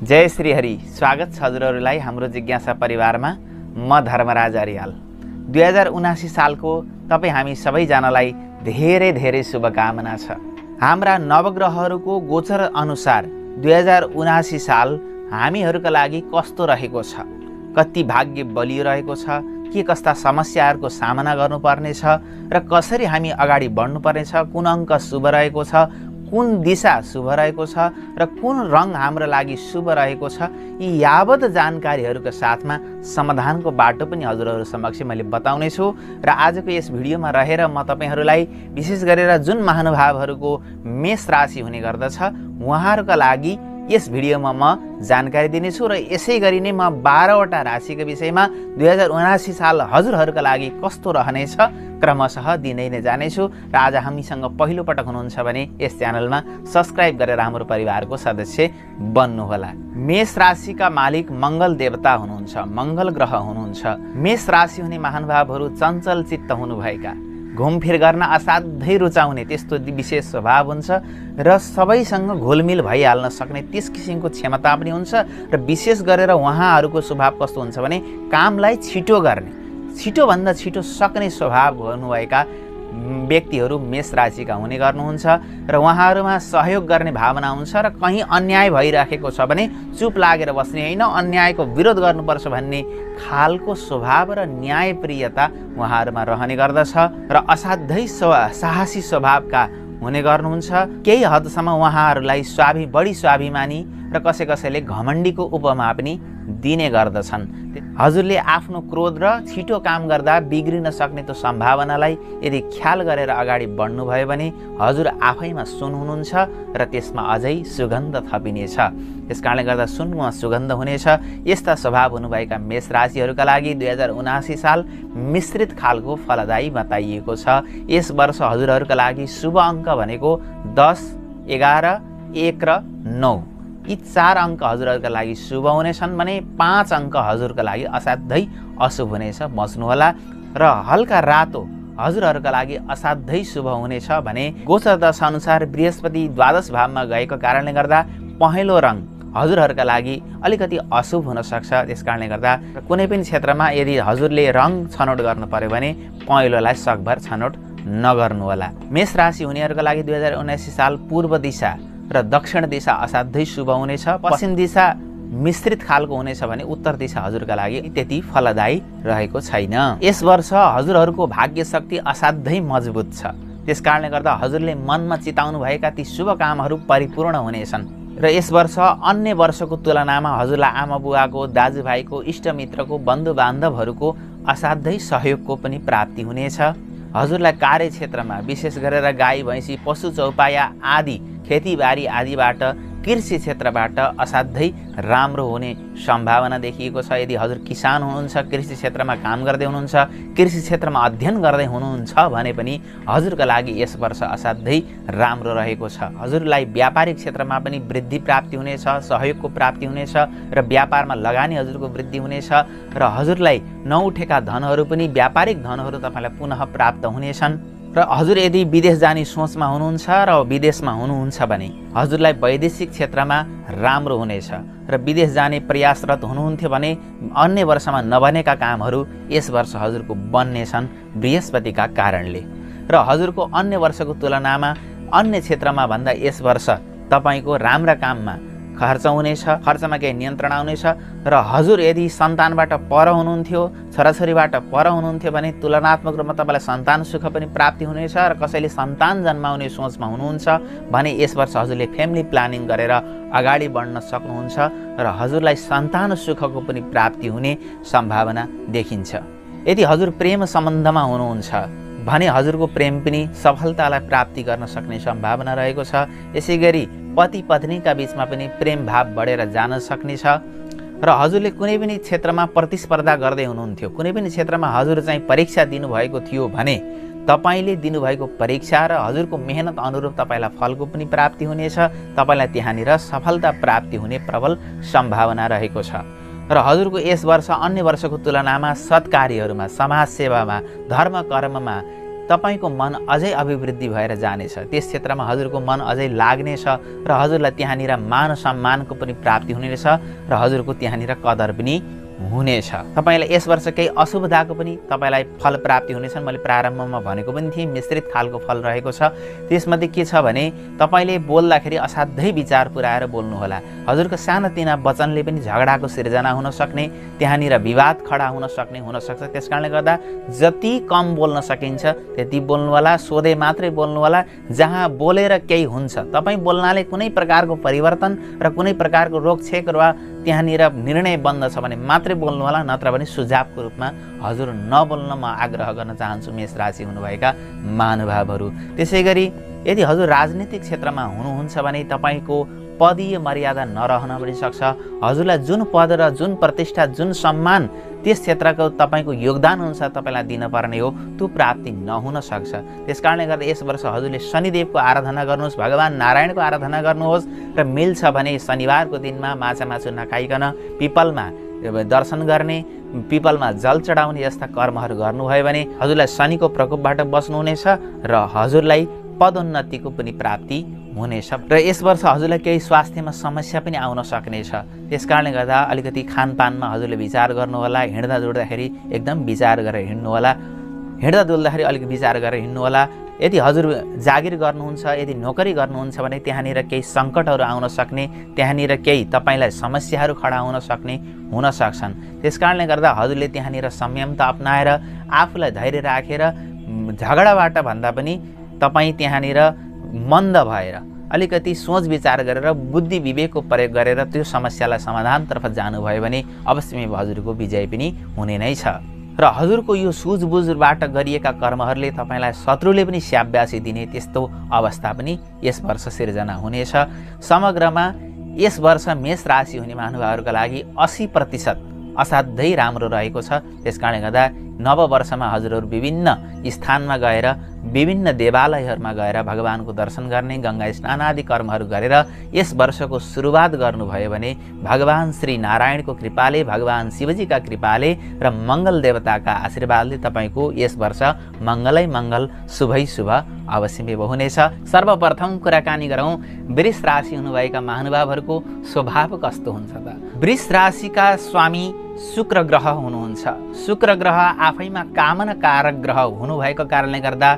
जय श्री हरि। स्वागत छ हजुरहरूलाई हाम्रो जिज्ञासा परिवारमा। म धर्मराज अर्याल। 2079 सालको तपाईँ हामी सबैजनालाई धेरै धेरै शुभकामना छ। हाम्रा नवग्रहहरूको गोचर अनुसार 2079 साल हामीहरूका लागि कस्तो रहेको छ, कति भाग्य बलियो रहेको छ, के कस्ता समस्याहरूको सामना गर्नुपर्ने छ र कसरी हामी अगाडि बढ्नुपर्ने छ, कुन अङ्क शुभ रहेको छ, कुन दिशा शुभ रहेको छ र कुन रङ हाम्रो लागि शुभ रहेको छ, यी यावत जानकारीहरूका साथमा समाधानको बाटो पनि हजुरहरू समक्ष मैले बताउने छु। र आजको यस भिडियोमा रहेर म तपाईहरूलाई विशेष गरेर जुन महानुभावहरूको मेष राशि हुने गर्दछ उहाँहरूका लागि यस भिडियोमा म जानकारी दिनेछु र यसै गरी नै म 12वटा राशिको विषयमा 2079 साल हजुरहरूका लागि कस्तो रहनेछ क्रमशः दिँदै नै जानेछु। र आज हामीसँग पहिलो पटक हुनुहुन्छ भने यस च्यानलमा सब्स्क्राइब गरेर हाम्रो परिवारको सदस्य बन्नुहोला। मेष राशिका मालिक मङ्गल देवता हुनुहुन्छ, मङ्गल ग्रह हुनुहुन्छ। मेष राशि हुने महानुभावहरू चञ्चल चित्त हुनुभएका, घुमफिर गर्न असाध्यै रुचाउने त्यस्तो विशेष स्वभाव हुन्छ र सबैसँग घुलमिल भइहाल्न सक्ने त्यस किसिमको क्षमता पनि हुन्छ। र विशेष गरेर उहाँहरूको स्वभाव कस्तो हुन्छ भने कामलाई छिटो गर्ने, छिटोभन्दा छिटो सक्ने स्वभाव हुनुभएका व्यक्तिहरू मेष राशिका हुने गर्नुहुन्छ। र उहाँहरूमा सहयोग गर्ने भावना हुन्छ र कहीँ अन्याय भइराखेको छ भने चुप लागेर बस्ने होइन, अन्यायको विरोध गर्नुपर्छ भन्ने खालको स्वभाव र न्यायप्रियता उहाँहरूमा रहने गर्दछ। र असाध्यै साहसी स्वभावका हुने गर्नुहुन्छ। केही हदसम्म उहाँहरूलाई बढी स्वाभिमानी र कसैले घमण्डीको उपमा पनि दिने गर्दछन्। हजुरले आफ्नो क्रोध र छिटो काम गर्दा बिग्रिन सक्ने त्यो सम्भावनालाई यदि ख्याल गरेर अगाडि बढ्नुभयो भने हजुर आफैमा सुन हुनुहुन्छ र त्यसमा अझै सुगन्ध थपिनेछ। त्यस कारणले गर्दा सुनमा सुगन्ध हुनेछ। यस्ता स्वभाव हुनुभएका मेष राशिहरूका लागि 2079 साल मिश्रित खालको फलदायी बताइएको छ। यस वर्ष हजुरहरूका लागि शुभ अङ्क भनेको 10, 11, 1 र 9। यी 4 अङ्क हजुरहरूका लागि शुभ हुनेछन् भने 5 अङ्क हजुरका लागि असाध्यै अशुभ हुनेछ, बच्नुहोला। र हल्का रातो हजुरहरूका लागि असाध्यै शुभ हुनेछ भने गोचर दशा अनुसार बृहस्पति द्वादश भावमा गएको कारणले गर्दा पहेँलो रङ हजुरहरूका लागि अलिकति अशुभ हुन सक्छ। त्यस कारणले गर्दा कुनै पनि क्षेत्रमा यदि हजुरले रङ छनौट गर्नु पर्यो भने पहेँलोलाई सकभर छनौट नगर्नु होला। मेष राशि हुनेहरूका लागि 2079 साल पूर्व दिशा र दक्षिण दिशा असाध्यै शुभ हुनेछ। पश्चिम दिशा मिश्रित खालको हुनेछ भने उत्तर दिशा हजुरका लागि त्यति फलदायी रहेको छैन। यस वर्ष हजुरहरूको भाग्य शक्ति असाध्यै मजबुत छ। त्यस कारणले गर्दा हजुरले मनमा चिताउनु भएका ती शुभ कामहरू परिपूर्ण हुनेछन्। र यस वर्ष अन्य वर्षको तुलनामा हजुरलाई आमा बुवाको, दाजुभाइको, इष्टमित्रको, बन्धु बान्धवहरूको असाध्यै सहयोगको पनि प्राप्ति हुनेछ। हजुरलाई कार्यक्षेत्रमा विशेष गरेर गाई भैँसी, पशु चौपाया आदि, खेतीबारी आदिबाट, कृषि क्षेत्रबाट असाध्यै राम्रो हुने सम्भावना देखिएको छ। यदि हजुर किसान हुनुहुन्छ, कृषि क्षेत्रमा काम गर्दै हुनुहुन्छ, कृषि क्षेत्रमा अध्ययन गर्दै हुनुहुन्छ भने पनि हजुरका लागि यस वर्ष असाध्यै राम्रो रहेको छ। हजुरलाई व्यापारिक क्षेत्रमा पनि वृद्धि प्राप्ति हुनेछ, सहयोगको प्राप्ति हुनेछ र व्यापारमा लगानी हजुरको वृद्धि हुनेछ। र हजुरलाई नउठेका धनहरू पनि व्यापारिक धनहरू तपाईँलाई पुनः प्राप्त हुनेछन्। र हजुर यदि विदेश जाने सोचमा हुनुहुन्छ र विदेशमा हुनुहुन्छ भने हजुरलाई वैदेशिक क्षेत्रमा राम्रो हुनेछ। र विदेश जाने प्रयासरत हुनुहुन्थ्यो भने अन्य वर्षमा नबनेका कामहरू यस वर्ष हजुरको बन्नेछन् बृहस्पतिका कारणले। र हजुरको अन्य वर्षको तुलनामा अन्य क्षेत्रमा भन्दा यस वर्ष तपाईँको राम्रा काममा खर्च हुनेछ, खर्चमा केही नियन्त्रण आउनेछ। र हजुर यदि सन्तानबाट पर हुनुहुन्थ्यो, छोराछोरीबाट पर हुनुहुन्थ्यो भने तुलनात्मक रूपमा तपाईँलाई सन्तान सुख पनि प्राप्ति हुनेछ। र कसैले सन्तान जन्माउने सोचमा हुनुहुन्छ भने यस वर्ष हजुरले फ्यामिली प्लानिङ गरेर अगाडि बढ्न सक्नुहुन्छ र हजुरलाई सन्तान सुखको पनि प्राप्ति हुने सम्भावना देखिन्छ। यदि हजुर प्रेम सम्बन्धमा हुनुहुन्छ भने हजुरको प्रेम पनि सफलतालाई प्राप्ति गर्न सक्ने सम्भावना रहेको छ। यसै गरी पति पत्नीका बीचमा पनि प्रेम भाव बढेर जान सक्नेछ। र हजुरले कुनै पनि क्षेत्रमा प्रतिस्पर्धा गर्दै हुनुहुन्थ्यो, कुनै पनि क्षेत्रमा हजुर चाहिँ परीक्षा दिनुभएको थियो भने तपाईँले दिनुभएको परीक्षा र हजुरको मेहनत अनुरूप तपाईँलाई फलको पनि प्राप्ति हुनेछ। तपाईँलाई त्यहाँनिर सफलता प्राप्ति हुने प्रबल सम्भावना रहेको छ। र हजुरको यस वर्ष अन्य वर्षको तुलनामा सत्कार्यहरूमा, समाजसेवामा, धर्म कर्ममा तपाईको मन अझै अभिवृद्धि भएर जानेछ, त्यस क्षेत्रमा हजुरको मन अझै लाग्नेछ र हजुरलाई त्यहाँनिर मान सम्मानको पनि प्राप्ति हुनेछ र हजुरको त्यहाँनिर कदर पनि हुनेछ। तपाईलाई यस वर्ष केही अशुभताको पनि तपाईलाई फल प्राप्ति हुनेछन्। मैले प्रारम्भमा भनेको पनि थिएँ मिश्रित खालको फल रहेको छ। त्यसमध्ये के छ भने तपाईले बोल्दाखेरि असाध्यै विचार पुर्याएर बोल्नुहोला। हजुरको सानातिना वचनले पनि झगडाको सिर्जना हुन सक्ने, त्यहाँनिर विवाद खडा हुन सक्ने हुनसक्छ। त्यसकारणले गर्दा जति कम बोल्न सकिन्छ त्यति बोल्नु होला, सोधे मात्रै बोल्नु होला। जहाँ बोलेर केही हुन्छ, तपाईँ बोल्नाले कुनै प्रकारको परिवर्तन र कुनै प्रकारको रोकछेक वा त्यहाँनिर निर्णय बन्द छ भने मात्रै बोल्नु होला, नत्र भने सुझावको रूपमा हजुर नबोल्न म आग्रह गर्न चाहन्छु मेष राशि हुनुभएका महानुभावहरू। त्यसै गरी यदि हजुर राजनीतिक क्षेत्रमा हुनुहुन्छ भने तपाईको पदीय मर्यादा नरहन पनि सक्छ। हजुरलाई जुन पद र जुन प्रतिष्ठा जुन सम्मान त्यस क्षेत्रको तपाईको योगदान अनुसार तपाईलाई दिनुपर्ने हो त्यो प्राप्ति नहुन सक्छ। त्यसकारणले गर्दा यस वर्ष हजुरले शनिदेवको आराधना गर्नुहोस्, भगवान नारायणको आराधना गर्नुहोस् र मिल्छ भने शनिबारको दिनमा माछा मासु नखाइकन पिपलमा दर्शन गर्ने, पिपलमा जल चढाउने जस्ता कर्महरू गर्नुभयो भने हजुरलाई शनिको प्रकोपबाट बस्नुहुनेछ र हजुरलाई पदोन्नतिको पनि प्राप्ति हुनेछ। र यस वर्ष हजुरलाई केही स्वास्थ्यमा समस्या पनि आउन सक्नेछ। त्यसकारणले गर्दा अलिकति खानपानमा हजुरले विचार गर्नुहोला। हिँड्दा डुल्दाखेरि एकदम विचार गरेर हिँड्नुहोला। हिँड्दा डुल्दाखेरि अलिक विचार गरेर हिँड्नुहोला। यदि हजुर जागिर गर्नुहुन्छ, यदि नोकरी गर्नुहुन्छ भने त्यहाँनिर केही सङ्कटहरू आउन सक्ने, त्यहाँनिर केही तपाईलाई समस्याहरू खडा हुन सक्ने हुन सक्छन्। त्यसकारणले गर्दा हजुरले त्यहाँनिर संयमता अपनाएर आफूलाई धैर्य राखेर झगडाबाट भन्दा पनि तपाईँ त्यहाँनिर मन्द भएर अलिकति सोच विचार गरेर बुद्धि विवेकको प्रयोग गरेर त्यो समस्यालाई समाधानतर्फ जानुभयो भने अवश्य हजुरको विजय पनि हुने नै छ। र हजुरको यो सुझबुझबाट गरिएका कर्महरूले तपाईँलाई शत्रुले पनि स्याब्यासी दिने त्यस्तो अवस्था पनि यस वर्ष सिर्जना हुनेछ। समग्रमा यस वर्ष मेष राशि हुने महानुभावहरूका लागि 80% असाध्यै राम्रो रहेको छ। त्यसकारणले गर्दा नव वर्षमा हजुरहरू विभिन्न स्थानमा गएर विभिन्न देवालयहरूमा गएर भगवानको दर्शन गर्ने, गंगा स्नान आदि कर्महरू गरेर यस वर्षको सुरुवात गर्नुभयो भने भगवान श्री नारायणको कृपाले, भगवान शिवजीका कृपाले र मङ्गल देवताका आशीर्वादले तपाईको यस वर्ष मङ्गलै मङ्गल, शुभै शुभ अवश्य हुनेछ। सर्वप्रथम कुराकानी गरौँ वृष राशि हुनुभएका महानुभावहरूको स्वभाव कस्तो हुन्छ त। वृष राशिका स्वामी शुक्र ग्रह हुनुहुन्छ। शुक्र ग्रह आफैमा कामना कारक ग्रह हुनुभएको कारणले गर्दा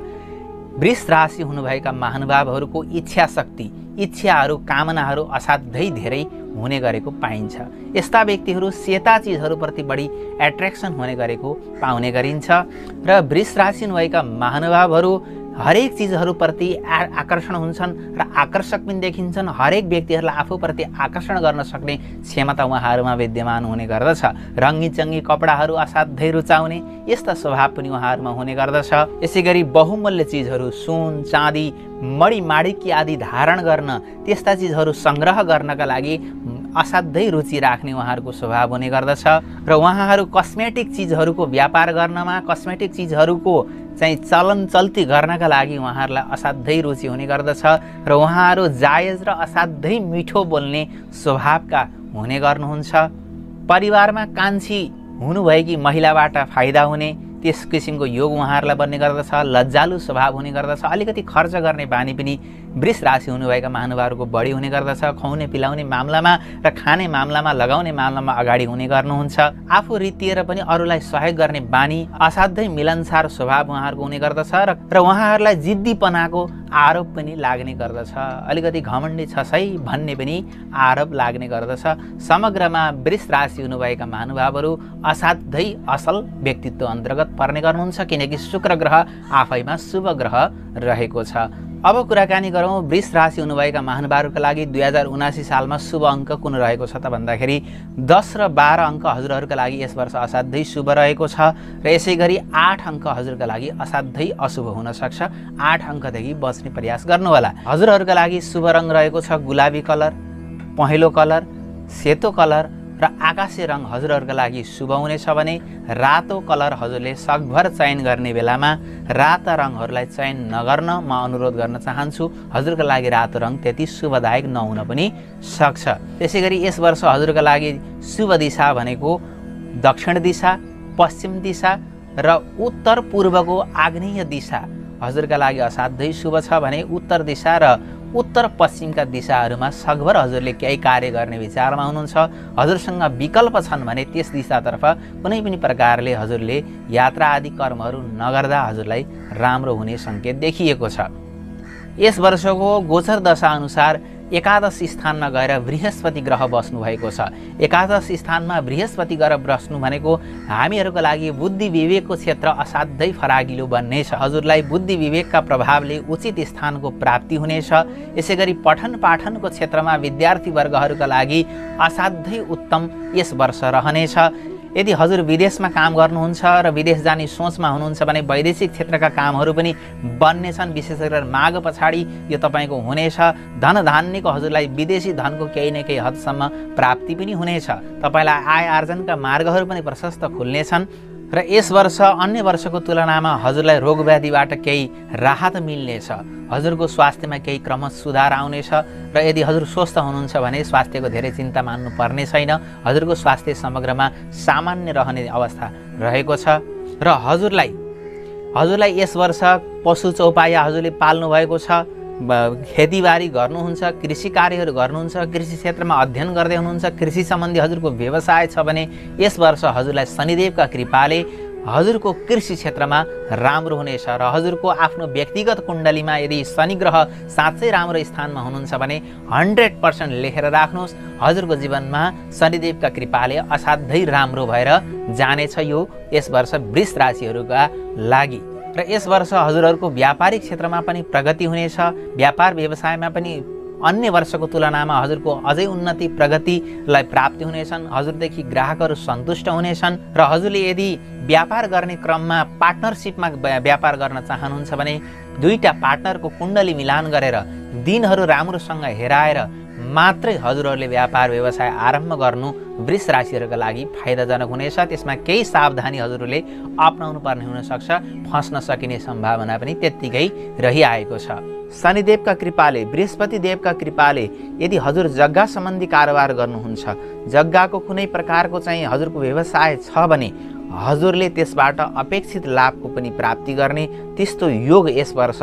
वृष राशि हुनुभएका महानुभावहरूको इच्छा शक्ति, इच्छाहरू, कामनाहरू असाध्यै धेरै हुने गरेको पाइन्छ। यस्ता व्यक्तिहरू सेता चिजहरूप्रति बढी एट्र्याक्सन हुने गरेको पाउने गरिन्छ र वृष राशि हुनुभएका महानुभावहरू हरेक चिजहरूप्रति आकर्षण हुन्छन् र आकर्षक पनि देखिन्छन्। हरेक व्यक्तिहरूलाई आफूप्रति आकर्षण गर्न सक्ने क्षमता उहाँहरूमा विद्यमान हुने गर्दछ। रङ्गी चङ्गी कपडाहरू असाध्यै रुचाउने यस्ता स्वभाव पनि उहाँहरूमा हुने गर्दछ। यसै गरी बहुमूल्य चिजहरू, सुन चाँदी, मडी माणिक्य आदि धारण गर्न, त्यस्ता चिजहरू सङ्ग्रह गर्नका लागि असाध्यै रुचि राख्ने उहाँहरूको स्वभाव हुने गर्दछ र उहाँहरू कस्मेटिक चिजहरूको व्यापार गर्नमा, कस्मेटिक चिजहरूको चाहिँ चलन चल्ती गर्नका लागि उहाँहरूलाई असाध्यै रुचि हुने गर्दछ र उहाँहरू जायज र असाध्यै मिठो बोल्ने स्वभावका हुने गर्नुहुन्छ। परिवारमा कान्छी हुनुभएकी महिलाबाट फाइदा हुने त्यस किसिमको योग उहाँहरूलाई बन्ने गर्दछ। लज्जालु स्वभाव हुने गर्दछ। अलिकति खर्च गर्ने बानी पनि वृष राशि हुनुभएका महानुभावहरूको बढी हुने गर्दछ। खुवाउने पिलाउने मामलामा र खाने मामलामा, लगाउने मामलामा अगाडि हुने गर्नुहुन्छ। आफू रित्तिएर पनि अरूलाई सहयोग गर्ने बानी, असाध्यै मिलनसार स्वभाव उहाँहरूको हुने गर्दछ र उहाँहरूलाई जिद्दीपनाको आरोप पनि लाग्ने गर्दछ। अलिकति घमण्डी छ सही भन्ने पनि आरोप लाग्ने गर्दछ। समग्रमा वृष राशि हुनुभएका महानुभावहरू असाध्यै असल व्यक्तित्व अन्तर्गत पर्ने गर्नुहुन्छ किनकि शुक्र ग्रह आफैमा शुभ ग्रह रहेको छ। अब कुराकानी गरौँ वृष राशि हुनुभएका महानुभावहरूका लागि 2079 सालमा शुभ अङ्क कुन रहेको छ त भन्दाखेरि 10 र 12 अङ्क हजुरहरूका लागि यस वर्ष असाध्यै शुभ रहेको छ र यसै गरी 8 अङ्क हजुरका लागि असाध्यै अशुभ हुन सक्छ। 8 अङ्कदेखि बच्ने प्रयास गर्नु होला। हजुरहरूका लागि शुभ रङ रहेको छ गुलाबी कलर, पहेँलो कलर, सेतो कलर र आकाशे रङ हजुरहरूका लागि शुभ हुनेछ भने रातो कलर हजुरले सकभर चयन गर्ने बेलामा राता रङहरूलाई चयन नगर्न म अनुरोध गर्न चाहन्छु। हजुरका लागि रातो रङ त्यति शुभदायक नहुन पनि सक्छ। त्यसैगरी यस वर्ष हजुरका लागि शुभ दिशा भनेको दक्षिण दिशा, पश्चिम दिशा र उत्तर पूर्वको आग्नेय दिशा हजुरका लागि असाध्यै शुभ छ भने उत्तर दिशा र उत्तर पश्चिमका दिशाहरूमा सकभर हजुरले केही कार्य गर्ने विचारमा हुनुहुन्छ। हजुरसँग विकल्प छन् भने त्यस दिशातर्फ कुनै पनि प्रकारले हजुरले यात्रा आदि कर्महरू नगर्दा हजुरलाई राम्रो हुने सङ्केत देखिएको छ। यस वर्षको गोचर दशा अनुसार एकादश स्थानमा गएर बृहस्पति ग्रह बस्नु भएको छ। एकादश स्थानमा बृहस्पति ग्रह बस्नु भनेको हामीहरूको लागि बुद्धि विवेकको क्षेत्र असाध्यै फराकिलो बन्नेछ। हजुरलाई बुद्धि विवेकका प्रभावले उचित स्थानको प्राप्ति हुनेछ। यसैगरी पठन पाठनको क्षेत्रमा विद्यार्थी वर्गहरूका लागि असाध्यै उत्तम यस वर्ष रहनेछ। यदि हजुर विदेशमा काम गर्नुहुन्छ र विदेश जाने सोचमा हुनुहुन्छ भने वैदेशिक क्षेत्रका कामहरू पनि बन्नेछन्। विशेष गरेर माघ पछाडि यो तपाईँको हुनेछ। धन धान्यको हजुरलाई विदेशी धनको केही न केही हदसम्म प्राप्ति पनि हुनेछ। तपाईँलाई आय आर्जनका मार्गहरू पनि प्रशस्त खुल्नेछन् र यस वर्ष अन्य वर्षको तुलनामा हजुरलाई रोग व्याधिबाट केही राहत मिल्नेछ। हजुरको स्वास्थ्यमा केही क्रमश सुधार आउनेछ र यदि हजुर स्वस्थ हुनुहुन्छ भने स्वास्थ्यको धेरै चिन्ता मान्नु पर्ने छैन। हजुरको स्वास्थ्य समग्रमा सामान्य रहने अवस्था रहेको छ र हजुरलाई यस वर्ष पशु चौपाया हजुरले पाल्नु भएको छ। खेतीबारी गर्नुहुन्छ, कृषि कार्यहरू गर्नुहुन्छ, कृषि क्षेत्रमा अध्ययन गर्दै हुनुहुन्छ, कृषि सम्बन्धी हजुरको व्यवसाय छ भने यस वर्ष हजुरलाई शनिदेवका कृपाले हजुरको कृषि क्षेत्रमा राम्रो हुनेछ र हजुरको आफ्नो व्यक्तिगत कुण्डलीमा यदि शनि ग्रह साँच्चै राम्रो स्थानमा हुनुहुन्छ भने 100% लेखेर राख्नुहोस्। हजुरको जीवनमा शनिदेवका कृपाले असाध्यै राम्रो भएर जानेछ यो यस वर्ष वृष राशिहरूका लागि। र यस वर्ष हजुरहरूको व्यापारिक क्षेत्रमा पनि प्रगति हुनेछ। व्यापार व्यवसायमा पनि अन्य वर्षको तुलनामा हजुरको अझै उन्नति प्रगतिलाई प्राप्ति हुनेछन्। हजुरदेखि ग्राहकहरू सन्तुष्ट हुनेछन् र हजुरले यदि व्यापार गर्ने क्रममा पार्टनरसिपमा व्यापार गर्न चाहनुहुन्छ भने दुईटा पार्टनरको कुण्डली मिलान गरेर दिनहरू राम्रोसँग हेराएर मात्रै हजुरहरूले व्यापार व्यवसाय आरम्भ गर्नु वृष राशिहरूका लागि फाइदाजनक हुनेछ। त्यसमा केही सावधानी हजुरहरूले अपनाउनु पर्ने हुनसक्छ। फस्न सकिने सम्भावना पनि त्यत्तिकै रहिआएको छ। शनिदेवका कृपाले, बृहस्पति देवका कृपाले यदि हजुर जग्गा सम्बन्धी कारोबार गर्नुहुन्छ, जग्गाको कुनै प्रकारको चाहिँ हजुरको व्यवसाय छ भने हजुरले त्यसबाट अपेक्षित लाभको पनि प्राप्ति गर्ने त्यस्तो योग यस वर्ष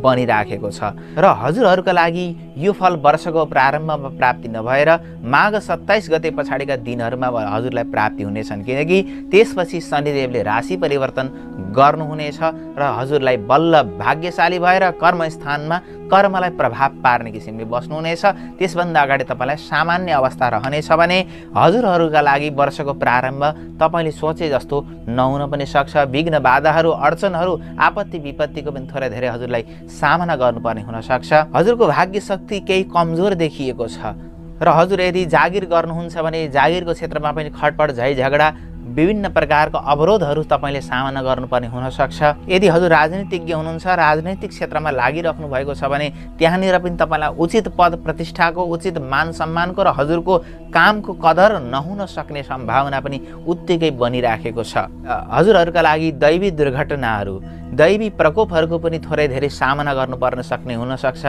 बनिराखेको छ र हजुरहरूका लागि यो फल वर्षको प्रारम्भमा प्राप्ति नभएर माघ 27 गते पछाडिका दिनहरूमा हजुरलाई प्राप्ति हुनेछन्, किनकि त्यसपछि शनिदेवले राशि परिवर्तन गर्नुहुनेछ र हजुरलाई बल्ल भाग्यशाली भएर कर्मस्थानमा कर्मलाई प्रभाव पार्ने किसिमले बस्नुहुनेछ। त्यसभन्दा अगाडि तपाईँलाई सामान्य अवस्था रहनेछ भने हजुरहरूका लागि वर्षको प्रारम्भ तपाईँले सोचे जस्तो नहुन पनि सक्छ। विघ्न बाधाहरू, अडचनहरू, आपत्ति विपत्तिको पनि थोरै धेरै हजुरलाई सामना गर्नुपर्ने हुनसक्छ। हजुरको भाग्य शक्ति केही कमजोर देखिएको छ र हजुर यदि जागिर गर्नुहुन्छ भने जागिरको क्षेत्रमा पनि खटपट, झै झगडा, विभिन्न प्रकारको अवरोधहरू तपाईँले सामना गर्नुपर्ने हुनसक्छ। यदि हजुर राजनीतिज्ञ हुनुहुन्छ, राजनैतिक क्षेत्रमा लागिराख्नु भएको छ भने त्यहाँनिर पनि तपाईँलाई उचित पद प्रतिष्ठाको, उचित मान सम्मानको र हजुरको कामको कदर नहुन सक्ने सम्भावना पनि उत्तिकै बनिराखेको छ। हजुरहरूका लागि दैवी दुर्घटनाहरू, दैवी प्रकोपहरूको पनि थोरै धेरै सामना गर्नुपर्न सक्ने हुनसक्छ।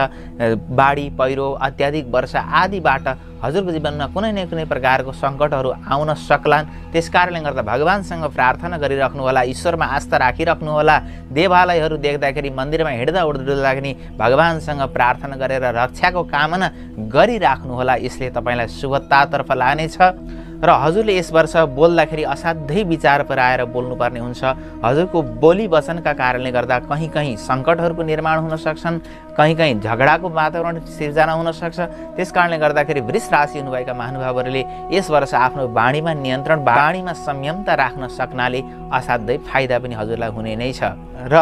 बाढी, पहिरो, अत्याधिक वर्षा आदिबाट हजुरको जीवनमा कुनै न कुनै प्रकारको सङ्कटहरू आउन सक्लान्। त्यसकारणले गर्दा भगवानसँग प्रार्थना गरिराख्नु होला, ईश्वरमा आस्था राखिराख्नु होला। देवालयहरू देख्दाखेरि, मन्दिरमा हिँड्दा उड्दाखेरि भगवानसँग प्रार्थना गरेर रक्षाको कामना गरिराख्नु होला। यसले तपाईँलाई शुभतातर्फ लानेछ र हजुरले यस वर्ष बोल्दाखेरि असाध्यै विचार पराएर बोल्नुपर्ने हुन्छ। हजुरको बोली वचनका कारणले गर्दा कहीँ कहीँ सङ्कटहरूको निर्माण हुन सक्छन्, कहीँ कहीँ झगडाको वातावरण सिर्जना हुन सक्छ। त्यसकारणले गर्दाखेरि वृष राशि हुनुभएका महानुभावहरूले यस वर्ष आफ्नो वाणीमा नियन्त्रण, वाणीमा संयमता राख्न सक्नाले असाध्यै फाइदा पनि हजुरलाई हुने नै छ। र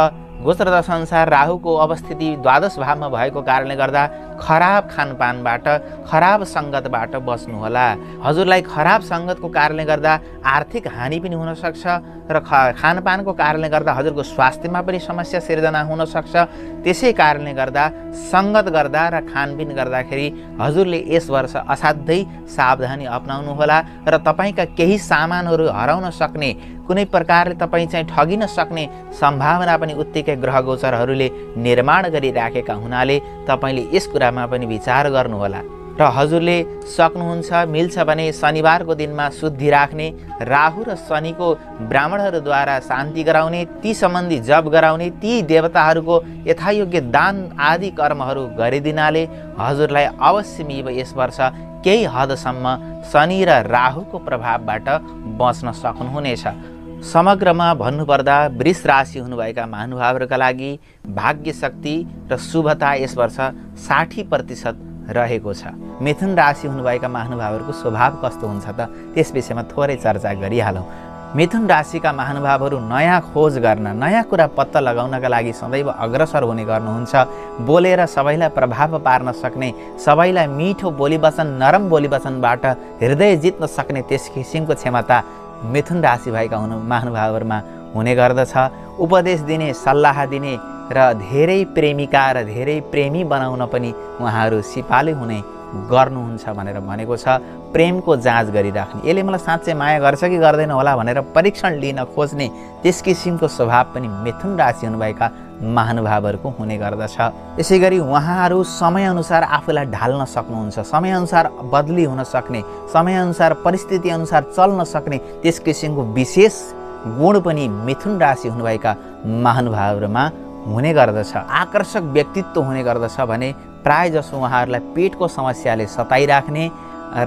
गोचर दशा अनुसार राहुको अवस्थिति द्वादश भावमा भएको कारणले गर्दा खराब खानपानबाट, खराब सङ्गतबाट बस्नुहोला। हजुरलाई खराब सङ्गतको कारणले गर्दा आर्थिक हानि पनि हुनसक्छ र खानपानको कारणले गर्दा हजुरको स्वास्थ्यमा पनि समस्या सिर्जना हुनसक्छ। त्यसै कारणले गर्दा सङ्गत गर्दा र खानपिन गर्दाखेरि हजुरले यस वर्ष असाध्यै सावधानी अपनाउनुहोला र तपाईँका केही सामानहरू हराउन सक्ने, कुनै प्रकारले तपाईँ चाहिँ ठगिन सक्ने सम्भावना पनि उत्तिकै ग्रह गोचरहरूले निर्माण गरिराखेका हुनाले तपाईँले यस कुरामा पनि विचार गर्नुहोला। र हजुरले सक्नुहुन्छ मिल्छ भने शनिबारको दिनमा शुद्धि राख्ने, राहु र शनिको ब्राह्मणहरूद्वारा शान्ति गराउने, ती सम्बन्धी जप गराउने, ती देवताहरूको यथायोग्य दान आदि कर्महरू गरिदिनाले हजुरलाई अवश्य यस वर्ष केही हदसम्म शनि र राहुको प्रभावबाट बच्न सक्नुहुनेछ। समग्रमा भन्नुपर्दा वृष राशि हुनुभएका महानुभावहरूका लागि भाग्य शक्ति र शुभता यस वर्ष 60% रहेको छ। मिथुन राशि हुनुभएका महानुभावहरूको स्वभाव कस्तो हुन्छ त त्यस विषयमा थोरै चर्चा गरिहालौँ। मिथुन राशिका महानुभावहरू नयाँ खोज गर्न, नयाँ कुरा पत्ता लगाउनका लागि सदैव अग्रसर हुने गर्नुहुन्छ। बोलेर सबैलाई प्रभाव पार्न सक्ने, सबैलाई मिठो बोलीवचन, नरम बोलीवचनबाट हृदय जित्न सक्ने त्यस किसिमको क्षमता मिथुन राशि भएका महानुभावहरूमा हुने गर्दछ। उपदेश दिने, सल्लाह दिने र धेरै प्रेमिका र धेरै प्रेमी बनाउन पनि उहाँहरू सिपालु हुने गर्नुहुन्छ भनेर भनेको छ। प्रेमको जाँच गरिराख्ने, यसले मलाई साँच्चै माया गर्छ कि गर्दैन होला भनेर परीक्षण लिन खोज्ने त्यस किसिमको स्वभाव पनि मिथुन राशि हुनुभएका महानुभावहरूको हुने गर्दछ। यसै गरी उहाँहरू समयअनुसार आफूलाई ढाल्न सक्नुहुन्छ, समयअनुसार बदली हुन सक्ने, समयअनुसार परिस्थितिअनुसार चल्न सक्ने त्यस किसिमको विशेष गुण पनि मिथुन राशि हुनुभएका महानुभावहरूमा हुने गर्दछ। आकर्षक व्यक्तित्व हुने गर्दछ भने प्रायःजसो उहाँहरूलाई पेटको समस्याले सताइराख्ने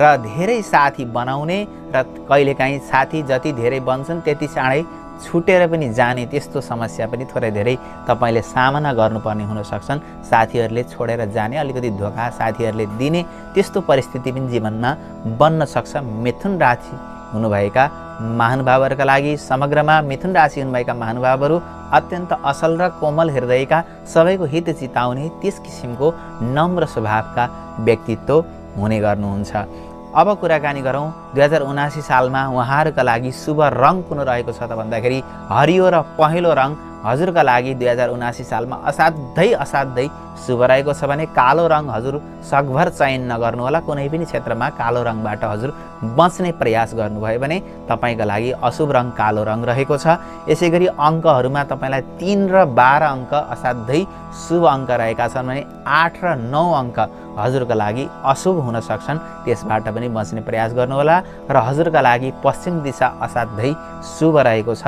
र धेरै साथी बनाउने र कहिलेकाहीँ साथी जति धेरै बन्छन् त्यति चाँडै छुटेर पनि जाने त्यस्तो समस्या पनि थोरै धेरै तपाईँले सामना गर्नुपर्ने हुन सक्छन्। साथीहरूले छोडेर जाने, अलिकति धोका साथीहरूले दिने त्यस्तो परिस्थिति पनि जीवनमा बन्न सक्छ मिथुन राशि हुनुभएका महानुभावहरूका लागि। समग्रमा मिथुन राशि हुनुभएका महानुभावहरू अत्यन्त असल र कोमल हृदयका, सबैको हित चिताउने त्यस किसिमको नम्र स्वभावका व्यक्तित्व हुने गर्नुहुन्छ। अब कुराकानी गरौँ 2079 सालमा उहाँहरूका लागि शुभ रङ कुन रहेको छ त भन्दाखेरि हरियो र पहेँलो रङ हजुरका लागि 2079 सालमा असाध्यै शुभ रहेको छ भने कालो रङ हजुर सकभर चयन नगर्नुहोला। कुनै पनि क्षेत्रमा कालो रङबाट हजुर बच्ने प्रयास गर्नुभयो भने तपाईँका लागि अशुभ रङ कालो रङ रहेको छ। यसै गरी अङ्कहरूमा तपाईँलाई 3 र 12 अङ्क असाध्यै शुभ अङ्क रहेका छन् भने 8 र 9 अङ्क हजुरका लागि अशुभ हुन सक्छन्, त्यसबाट पनि बच्ने प्रयास गर्नुहोला। र हजुरका लागि पश्चिम दिशा असाध्यै शुभ रहेको छ,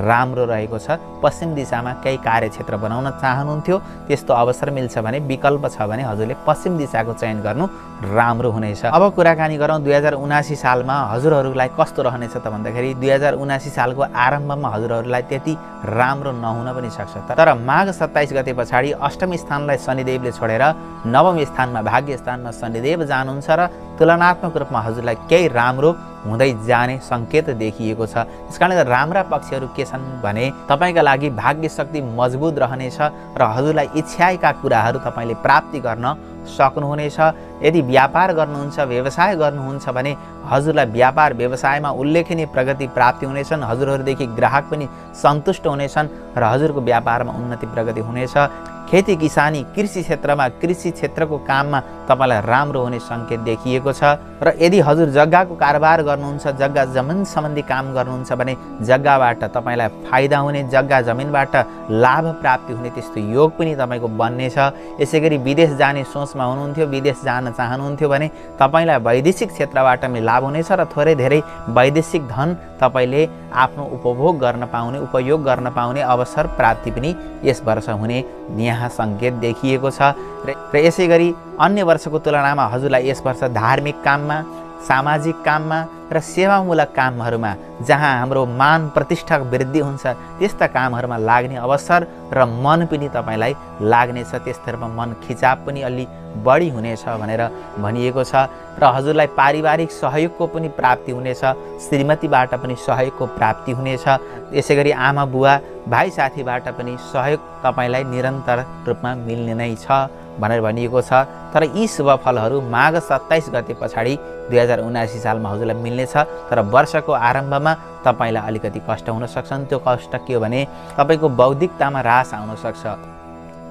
राम्रो रहेको छ। पश्चिम दिशामा केही कार्यक्षेत्र बनाउन चाहनुहुन्थ्यो, त्यस्तो अवसर मिल्छ भने, विकल्प छ भने हजुरले पश्चिम दिशाको चयन गर्नु राम्रो हुनेछ। अब कुराकानी गरौँ 2079 सालमा हजुरहरूलाई कस्तो रहनेछ त भन्दाखेरि 2079 सालको आरम्भमा हजुरहरूलाई त्यति राम्रो नहुन पनि सक्छ, तर माघ 27 गते पछाडि अष्टम स्थानलाई शनिदेवले छोडेर नवम स्थानमा भाग्य स्थानमा शनिदेव जानुहुन्छ र तुलनात्मक रूपमा हजुरलाई केही राम्रो हुँदै जाने सङ्केत देखिएको छ। त्यसकारणले राम्रा पक्षहरू के छन् भने तपाईँका लागि भाग्य शक्ति मजबुत रहनेछ र हजुरलाई इच्छाएका कुराहरू तपाईँले प्राप्ति गर्न सक्नुहुनेछ। यदि व्यापार गर्नुहुन्छ, व्यवसाय गर्नुहुन्छ भने हजुरलाई व्यापार व्यवसायमा उल्लेखनीय प्रगति प्राप्ति हुनेछन्। हजुरहरूदेखि ग्राहक पनि सन्तुष्ट हुनेछन् र हजुरको व्यापारमा उन्नति प्रगति हुनेछ। खेती किसानी, कृषि क्षेत्रमा, कृषि क्षेत्रको काममा तपाईँलाई राम्रो हुने सङ्केत देखिएको छ। र यदि हजुर जग्गाको कारोबार गर्नुहुन्छ, जग्गा जमिन सम्बन्धी काम गर्नुहुन्छ भने जग्गाबाट तपाईँलाई फाइदा हुने, जग्गा जमिनबाट लाभ प्राप्ति हुने त्यस्तो योग पनि तपाईँको बन्नेछ। यसै गरी विदेश जाने सोचमा हुनुहुन्थ्यो, विदेश जान चाहनुहुन्थ्यो भने तपाईँलाई वैदेशिक क्षेत्रबाट पनि लाभ हुनेछ र थोरै धेरै वैदेशिक धन तपाईँले आफ्नो उपभोग गर्न पाउने, उपयोग गर्न पाउने अवसर प्राप्ति पनि यस वर्ष हुने यहाँ सङ्केत देखिएको छ। र यसै गरी अन्य वर्षको तुलनामा हजुरलाई यस वर्ष धार्मिक काममा, सामाजिक काममा र सेवामूलक कामहरूमा जहाँ हाम्रो मान प्रतिष्ठा वृद्धि हुन्छ त्यस्ता कामहरूमा लाग्ने अवसर र मन पनि तपाईँलाई लाग्नेछ। त्यसतर्फ मन खिचाव पनि अलि बढी हुनेछ भनेर भनिएको छ। र हजुरलाई पारिवारिक सहयोगको पनि प्राप्ति हुनेछ, श्रीमतीबाट पनि सहयोगको प्राप्ति हुनेछ। यसै गरी आमा बुवा, भाइ साथीबाट पनि सहयोग तपाईँलाई निरन्तर रूपमा मिल्ने नै छ भनेर भनिएको छ। तर यी शुभ फलहरू माघ 27 गते पछाडि 2079 सालमा हजुरलाई मिल्नेछ। तर वर्षको आरम्भमा तपाईँलाई अलिकति कष्ट हुन सक्छन्। त्यो कष्ट के हो भने तपाईँको बौद्धिकतामा ह्रास आउन सक्छ।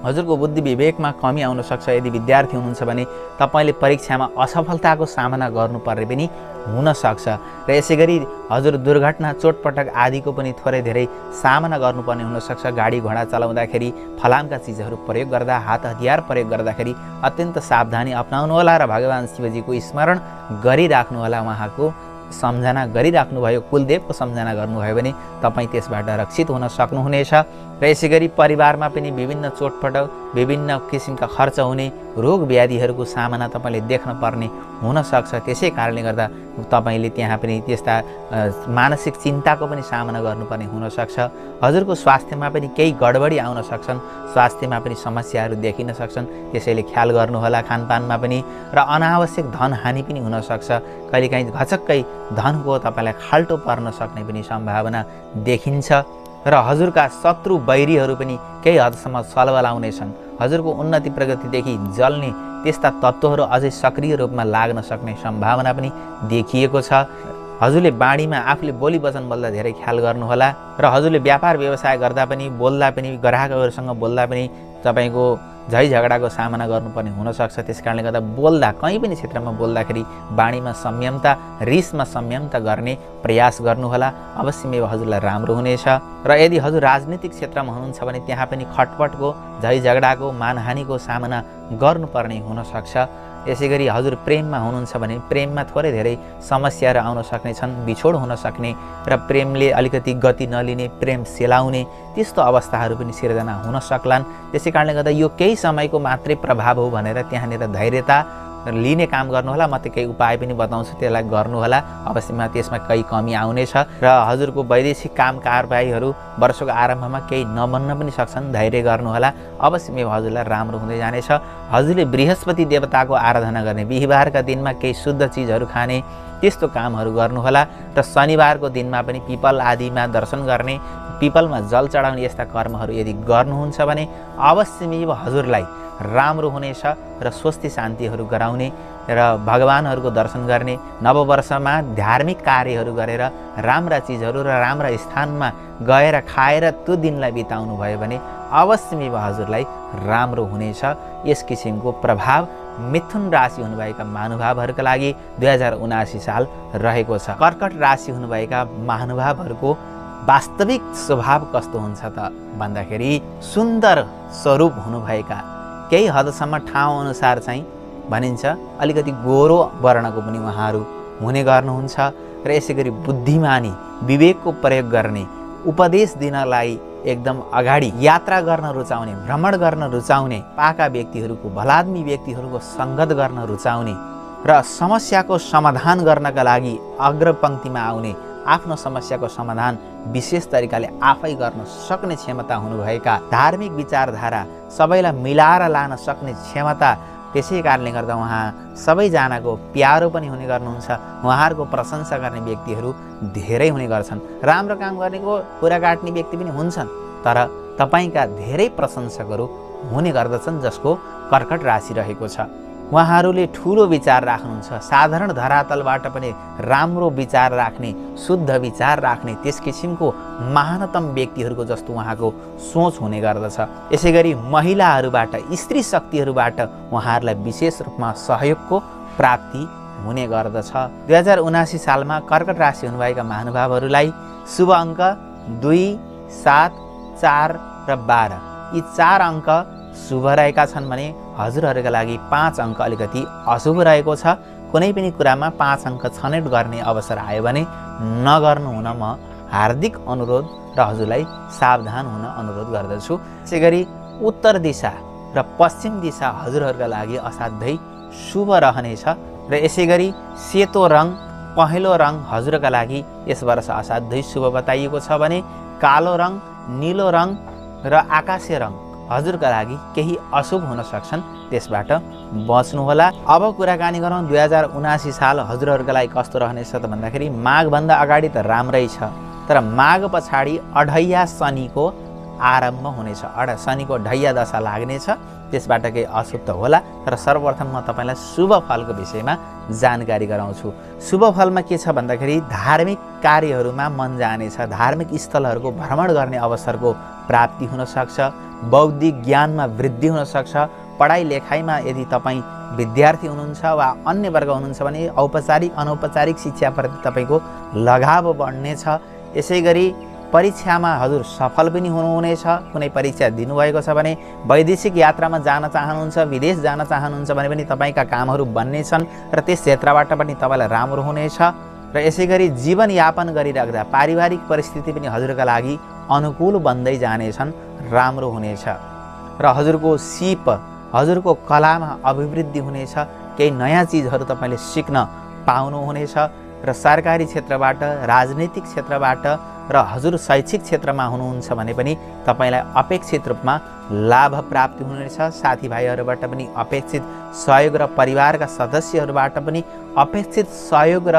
हजुरको बुद्धि विवेकमा कमी आउन सक्छ। यदि विद्यार्थी हुनुहुन्छ भने तपाईले परीक्षामा असफलताको सामना गर्नुपर्ने पनि हुन सक्छ र यसै गरी हजुर दुर्घटना चोटपटक आदिको पनि थोरै धेरै सामना गर्नुपर्ने हुन सक्छ। गाडी घोडा चलाउँदाखेरि फलामका चिजहरू प्रयोग गर्दा, हात हतियार प्रयोग गर्दाखेरि अत्यन्त सावधानी अपनाउनु होला र भगवान शिवजीको स्मरण गरिराख्नु होला। उहाँको सम्झना गरिराख्नुभयो, कुलदेवको सम्झना गर्नुभयो भने तपाईँ त्यसबाट रक्षित हुन सक्नुहुनेछ। र यसै गरी परिवारमा पनि विभिन्न चोटपटक, विभिन्न किसिमका खर्च हुने रोग व्याधिहरूको सामना तपाईँले देख्न पर्ने हुनसक्छ। त्यसै कारणले गर्दा तपाईँले त्यहाँ पनि त्यस्ता मानसिक चिन्ताको पनि सामना गर्नुपर्ने हुनसक्छ। हजुरको स्वास्थ्यमा पनि केही गडबडी आउन सक्छन्, स्वास्थ्यमा पनि समस्याहरू देखिन सक्छन्। त्यसैले ख्याल गर्नुहोला खानपानमा पनि। र अनावश्यक धनहानि पनि हुनसक्छ। कहिलेकाहीँ घचक्कै धनको तपाईँलाई खाल्टो पर्न सक्ने पनि सम्भावना देखिन्छ। र हजुरका शत्रु बैरीहरू पनि केही हदसम्म सलबल आउनेछन्। हजुरको उन्नति प्रगतिदेखि जल्ने त्यस्ता तत्त्वहरू अझै सक्रिय रूपमा लाग्न सक्ने सम्भावना पनि देखिएको छ। हजुरले बाणीमा आफूले बोली वचन बोल्दा धेरै ख्याल गर्नुहोला। र हजुरले व्यापार व्यवसाय गर्दा पनि, बोल्दा पनि, ग्राहकहरूसँग बोल्दा पनि तपाईँको झै झगडाको सामना गर्नुपर्ने हुनसक्छ। त्यस कारणले गर्दा बोल्दा, कहीँ पनि क्षेत्रमा बोल्दाखेरि बाणीमा संयमता, रिसमा संयमता गर्ने प्रयास गर्नुहोला। अवश्य नै हजुरलाई राम्रो हुनेछ। र यदि हजुर राजनीतिक क्षेत्रमा हुनुहुन्छ भने त्यहाँ पनि खटपटको, झै झगडाको, मानहानिको सामना गर्नुपर्ने हुनसक्छ। यसै गरी हजुर प्रेममा हुनुहुन्छ भने प्रेममा थोरै धेरै समस्याहरू आउन सक्ने छन्, बिछोड हुन सक्ने र प्रेमले अलिकति गति नलिने, प्रेम सेलाउने त्यस्तो अवस्थाहरू पनि सिर्जना हुन सक्लान्। त्यसै कारणले गर्दा यो केही समयको मात्रै प्रभाव हो भनेर त्यहाँनिर धैर्यता लिने काम गर्नुहोला। म त केही उपाय पनि बताउँछु, त्यसलाई गर्नुहोला। अवश्यमा त्यसमा केही कमी आउनेछ। र हजुरको वैदेशिक काम कारबाहीहरू वर्षको आरम्भमा केही नबन्न पनि सक्छन्, धैर्य गर्नुहोला। अवश्य नै हजुरलाई राम्रो हुँदै जानेछ। हजुरले बृहस्पति देवताको आराधना गर्ने, बिहिबारका दिनमा केही शुद्ध चिजहरू खाने त्यस्तो कामहरू गर्नुहोला। र शनिबारको दिनमा पनि पिपल आदिमा दर्शन गर्ने, पिपलमा जल चढाउने यस्ता कर्महरू यदि गर्नुहुन्छ भने अवश्य नै हजुरलाई राम्रो हुनेछ। र स्वस्ति शान्तिहरू गराउने र भगवानहरूको दर्शन गर्ने, नववर्षमा धार्मिक कार्यहरू गरेर राम्रा चिजहरू र राम्रा स्थानमा गएर खाएर त्यो दिनलाई बिताउनु भयो भने अवश्य नै हजुरलाई राम्रो हुनेछ। यस किसिमको प्रभाव मिथुन राशि हुनुभएका महानुभावहरूका लागि 2079 साल रहेको छ। कर्कट राशि हुनुभएका महानुभावहरूको वास्तविक स्वभाव कस्तो हुन्छ त भन्दाखेरि सुन्दर स्वरूप हुनुभएका, केही हदसम्म ठाउँ अनुसार चाहिँ भनिन्छ अलिकति गोरो वर्णको पनि उहाँहरू हुने गर्नुहुन्छ। र यसै गरी बुद्धिमानी, विवेकको प्रयोग गर्ने, उपदेश दिनलाई एकदम अगाडि यात्रा गर्न रुचाउने, भ्रमण गर्न रुचाउने, पाका व्यक्तिहरूको, भलाद्मी व्यक्तिहरूको सङ्गत गर्न रुचाउने र समस्याको समाधान गर्नका लागि अग्रपङ्क्तिमा आउने, आफ्नो समस्याको समाधान विशेष तरिकाले आफै गर्न सक्ने क्षमता हुनुभएका, धार्मिक विचारधारा सबैलाई मिलाएर लान सक्ने क्षमता, त्यसै कारणले गर्दा उहाँ सबैजनाको प्यारो पनि हुने गर्नुहुन्छ। उहाँहरूको प्रशंसा गर्ने व्यक्तिहरू धेरै हुने गर्छन्। राम्रो काम गर्नेको कुरा काट्ने व्यक्ति पनि हुन्छन्, तर तपाईँका धेरै प्रशंसकहरू हुने गर्दछन् जसको कर्कट राशि रहेको छ। उहाँहरूले ठुलो विचार राख्नुहुन्छ, साधारण धरातलबाट पनि राम्रो विचार राख्ने, शुद्ध विचार राख्ने त्यस किसिमको महानतम व्यक्तिहरूको जस्तो उहाँको सोच हुने गर्दछ। यसै गरी महिलाहरूबाट, स्त्री शक्तिहरूबाट उहाँहरूलाई विशेष रूपमा सहयोगको प्राप्ति हुने गर्दछ। 2079 सालमा कर्कट राशि हुनुभएका महानुभावहरूलाई शुभ अङ्क 2, 7, 4 र 12 यी 4 अङ्क शुभ रहेका छन् भने हजुरहरूका लागि 5 अङ्क अलिकति अशुभ रहेको छ। कुनै पनि कुरामा 5 अङ्क छनौट गर्ने अवसर आयो भने नगर्नु हुन म हार्दिक अनुरोध र हजुरलाई सावधान हुन अनुरोध गर्दछु। त्यसै गरी उत्तर दिशा र पश्चिम दिशा हजुरहरूका लागि असाध्यै शुभ रहनेछ। र यसै गरी सेतो रङ, पहेँलो रङ हजुरका लागि यस वर्ष असाध्यै शुभ बताइएको छ भने कालो रङ, नीलो रङ र आकाशे रङ हजुरका लागि केही अशुभ हुन सक्छन्, त्यसबाट बच्नुहोला। अब कुराकानी गरौँ 2079 साल हजुरहरूका लागि कस्तो रहनेछ त भन्दाखेरि माघभन्दा अगाडि त राम्रै छ, तर माघ पछाडि अढैया शनिको आरम्भ हुनेछ। शनिको ढैया दशा लाग्नेछ, त्यसबाट केही अशुभ त होला। तर सर्वप्रथम म तपाईँलाई शुभ फलको विषयमा जानकारी गराउँछु। शुभ फलमा के छ भन्दाखेरि धार्मिक कार्यहरूमा मन जानेछ, धार्मिक स्थलहरूको भ्रमण गर्ने अवसरको प्राप्ति हुन सक्छ, बौद्धिक ज्ञानमा वृद्धि हुन सक्छ। पढाइ लेखाइमा यदि तपाईँ विद्यार्थी हुनुहुन्छ वा अन्य वर्ग हुनुहुन्छ भने औपचारिक अनौपचारिक शिक्षाप्रति तपाईँको लगाव बढ्नेछ। यसै गरी परीक्षामा हजुर सफल पनि हुनुहुनेछ। कुनै परीक्षा दिनुभएको छ भने वैदेशिक यात्रामा जान चाहनुहुन्छ, विदेश जान चाहनुहुन्छ भने पनि तपाईँका कामहरू बन्नेछन् र त्यस क्षेत्रबाट पनि तपाईँलाई राम्रो हुनेछ। र यसै गरी जीवनयापन गरिराख्दा पारिवारिक परिस्थिति पनि हजुरका लागि अनुकूल बन्दै जानेछन्, राम्रो हुनेछ। र हजुरको सिप, हजुरको कलामा अभिवृद्धि हुनेछ। केही नयाँ चिजहरू तपाईँले सिक्न पाउनुहुनेछ र सरकारी क्षेत्रबाट, राजनैतिक क्षेत्रबाट र हजुर शैक्षिक क्षेत्रमा हुनुहुन्छ भने पनि तपाईँलाई अपेक्षित रूपमा लाभ प्राप्ति हुनेछ। साथीभाइहरूबाट पनि अपेक्षित सहयोग र परिवारका सदस्यहरूबाट पनि अपेक्षित सहयोग र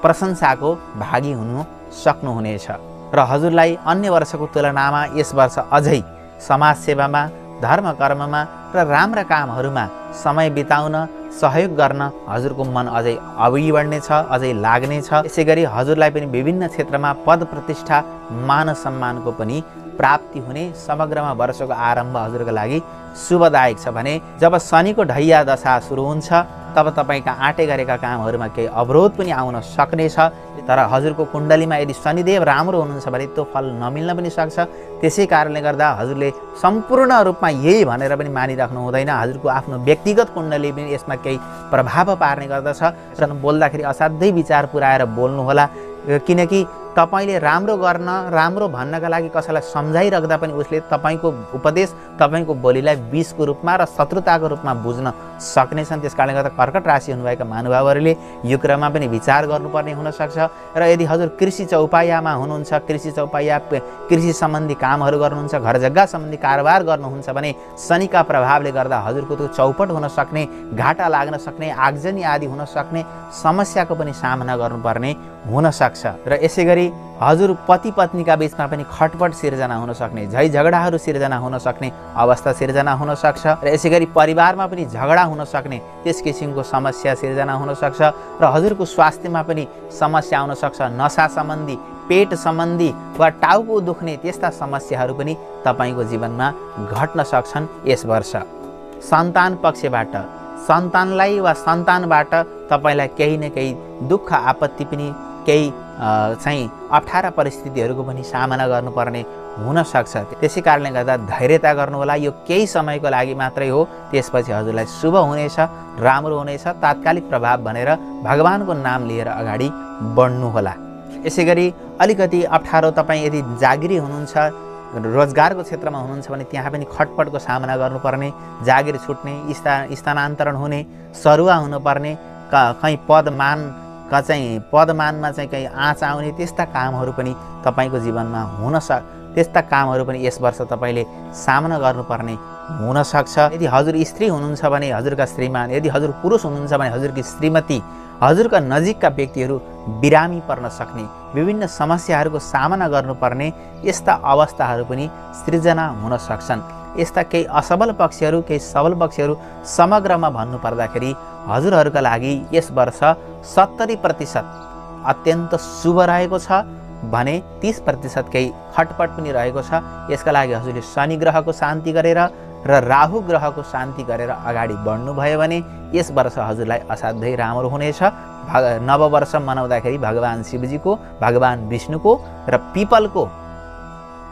प्रशंसाको भागी हुनु सक्नुहुनेछ। र हजुरलाई अन्य वर्षको तुलनामा यस वर्ष अझै समाजसेवामा, धर्मकर्ममा र राम्रा कामहरूमा समय बिताउन, सहयोग गर्न हजुरको मन अझै अघि बढ्नेछ, अझै लाग्नेछ। यसै गरी हजुरलाई पनि विभिन्न क्षेत्रमा पद प्रतिष्ठा, मान सम्मानको पनि प्राप्ति हुने समग्रमा वर्षको आरम्भ हजुरको लागि शुभदायक छ। भने जब शनिको ढैया दशा सुरु हुन्छ तब तपाईँका आँटे गरेका कामहरूमा केही अवरोध पनि आउन सक्नेछ। तर हजुरको कुण्डलीमा यदि शनिदेव राम्रो हुनुहुन्छ भने त्यो फल नमिल्न पनि सक्छ। त्यसै कारणले गर्दा हजुरले सम्पूर्ण रूपमा यही भनेर पनि मानिराख्नु हुँदैन। हजुरको आफ्नो व्यक्तिगत कुण्डली पनि यसमा केही प्रभाव पार्ने गर्दछ। र बोल्दाखेरि असाध्यै विचार पुर्याएर बोल्नुहोला, किनकि तपाईले राम्रो गर्न, राम्रो भन्नका लागि कसैलाई सम्झाइराख्दा पनि उसले तपाईको उपदेश, तपाईको बोलीलाई विषको रूपमा र शत्रुताको रूपमा बुझ्न सक्नेछन्। त्यसकारणले गर्दा कर्कट राशि हुनुभएका महानुभावहरूले यो क्रममा पनि विचार गर्नुपर्ने हुन सक्छ। र यदि हजुर कृषि चौपायामा हुनुहुन्छ, कृषि सम्बन्धी कामहरू गर्नुहुन्छ, घर जग्गा सम्बन्धी कारोबार गर्नुहुन्छ भने शनिका प्रभावले गर्दा हजुरको त्यो चौपट हुन सक्ने, घाटा लाग्न सक्ने, आगजनी आदि हुन सक्ने समस्याको पनि सामना गर्नुपर्ने हुन सक्छ। र यसै गरी हजुर पति पत्नीका बीचमा पनि खटपट सिर्जना हुन सक्ने, झै झगडाहरू सिर्जना हुन सक्ने अवस्था सिर्जना हुन सक्छ। र यसै गरी परिवारमा पनि झगडा हुन सक्ने त्यस किसिमको समस्या सिर्जना हुन सक्छ। र हजुरको स्वास्थ्यमा पनि समस्या आउन सक्छ। नसा सम्बन्धी, पेट सम्बन्धी वा टाउको दुख्ने त्यस्ता समस्याहरू पनि तपाईँको जीवनमा घट्न सक्छन् यस वर्ष। सन्तान पक्षबाट, सन्तानलाई वा सन्तानबाट तपाईँलाई केही न केही दुःख आपत्ति पनि, केही चाहिँ अप्ठ्यारा परिस्थितिहरूको पनि सामना गर्नुपर्ने हुन सक्छ। त्यसै कारणले गर्दा धैर्यता गर्नुहोला। यो केही समयको लागि मात्रै हो, त्यसपछि हजुरलाई शुभ हुनेछ, राम्रो हुनेछ। तात्कालिक प्रभाव भनेर भगवानको नाम लिएर अगाडि बढ्नुहोला। यसै गरी अलिकति अप्ठ्यारो तपाईँ यदि जागिरी हुनुहुन्छ, रोजगारको क्षेत्रमा हुनुहुन्छ भने त्यहाँ पनि खटपटको सामना गर्नुपर्ने, जागिर छुट्ने, स्थानान्तरण हुने, सरुवा हुनुपर्ने, कहीँ पदमानमा चाहिँ कहीँ आँच आउने त्यस्ता कामहरू पनि तपाईँको जीवनमा त्यस्ता कामहरू पनि यस वर्ष तपाईँले सामना गर्नुपर्ने हुन सक्छ। यदि हजुर स्त्री हुनुहुन्छ भने हजुरका श्रीमान, यदि हजुर पुरुष हुनुहुन्छ भने हजुरकी श्रीमती, हजुरका नजिकका व्यक्तिहरू बिरामी पर्न सक्ने, विभिन्न समस्याहरूको सामना गर्नुपर्ने यस्ता अवस्थाहरू पनि सृजना हुन सक्छन्। यस्ता केही असफल पक्षहरू, केही सबल पक्षहरू समग्रमा भन्नुपर्दाखेरि हजुरहरूका लागि यस वर्ष 70% अत्यन्त शुभ रहेको छ भने 30% केही खटपट पनि रहेको छ। यसका लागि हजुरले शनि ग्रहको शान्ति गरेर र राहु ग्रहको शान्ति गरेर अगाडि बढ्नुभयो भने यस वर्ष हजुरलाई असाध्यै राम्रो हुनेछ। नववर्ष मनाउँदाखेरि भगवान शिवजीको, भगवान विष्णुको र पिपलको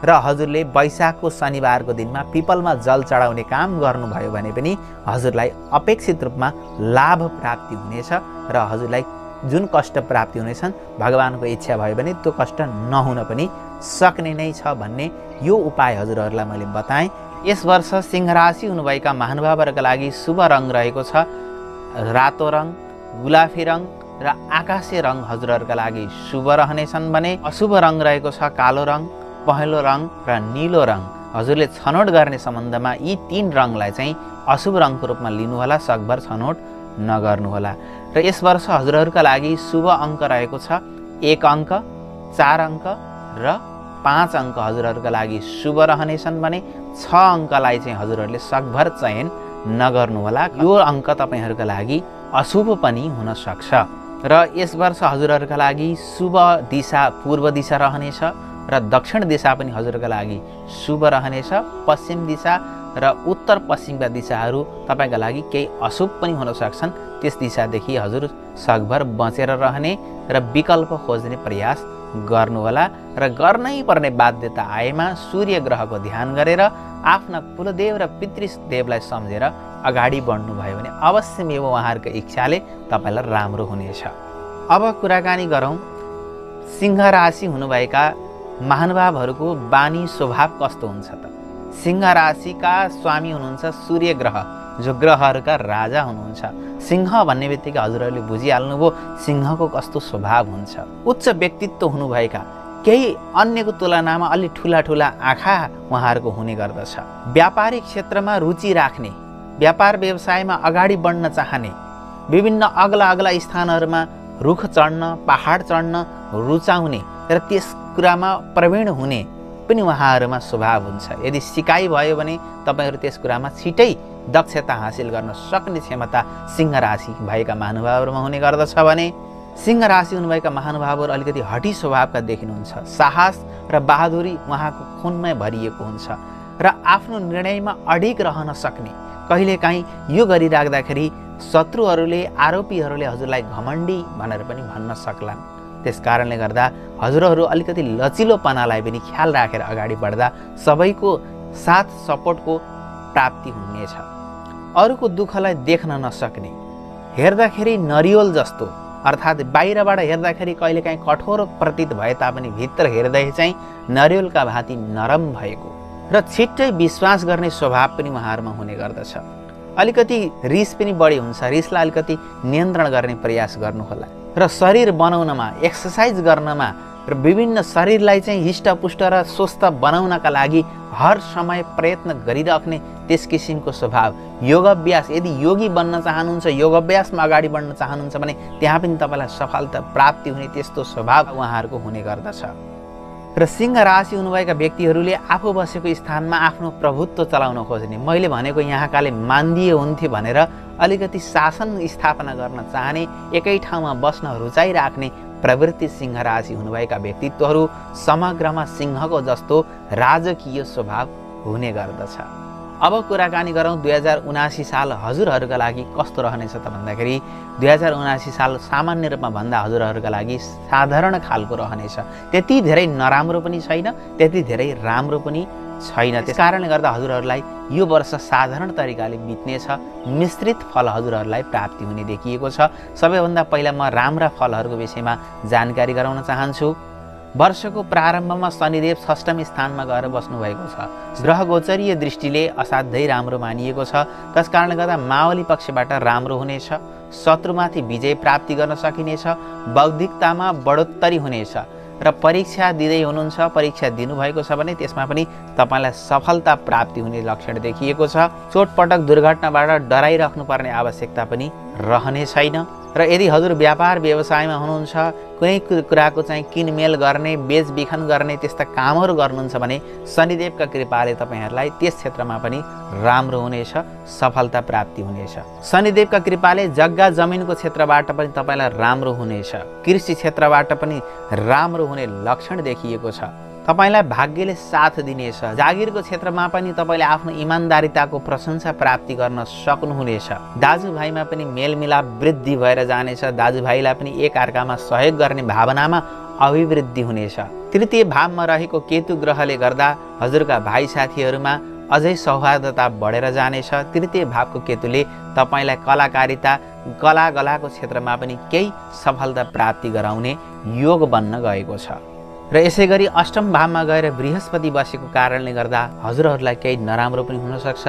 र हजुरले वैशाखको शनिबारको दिनमा पिपलमा जल चढाउने काम गर्नुभयो भने पनि हजुरलाई अपेक्षित रूपमा लाभ प्राप्ति हुनेछ र हजुरलाई जुन कष्ट प्राप्ति हुनेछन् भगवानको इच्छा भयो भने त्यो कष्ट नहुन पनि सक्ने नै छ भन्ने यो उपाय हजुरहरूलाई मैले बताएँ। यस वर्ष सिंह राशि हुनुभएका महानुभावहरूका लागि शुभ रङ रहेको छ रातो रङ, गुलाफी रङ र आकाशे रङ हजुरहरूका लागि शुभ रहनेछन् भने अशुभ रङ रहेको छ कालो रङ, पहेँलो रङ र नीलो रङ। हजुरले छनौट गर्ने सम्बन्धमा यी 3 रङलाई चाहिँ अशुभ रङको रूपमा लिनुहोला, सकभर छनौट नगर्नुहोला। र यस वर्ष हजुरहरूका लागि शुभ अङ्क रहेको छ 1 अङ्क, 4 अङ्क र 5 अङ्क हजुरहरूका लागि शुभ रहनेछन् भने 6 अङ्कलाई चाहिँ हजुरहरूले सकभर चयन नगर्नुहोला। यो अङ्क तपाईँहरूका लागि अशुभ पनि हुन सक्छ। र यस वर्ष हजुरहरूका लागि शुभ दिशा पूर्व दिशा रहनेछ र र दक्षिण दिशा पनि हजुरका लागि शुभ रहनेछ। पश्चिम दिशा र उत्तर पश्चिमका दिशाहरू तपाईँका लागि केही अशुभ पनि हुन सक्छन्। त्यस दिशादेखि हजुर सकभर बचेर रहने र विकल्प खोज्ने प्रयास गर्नुहोला र गर्नै पर्ने बाध्यता आएमा सूर्य ग्रहको ध्यान गरेर आफ्ना कुलदेव र पितृदेवलाई सम्झेर अगाडि बढ्नुभयो भने अवश्य नै उहाँहरूको इच्छाले तपाईँलाई राम्रो हुनेछ। अब कुराकानी गरौँ सिंह राशि हुनुभएका महानुभावहरूको बानी स्वभाव कस्तो हुन्छ त। सिंह राशिका स्वामी हुनुहुन्छ सूर्य ग्रह, जो ग्रहहरूका राजा हुनुहुन्छ। सिंह भन्ने बित्तिकै हजुरहरूले बुझिहाल्नुभयो सिंहको कस्तो स्वभाव हुन्छ। उच्च व्यक्तित्व हुनुभएका, केही अन्यको तुलनामा अलि ठुला ठुला आँखा उहाँहरूको हुने गर्दछ। व्यापारिक क्षेत्रमा रुचि राख्ने, व्यापार व्यवसायमा अगाडि बढ्न चाहने, विभिन्न अग्ला अग्ला स्थानहरूमा रुख चढ्न, पहाड चढ्न रुचाउने र त्यस कुरामा प्रवीण हुने पनि उहाँहरूमा स्वभाव हुन्छ। यदि सिकाइ भयो भने तपाईँहरू त्यस कुरामा छिटै दक्षता हासिल गर्न सक्ने क्षमता सिंह राशि भएका महानुभावहरूमा हुने गर्दछ भने सिंह राशि हुनुभएका महानुभावहरू अलिकति हठी स्वभावका देखिनुहुन्छ। साहस र बहादुरी उहाँको खुनमै भरिएको हुन्छ र आफ्नो निर्णयमा अडिग रहन सक्ने। कहिलेकाहीँ यो गरिराख्दाखेरि शत्रुहरूले, आरोपीहरूले हजुरलाई घमण्डी भनेर पनि भन्न सक्लान्। त्यस कारणले गर्दा हजुरहरू अलिकति लचिलोपनालाई पनि ख्याल राखेर अगाडि बढ्दा सबैको साथ सपोर्टको प्राप्ति हुनेछ। अरूको दुःखलाई देख्न नसक्ने, हेर्दाखेरि नरिवल जस्तो, अर्थात् बाहिरबाट हेर्दाखेरि कहिलेकाहीँ कठोर प्रतीत भए तापनि भित्र हेर्दै चाहिँ नरिवलका भाँति नरम भएको र छिट्टै विश्वास गर्ने स्वभाव पनि उहाँहरूमा हुने गर्दछ। अलिकति रिस पनि बढी हुन्छ। रिसलाई अलिकति नियन्त्रण गर्ने प्रयास गर्नुहोला र शरीर बनाउनमा, एक्सर्साइज गर्नमा र विभिन्न शरीरलाई चाहिँ हिष्टपुष्ट र स्वस्थ बनाउनका लागि हर समय प्रयत्न गरिराख्ने त्यस किसिमको स्वभाव। योगाभ्यास, यदि योगी बन्न चाहनुहुन्छ, योगाभ्यासमा अगाडि बढ्न चाहनुहुन्छ भने त्यहाँ पनि तपाईँलाई सफलता प्राप्ति हुने त्यस्तो स्वभाव उहाँहरूको हुने गर्दछ। र सिंह राशि हुनुभएका व्यक्तिहरूले आफू बसेको स्थानमा आफ्नो प्रभुत्व चलाउन खोज्ने, मैले भनेको यहाँकाले मान्दिए हुन्थे भनेर अलिकति शासन स्थापना गर्न चाहने, एकै ठाउँमा बस्न रुचाइराख्ने प्रवृत्ति सिंह राशि हुनुभएका व्यक्तित्वहरू समग्रमा सिंहको जस्तो राजकीय स्वभाव हुने गर्दछ। अब कुराकानी गरौँ 2079 साल हजुरहरूका लागि कस्तो रहनेछ त भन्दाखेरि 2079 साल सामान्य रूपमा भन्दा हजुरहरूका लागि साधारण खालको रहनेछ। त्यति धेरै नराम्रो पनि छैन, त्यति धेरै राम्रो पनि छैन। त्यस कारणले गर्दा हजुरहरूलाई यो वर्ष साधारण तरिकाले बित्नेछ। मिश्रित फल हजुरहरूलाई प्राप्ति हुने देखिएको छ। सबैभन्दा पहिला म राम्रा फलहरूको विषयमा जानकारी गराउन चाहन्छु। वर्षको प्रारम्भमा शनिदेव षष्ठम स्थानमा गएर बस्नुभएको छ। ग्रह गोचरीय दृष्टिले असाध्यै राम्रो मानिएको छ। त्यस कारणले गर्दा मावली पक्षबाट राम्रो हुनेछ। शत्रुमाथि विजय प्राप्ति गर्न सकिनेछ। बौद्धिकतामा बढोत्तरी हुनेछ र परीक्षा दिँदै हुनुहुन्छ, परीक्षा दिनुभएको छ भने त्यसमा पनि तपाईँलाई सफलता प्राप्ति हुने लक्षण देखिएको छ। चोटपटक दुर्घटनाबाट डराइराख्नुपर्ने आवश्यकता पनि रहने छैन। र यदि हजुर व्यापार व्यवसायमा हुनुहुन्छ, कुनै कुराको चाहिँ किनमेल गर्ने, बेचबिखन गर्ने त्यस्ता कामहरू गर्नुहुन्छ भने शनिदेवका कृपाले तपाईँहरूलाई त्यस क्षेत्रमा पनि राम्रो हुनेछ, सफलता प्राप्ति हुनेछ। शनिदेवका कृपाले जग्गा जमिनको क्षेत्रबाट पनि तपाईँलाई राम्रो हुनेछ। कृषि क्षेत्रबाट पनि राम्रो हुने लक्षण देखिएको छ। तपाईँलाई भाग्यले साथ दिनेछ। जागिरको क्षेत्रमा पनि तपाईँले आफ्नो इमान्दारिताको प्रशंसा प्राप्ति गर्न सक्नुहुनेछ। दाजुभाइमा पनि मेलमिलाप वृद्धि भएर जानेछ। दाजुभाइलाई पनि एक अर्कामा सहयोग गर्ने भावनामा अभिवृद्धि हुनेछ। तृतीय भावमा रहेको केतु ग्रहले गर्दा हजुरका भाइ साथीहरूमा अझै सौहार्दता बढेर जानेछ। तृतीय भावको केतुले तपाईँलाई कलाकारिता, कलाको क्षेत्रमा पनि केही सफलता प्राप्ति गराउने योग बन्न गएको छ। र यसै गरी अष्टम भावमा गएर बृहस्पति बसेको कारणले गर्दा हजुरहरूलाई केही नराम्रो पनि हुनसक्छ।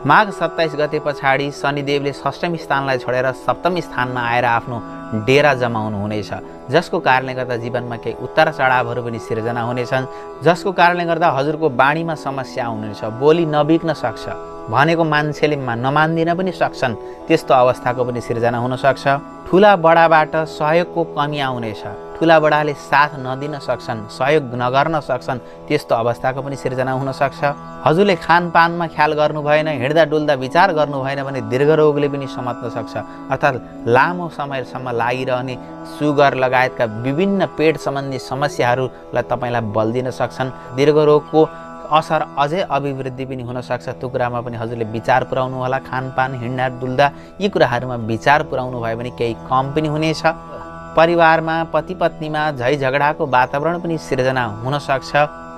माघ 27 गते पछाडि शनिदेवले षष्ठम स्थानलाई छोडेर सप्तम स्थानमा आएर आफ्नो डेरा जमाउनु हुनेछ, जसको कारणले गर्दा जीवनमा केही उतार चढावहरू पनि सिर्जना हुनेछन्, जसको कारणले गर्दा हजुरको बाणीमा समस्या आउनेछ। बोली नबिग्न सक्छ, भनेको मान्छेले नमान्दिन पनि सक्छन्, त्यस्तो अवस्थाको पनि सिर्जना हुनसक्छ। ठुला बडाबाट सहयोगको कमी आउनेछ। ठुला बडाले साथ नदिन सक्छन्, सहयोग नगर्न सक्छन्, त्यस्तो अवस्थाको पनि सिर्जना हुन सक्छ। हजुरले खानपानमा ख्याल गर्नु भएन, हिँड्दा डुल्दा विचार गर्नु भएन भने दीर्घरोगले पनि समात्न सक्छ, अर्थात् लामो समयसम्म लागिरहने सुगर लगायतका विभिन्न पेट सम्बन्धी समस्याहरूलाई तपाईँलाई बल दिन सक्छन्। दीर्घरोगको असर अझै अभिवृद्धि पनि हुन सक्छ। त्यो कुरामा पनि हजुरले विचार पुर्याउनु होला। खानपान, हिँड्दा डुल्दा यी कुराहरूमा विचार पुर्याउनु भयो भने केही कम पनि हुनेछ। परिवारमा पति पत्नीमा झै झगडाको वातावरण पनि सिर्जना हुन सक्छ।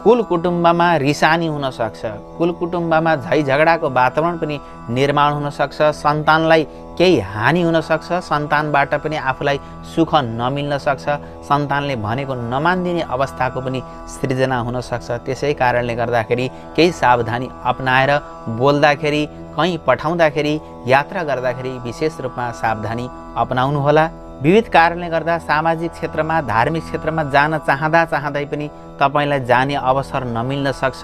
कुल कुटुम्बमा रिसानी हुन सक्छ। कुल कुटुम्बमा झै झगडाको वातावरण पनि निर्माण हुन सक्छ। सन्तानलाई केही हानि हुन सक्छ। सन्तानबाट पनि आफूलाई सुख नमिल्न सक्छ। सन्तानले भनेको नमानिदिने अवस्थाको पनि सृजना हुन सक्छ। त्यसै कारणले गर्दाखेरि केही सावधानी अपनाएर बोल्दाखेरि, कहीँ पठाउँदाखेरि, यात्रा गर्दाखेरि विशेष रूपमा सावधानी अपनाउनु होला। विविध कारणले गर्दा सामाजिक क्षेत्रमा, धार्मिक क्षेत्रमा जान चाहँदै पनि तपाईलाई जाने अवसर नमिल्न सक्छ।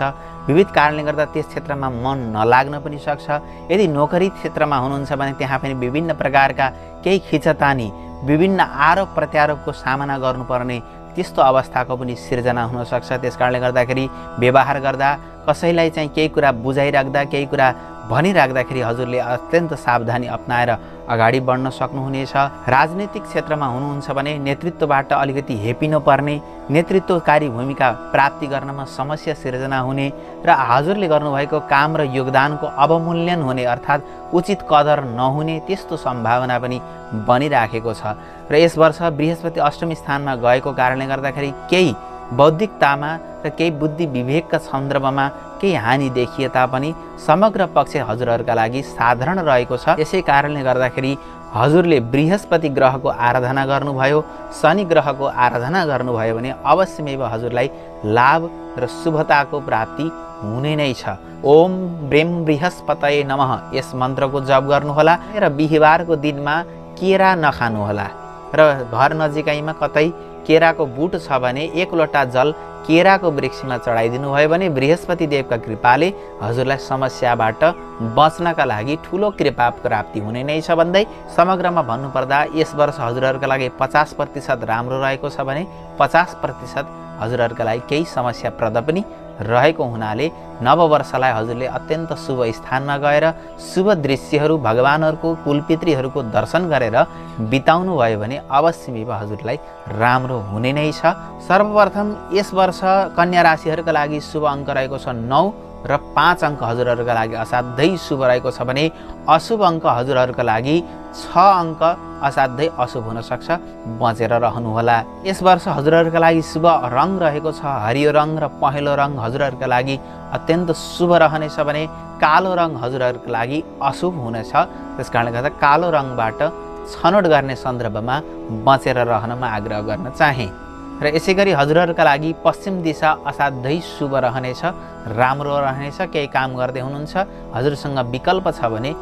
विविध कारणले गर्दा त्यस क्षेत्रमा मन नलाग्न पनि सक्छ। यदि नोकरी क्षेत्रमा हुनुहुन्छ भने त्यहाँ पनि विभिन्न प्रकारका केही खिचतानी, विभिन्न आरोप प्रत्यारोपको सामना गर्नुपर्ने त्यस्तो अवस्थाको पनि सिर्जना हुन सक्छ। त्यसकारणले गर्दाखेरि व्यवहार गर्दा, कसैलाई चाहिँ केही कुरा बुझाइराख्दा, केही कुरा भनिराख्दाखेरि हजुरले अत्यन्त सावधानी अपनाएर अगाडि बढ्न सक्नुहुनेछ। राजनीतिक क्षेत्रमा हुनुहुन्छ भने नेतृत्वबाट अलिकति हेपिनु पर्ने, नेतृत्वकारी भूमिका प्राप्ति गर्नमा समस्या सिर्जना हुने र हजुरले गर्नुभएको काम र योगदानको अवमूल्यन हुने, अर्थात् उचित कदर नहुने त्यस्तो सम्भावना पनि बनिराखेको छ। र यस वर्ष बृहस्पति अष्टमी स्थानमा गएको कारणले गर्दाखेरि केही बौद्धिकतामा र केही बुद्धि विवेकका सन्दर्भमा केही हानि देखिए तापनि समग्र पक्ष हजुरहरूका लागि साधारण रहेको छ। यसै कारणले गर्दाखेरि हजुरले बृहस्पति ग्रहको आराधना गर्नुभयो, शनि ग्रहको आराधना गर्नुभयो भने अवश्यमेव हजुरलाई लाभ र शुभताको प्राप्ति हुने नै छ। ओम ब्रेम बृहस्पतये नमः यस मन्त्रको जप गर्नुहोला र बिहिबारको दिनमा केरा नखानुहोला र घर नजिकैमा कतै केराको बुट छ भने 1 लोटा जल केराको वृक्षमा चढाइदिनु भयो भने बृहस्पति देवका कृपाले हजुरलाई समस्याबाट बच्नका लागि ठुलो कृपा प्राप्ति हुने नै छ भन्दै समग्रमा भन्नुपर्दा यस वर्ष हजुरहरूका लागि 50% राम्रो रहेको छ भने 50% हजुरहरूका लागि केही समस्याप्रद पनि रहेको हुनाले नववर्षलाई हजुरले अत्यन्त शुभ स्थानमा गएर शुभ दृश्यहरू, भगवानहरूको, कुलपितृहरूको दर्शन गरेर बिताउनु भयो भने अवश्यमेव हजुरलाई राम्रो हुने नै छ। सर्वप्रथम यस वर्ष कन्या राशिहरूका लागि शुभ अङ्क रहेको छ 9 र 5 अङ्क हजुरहरूका लागि असाध्यै शुभ रहेको छ भने अशुभ अङ्क हजुरहरूका लागि 6 अङ्क असाध्यै अशुभ हुन सक्छ, बचेर रहनुहोला। यस वर्ष हजुरहरूका लागि शुभ रङ रहेको छ हरियो रङ र पहेँलो रङ हजुरहरूका लागि अत्यन्त शुभ रहनेछ भने कालो रङ हजुरहरूका लागि अशुभ हुनेछ। त्यसकारणले गर्दा कालो रङबाट छनौट गर्ने सन्दर्भमा बचेर रहनमा आग्रह गर्न चाहे। र यसै गरी हजुरहरूका लागि पश्चिम दिशा असाध्यै शुभ रहनेछ, राम्रो रहनेछ। केही काम गर्दै हुनुहुन्छ, हजुरसँग विकल्प छ भने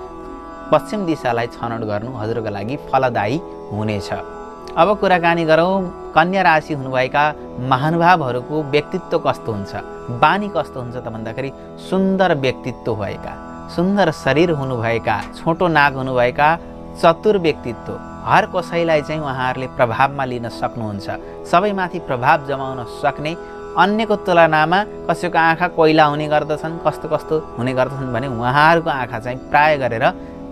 पश्चिम दिशालाई छनौट गर्नु हजुरका लागि फलदायी हुनेछ। अब कुराकानी गरौँ कन्या राशि हुनुभएका महानुभावहरूको व्यक्तित्व कस्तो हुन्छ, बानी कस्तो हुन्छ त भन्दाखेरि सुन्दर व्यक्तित्व भएका, सुन्दर शरीर हुनुभएका, छोटो नाक हुनुभएका, चतुर व्यक्तित्व, हर कसैलाई चाहिँ उहाँहरूले प्रभावमा लिन सक्नुहुन्छ, सबैमाथि प्रभाव जमाउन सक्ने, अन्यको तुलनामा कसैको आँखा कोइला हुने गर्दछन्, कस्तो कस्तो हुने गर्दछन् भने उहाँहरूको आँखा चाहिँ प्राय गरेर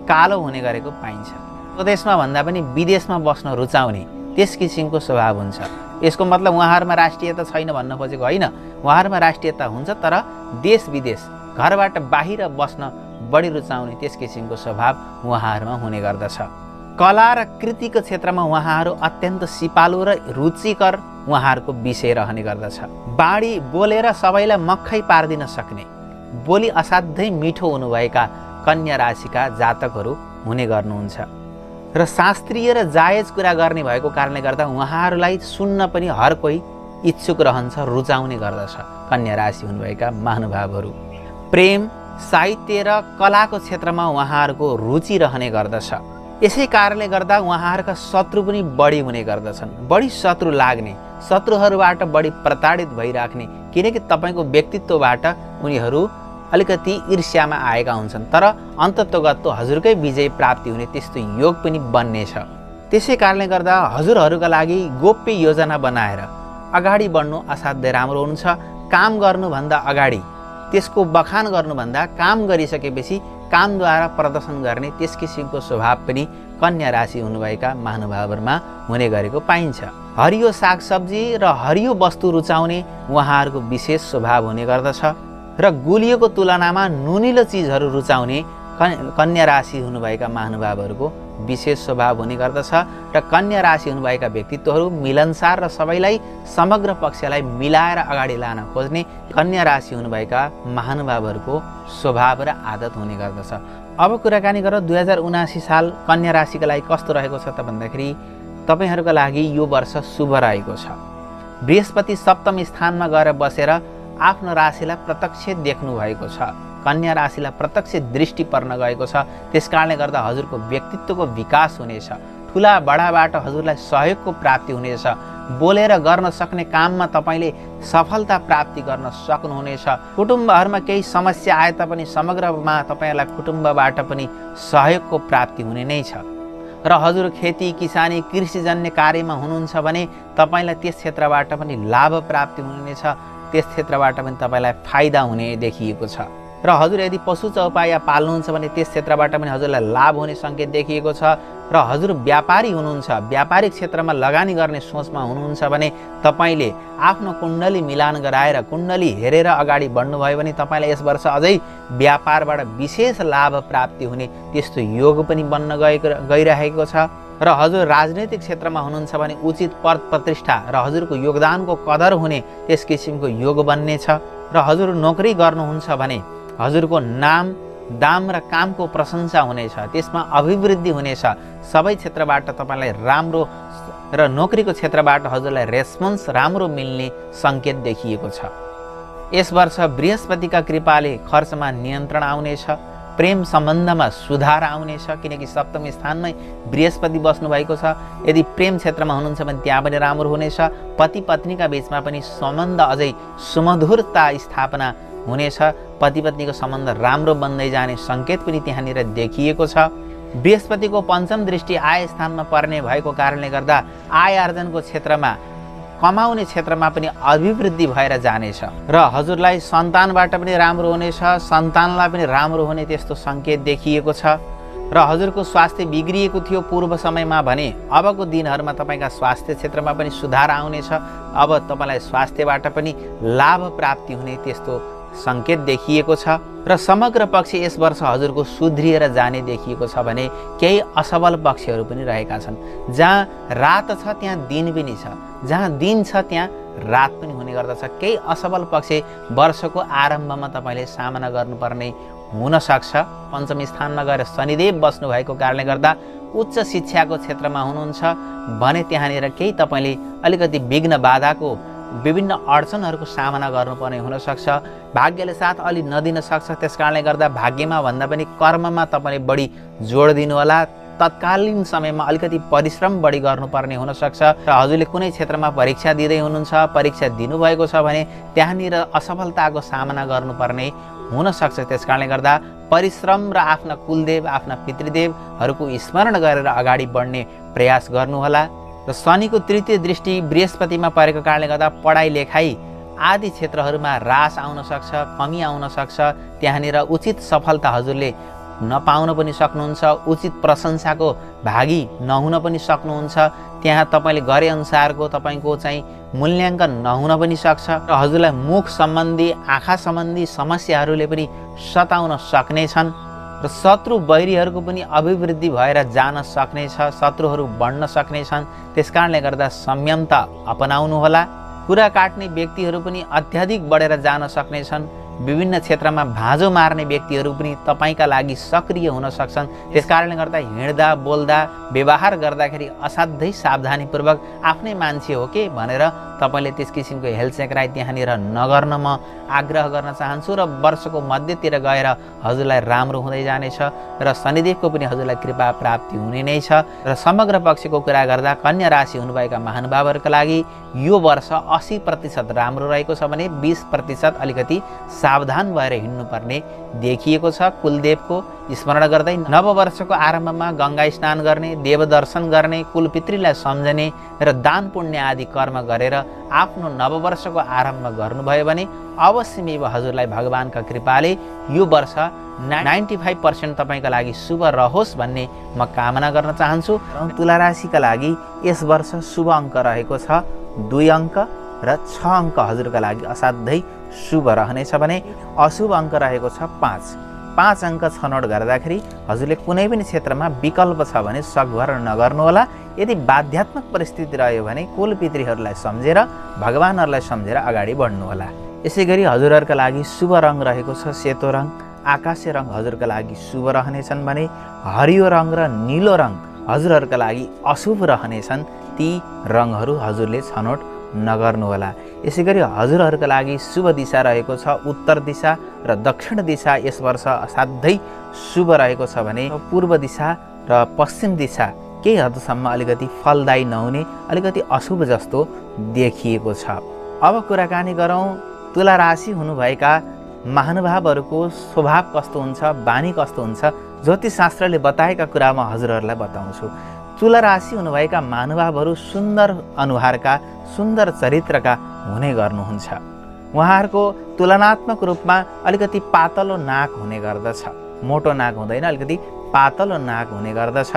कालो हुने गरेको पाइन्छ। स्वदेशमा भन्दा पनि विदेशमा बस्न रुचाउने त्यस किसिमको स्वभाव हुन्छ। यसको मतलब उहाँहरूमा राष्ट्रियता छैन भन्न खोजेको होइन, उहाँहरूमा राष्ट्रियता हुन्छ तर देश विदेश घरबाट बाहिर बस्न बढी रुचाउने त्यस किसिमको स्वभाव उहाँहरूमा हुने गर्दछ। कला र कृतिको क्षेत्रमा उहाँहरू अत्यन्त सिपालु र रुचिकर उहाँहरूको विषय रहने गर्दछ। बाणी बोलेर सबैलाई मक्खै पार्दिन सक्ने, बोली असाध्यै मिठो हुनुभएका कन्या राशिका जातकहरू हुने गर्नुहुन्छ र शास्त्रीय र जायज कुरा गर्ने भएको कारणले गर्दा उहाँहरूलाई सुन्न पनि हर कोही इच्छुक रहन्छ, रुचाउने गर्दछ कन्या राशि हुनुभएका महानुभावहरू। प्रेम, साहित्य र कलाको क्षेत्रमा उहाँहरूको रुचि रहने गर्दछ। यसै कारणले गर्दा उहाँहरूका शत्रु पनि बढी हुने गर्दछन्, बढी शत्रु लाग्ने, शत्रुहरूबाट बढी प्रताडित भइराख्ने, किनकि तपाईँको व्यक्तित्वबाट उनीहरू अलिकति ईर्ष्यामा आएका हुन्छन् तर अन्तत्वगत हजुरकै विजय प्राप्ति हुने त्यस्तो योग पनि बन्नेछ। त्यसै कारणले गर्दा हजुरहरूका लागि गोप्य योजना बनाएर अगाडि बढ्नु असाध्यै राम्रो हुन्छ। काम गर्नुभन्दा अगाडि त्यसको बखान गर्नुभन्दा काम गरिसकेपछि कामद्वारा प्रदर्शन गर्ने त्यस किसिमको स्वभाव पनि कन्या राशि हुनुभएका महानुभावहरूमा हुने गरेको पाइन्छ। हरियो सागसब्जी र हरियो वस्तु रुचाउने उहाँहरूको विशेष स्वभाव हुने गर्दछ र गुलियोको तुलनामा नुनिलो चिजहरू रुचाउने कन्या राशि हुनुभएका महानुभावहरूको विशेष स्वभाव हुने गर्दछ र कन्या राशि हुनुभएका व्यक्तित्वहरू मिलनसार र सबैलाई समग्र पक्षलाई मिलाएर अगाडि लान खोज्ने कन्या राशि हुनुभएका महानुभावहरूको स्वभाव र आदत हुने गर्दछ। अब कुराकानी गरौँ 2079 साल कन्या राशिका लागि कस्तो रहेको छ त भन्दाखेरि तपाईहरुका लागि यो वर्ष शुभ रहेको छ। बृहस्पति सप्तम स्थानमा गएर बसेर आफ्नो राशिलाई प्रत्यक्ष देख्नु भएको छ। कन्या राशिलाई प्रत्यक्ष दृष्टि पर्न गएको छ। त्यसकारणले गर्दा हजुरको व्यक्तित्वको विकास हुनेछ। ठुला बडाबाट हजुरलाई सहयोगको प्राप्ति हुनेछ। बोलेर गर्न सक्ने काममा तपाईले सफलता प्राप्ति गर्न सक्नुहुनेछ। कुटुम्बहरुमा केही समस्या आए तापनि समग्रमा तपाईलाई कुटुम्बबाट पनि सहयोगको प्राप्ति हुने नै छ। र हजुर खेती किसानी कृषिजन्य कार्यमा हुनुहुन्छ भने तपाईलाई त्यस क्षेत्रबाट पनि लाभ प्राप्ति हुनेछ। त्यस क्षेत्रबाट पनि तपाईलाई फाइदा हुने देखिएको छ। र हजुर यदि पशु चौपाया पाल्नुहुन्छ भने त्यस क्षेत्रबाट पनि हजुरलाई लाभ हुने संकेत देखिएको छ। र हजुर व्यापारी हुनुहुन्छ, व्यापारिक क्षेत्रमा लगानी गर्ने सोचमा हुनुहुन्छ भने तपाईले आफ्नो कुण्डली मिलान गराएर कुण्डली हेरेर अगाडि बढ्नुभयो भने तपाईलाई यस वर्ष अझै व्यापारबाट विशेष लाभ प्राप्ति हुने त्यस्तो योग पनि बन्न गइरहेको छ। र हजुर राजनीतिक क्षेत्रमा हुनुहुन्छ भने उचित पद प्रतिष्ठा र हजुरको योगदानको कदर हुने त्यस किसिमको योग बन्ने छ। र हजुर नोकरी गर्नुहुन्छ भने हजुरको नाम दाम र कामको प्रशंसा हुनेछ। त्यसमा अभिवृद्धि हुनेछ। सबै क्षेत्रबाट तपाईलाई राम्रो र नोकरीको क्षेत्रबाट हजुरलाई रेस्पोन्स राम्रो मिल्ने संकेत देखिएको छ। यस वर्ष बृहस्पतिका कृपाले खर्चमा नियन्त्रण आउनेछ। प्रेम सम्बन्धमा सुधार आउनेछ किनकि सप्तम स्थानमै बृहस्पति बस्नु भएको छ। यदि प्रेम क्षेत्रमा हुनुहुन्छ भने त्यहाँ पनि राम्रो हुनेछ। पति पत्नीका बीचमा पनि सम्बन्ध अझै सुमधुरता स्थापना हुनेछ। पति पत्नीको सम्बन्ध राम्रो बन्दै जाने संकेत पनि त्यहाँनिर देखिएको छ। बृहस्पतिको पञ्चम दृष्टि आय स्थानमा पर्ने भएको कारणले गर्दा आय आर्जनको क्षेत्रमा कमाउने क्षेत्रमा पनि अभिवृद्धि भएर जानेछ। र हजुरलाई सन्तानबाट पनि राम्रो हुनेछ। सन्तानलाई पनि राम्रो हुने त्यस्तो संकेत देखिएको छ। र हजुरको स्वास्थ्य बिग्रिएको थियो पूर्व समयमा भने अबको दिनहरुमा तपाईका स्वास्थ्य क्षेत्रमा पनि सुधार आउनेछ। अब तपाईलाई स्वास्थ्यबाट पनि लाभ प्राप्ति हुने त्यस्तो संकेत देखिएको छ। र समग्र पक्ष यस वर्ष हजुरको सुध्रिएर जाने देखिएको छ भने केही असफल पक्षहरू पनि रहेका छन्। जहाँ रात छ त्यहाँ दिन पनि छ, जहाँ दिन छ त्यहाँ रात पनि हुने गर्दछ। केही असफल पक्ष वर्षको आरम्भमा तपाईले सामना गर्नुपर्ने हुन सक्छ। पञ्चम स्थानमा गएर शनिदेव बस्नु भएको कारणले गर्दा उच्च शिक्षाको क्षेत्रमा हुनुहुन्छ भने त्यहाँनिर केही तपाईले अलिकति विघ्न बाधाको विभिन्न अडचनहरूको सामना गर्नुपर्ने हुन सक्छ। भाग्यले साथ अलि नदिन सक्छ। त्यसकारणले गर्दा भाग्यमा भन्दा पनि कर्ममा तपाईले बढी जोड दिनु होला। तत्कालीन समयमा अलिकति परिश्रम बढी गर्नुपर्ने हुन सक्छ। र हजुरले कुनै क्षेत्रमा परीक्षा दिँदै हुनुहुन्छ, परीक्षा दिनुभएको छ भने त्यहाँनिर असफलताको सामना गर्नुपर्ने हुन सक्छ। त्यसकारणले गर्दा परिश्रम र आफ्ना कुलदेव आफ्ना पितृदेवहरूको स्मरण गरेर अगाडि बढ्ने प्रयास गर्नुहोला। र शनिको तृतीय दृष्टि बृहस्पतिमा परेको कारणले गर्दा पढाइ लेखाइ आदि क्षेत्रहरूमा ह्रास आउन सक्छ, कमी आउन सक्छ। त्यहाँनिर उचित सफलता हजुरले नपाउन पनि सक्नुहुन्छ। उचित प्रशंसाको भागी नहुन पनि सक्नुहुन्छ। त्यहाँ तपाईले गरे अनुसारको तपाईको चाहिँ मूल्याङ्कन नहुन पनि सक्छ। र हजुरलाई मुख सम्बन्धी आँखा सम्बन्धी समस्याहरूले पनि सताउन सक्नेछन्। र शत्रु बैरीहरूको पनि अभिवृद्धि भएर जान सक्नेछ। शत्रुहरू बढ्न सक्नेछन्। त्यसकारणले गर्दा संयमता अपनाउनु होला। कुरा काट्ने व्यक्तिहरू पनि अत्याधिक बढेर जान सक्नेछन्। विभिन्न क्षेत्रमा भाँजो मार्ने व्यक्तिहरू पनि तपाईका लागि सक्रिय हुन सक्छन्। त्यसकारणले गर्दा हिँड्दा बोल्दा व्यवहार गर्दाखेरि असाध्यै सावधानीपूर्वक आफ्नै मान्छे हो के भनेर तपाईँले त्यस किसिमको हेलचेक्राइ त्यहाँनिर नगर्न म आग्रह गर्न चाहन्छु र वर्षको मध्यतिर गएर हजुरलाई राम्रो हुँदै जानेछ र शनिदेवको पनि हजुरलाई कृपा प्राप्ति हुने नै छ। र समग्र पक्षको कुरा गर्दा कन्या राशि हुनुभएका महानुभावहरूका लागि यो वर्ष 80% राम्रो रहेको छ भने 20% अलिकति सावधान भएर हिँड्नुपर्ने देखिएको छ। कुलदेवको स्मरण गर्दै नववर्षको आरम्भमा गङ्गा स्नान गर्ने, देव दर्शन गर्ने, कुलपितृलाई सम्झने र दान पुण्य आदि कर्म गरेर आफ्नो नववर्षको आरम्भ गर्नुभयो भने अवश्यमेव हजुरलाई भगवानका कृपाले यो वर्ष 95% तपाईँका लागि शुभ रहोस् भन्ने म कामना गर्न चाहन्छु। तुला राशिका लागि यस वर्ष शुभ अङ्क रहेको छ 2 अङ्क र 6 अङ्क हजुरका लागि असाध्यै शुभ रहनेछ भने अशुभ अङ्क रहेको छ 5 अङ्क छनौट गर्दाखेरि हजुरले कुनै पनि क्षेत्रमा विकल्प छ भने सकभर नगर्नुहोला। यदि बाध्यात्मक परिस्थिति रह्यो भने कुलपितृहरूलाई सम्झेर भगवानहरूलाई सम्झेर अगाडि बढ्नुहोला। यसै गरी हजुरहरूका लागि शुभ रङ रहेको छ सेतो रङ, आकाशे रङ हजुरका लागि शुभ रहनेछन् भने हरियो रङ र नीलो रङ हजुरहरूका लागि अशुभ रहनेछन्। ती रङहरू हजुरले छनौट नगर्नुहोला। यसै गरी हजुरहरूका लागि शुभ दिशा रहेको छ उत्तर दिशा र दक्षिण दिशा यस वर्ष असाध्यै शुभ रहेको छ भने पूर्व दिशा र पश्चिम दिशा केही हदसम्म अलिकति फलदायी नहुने, अलिकति अशुभ जस्तो देखिएको छ। अब कुराकानी गरौँ तुला राशि हुनुभएका महानुभावहरूको स्वभाव कस्तो हुन्छ, बानी कस्तो हुन्छ, ज्योतिषशास्त्रले बताएका कुरा म हजुरहरूलाई बताउँछु। तुला राशि हुनुभएका महानुभावहरू सुन्दर अनुहारका, सुन्दर चरित्रका हुने गर्नुहुन्छ। उहाँहरूको तुलनात्मक रूपमा अलिकति पातलो नाक हुने गर्दछ, मोटो नाक हुँदैन, अलिकति पातलो नाक हुने गर्दछ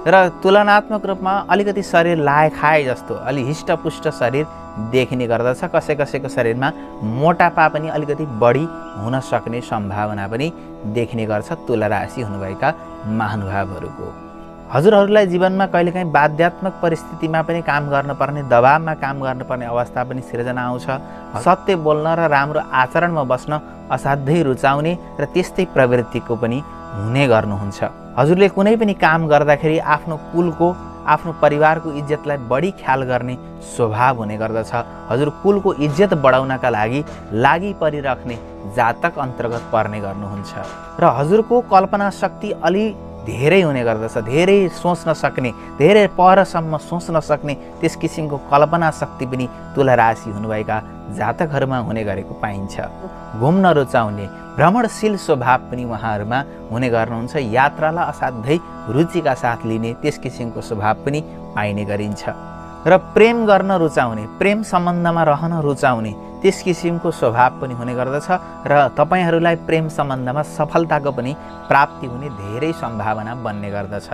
र तुलनात्मक रूपमा अलिकति शरीर लाए खाए जस्तो अलि हिष्टपुष्ट शरीर देखिने गर्दछ। कसैको शरीरमा मोटापा पनि अलिकति बढी हुन सक्ने सम्भावना पनि देखिने गर्छ तुला राशि हुनुभएका महानुभावहरूको। हजुरहरूलाई जीवनमा कहिलेकाहीँ बाध्यात्मक परिस्थितिमा पनि काम गर्नुपर्ने, दबावमा काम गर्नुपर्ने अवस्था पनि सिर्जना आउँछ। सत्य बोल्न र राम्रो आचरणमा बस्न असाध्यै रुचाउने र त्यस्तै प्रवृत्तिको पनि हुने गर्नुहुन्छ। हजुरले कुनै पनि काम गर्दाखेरि आफ्नो कुलको, आफ्नो परिवारको इज्जतलाई बढी ख्याल गर्ने स्वभाव हुने गर्दछ। हजुर कुलको इज्जत बढाउनका लागि परिराख्ने जातक अन्तर्गत पर्ने गर्नुहुन्छ र हजुरको कल्पना शक्ति अलि धेरै हुने गर्दछ। धेरै सोच्न सक्ने, धेरै परसम्म सोच्न सक्ने त्यस किसिमको कल्पना शक्ति पनि तुला राशि हुनुभएका जातकहरूमा हुने गरेको पाइन्छ। घुम्न रुचाउने, भ्रमणशील स्वभाव पनि उहाँहरूमा हुने गर्नुहुन्छ। यात्रालाई असाध्यै रुचिका साथ लिने त्यस किसिमको स्वभाव पनि पाइने गरिन्छ र प्रेम गर्न रुचाउने, प्रेम सम्बन्धमा रहन रुचाउने त्यस किसिमको स्वभाव पनि हुने गर्दछ र तपाईहरूलाई प्रेम सम्बन्धमा सफलताको पनि प्राप्ति हुने धेरै सम्भावना बन्ने गर्दछ।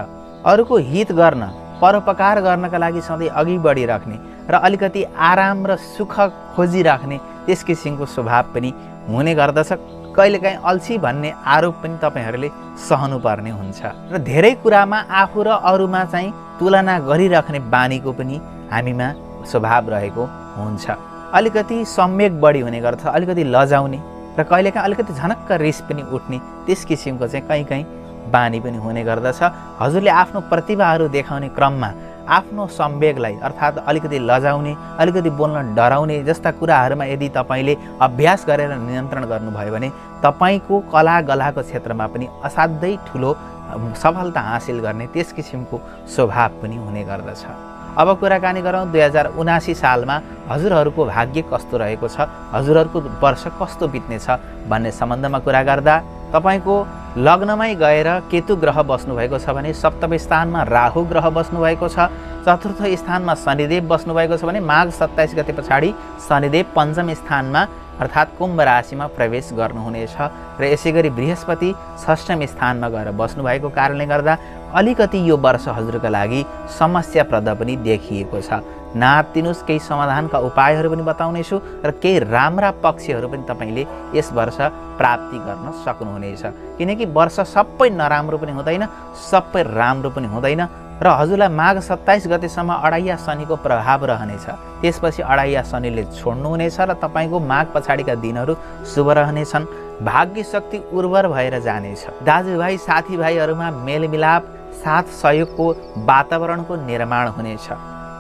अरूको हित गर्न, परोपकार गर्नका लागि सधैँ अघि बढिराख्ने र अलिकति आराम र सुख खोजिराख्ने त्यस किसिमको स्वभाव पनि हुने गर्दछ। कहिलेकाहीँ अल्छी भन्ने आरोप पनि तपाईहरूले सहनुपर्ने हुन्छ र धेरै कुरामा आफू र अरूमा चाहिँ तुलना गरिराख्ने बानीको पनि हामीमा स्वभाव रहेको हुन्छ। अलिकति सम्वेक बढी हुने गर्छ, अलिकति लजाउने र कहिलेकाहीँ अलिकति झनक्क रिस पनि उठ्ने त्यस किसिमको चाहिँ कहीँ बानी पनि हुने गर्दछ। हजुरले आफ्नो प्रतिभाहरू देखाउने क्रममा आफ्नो सम्वेगलाई अर्थात् अलिकति लजाउने, अलिकति बोल्न डराउने जस्ता कुराहरूमा यदि तपाईँले अभ्यास गरेर नियन्त्रण गर्नुभयो भने तपाईँको कला गलाको क्षेत्रमा पनि असाध्यै ठुलो सफलता हासिल गर्ने त्यस किसिमको स्वभाव पनि हुने गर्दछ। अब कुराकानी गरौँ 2079 सालमा हजुरहरूको भाग्य कस्तो रहेको छ, हजुरहरूको वर्ष कस्तो बित्नेछ भन्ने सम्बन्धमा कुरा गर्दा तपाईको लग्नमै गएर केतु ग्रह बस्नुभएको छ भने सप्तम स्थानमा राहु ग्रह बस्नुभएको छ, चतुर्थ स्थानमा शनिदेव बस्नुभएको छ भने माघ 27 गते पछाडि शनिदेव पञ्चम स्थानमा अर्थात् कुम्भ राशिमा प्रवेश गर्नुहुनेछ र यसैगरी बृहस्पति षष्ठम स्थानमा गएर बस्नुभएको कारणले गर्दा अलिकति यो वर्ष हजुरका लागि समस्याप्रद पनि देखिएको छ। नातिनुस् केही समाधानका उपायहरू पनि बताउनेछु र केही राम्रा पक्षहरू पनि तपाईले यस वर्ष प्राप्ति गर्न सक्नुहुनेछ। किनकि वर्ष सबै नराम्रो पनि हुँदैन, सबै राम्रो पनि हुँदैन र हजुरलाई माघ 27 गतेसम्म अडाइया शनिको प्रभाव रहनेछ। त्यसपछि अडाइया शनिले छोड्नुहुनेछ र तपाईको माघ पछाडिका दिनहरू शुभ रहनेछन्। भाग्य शक्ति उर्वर भएर जानेछ। दाजुभाइ साथीभाइहरूमा मेलमिलाप, साथ सहयोगको वातावरणको निर्माण हुनेछ।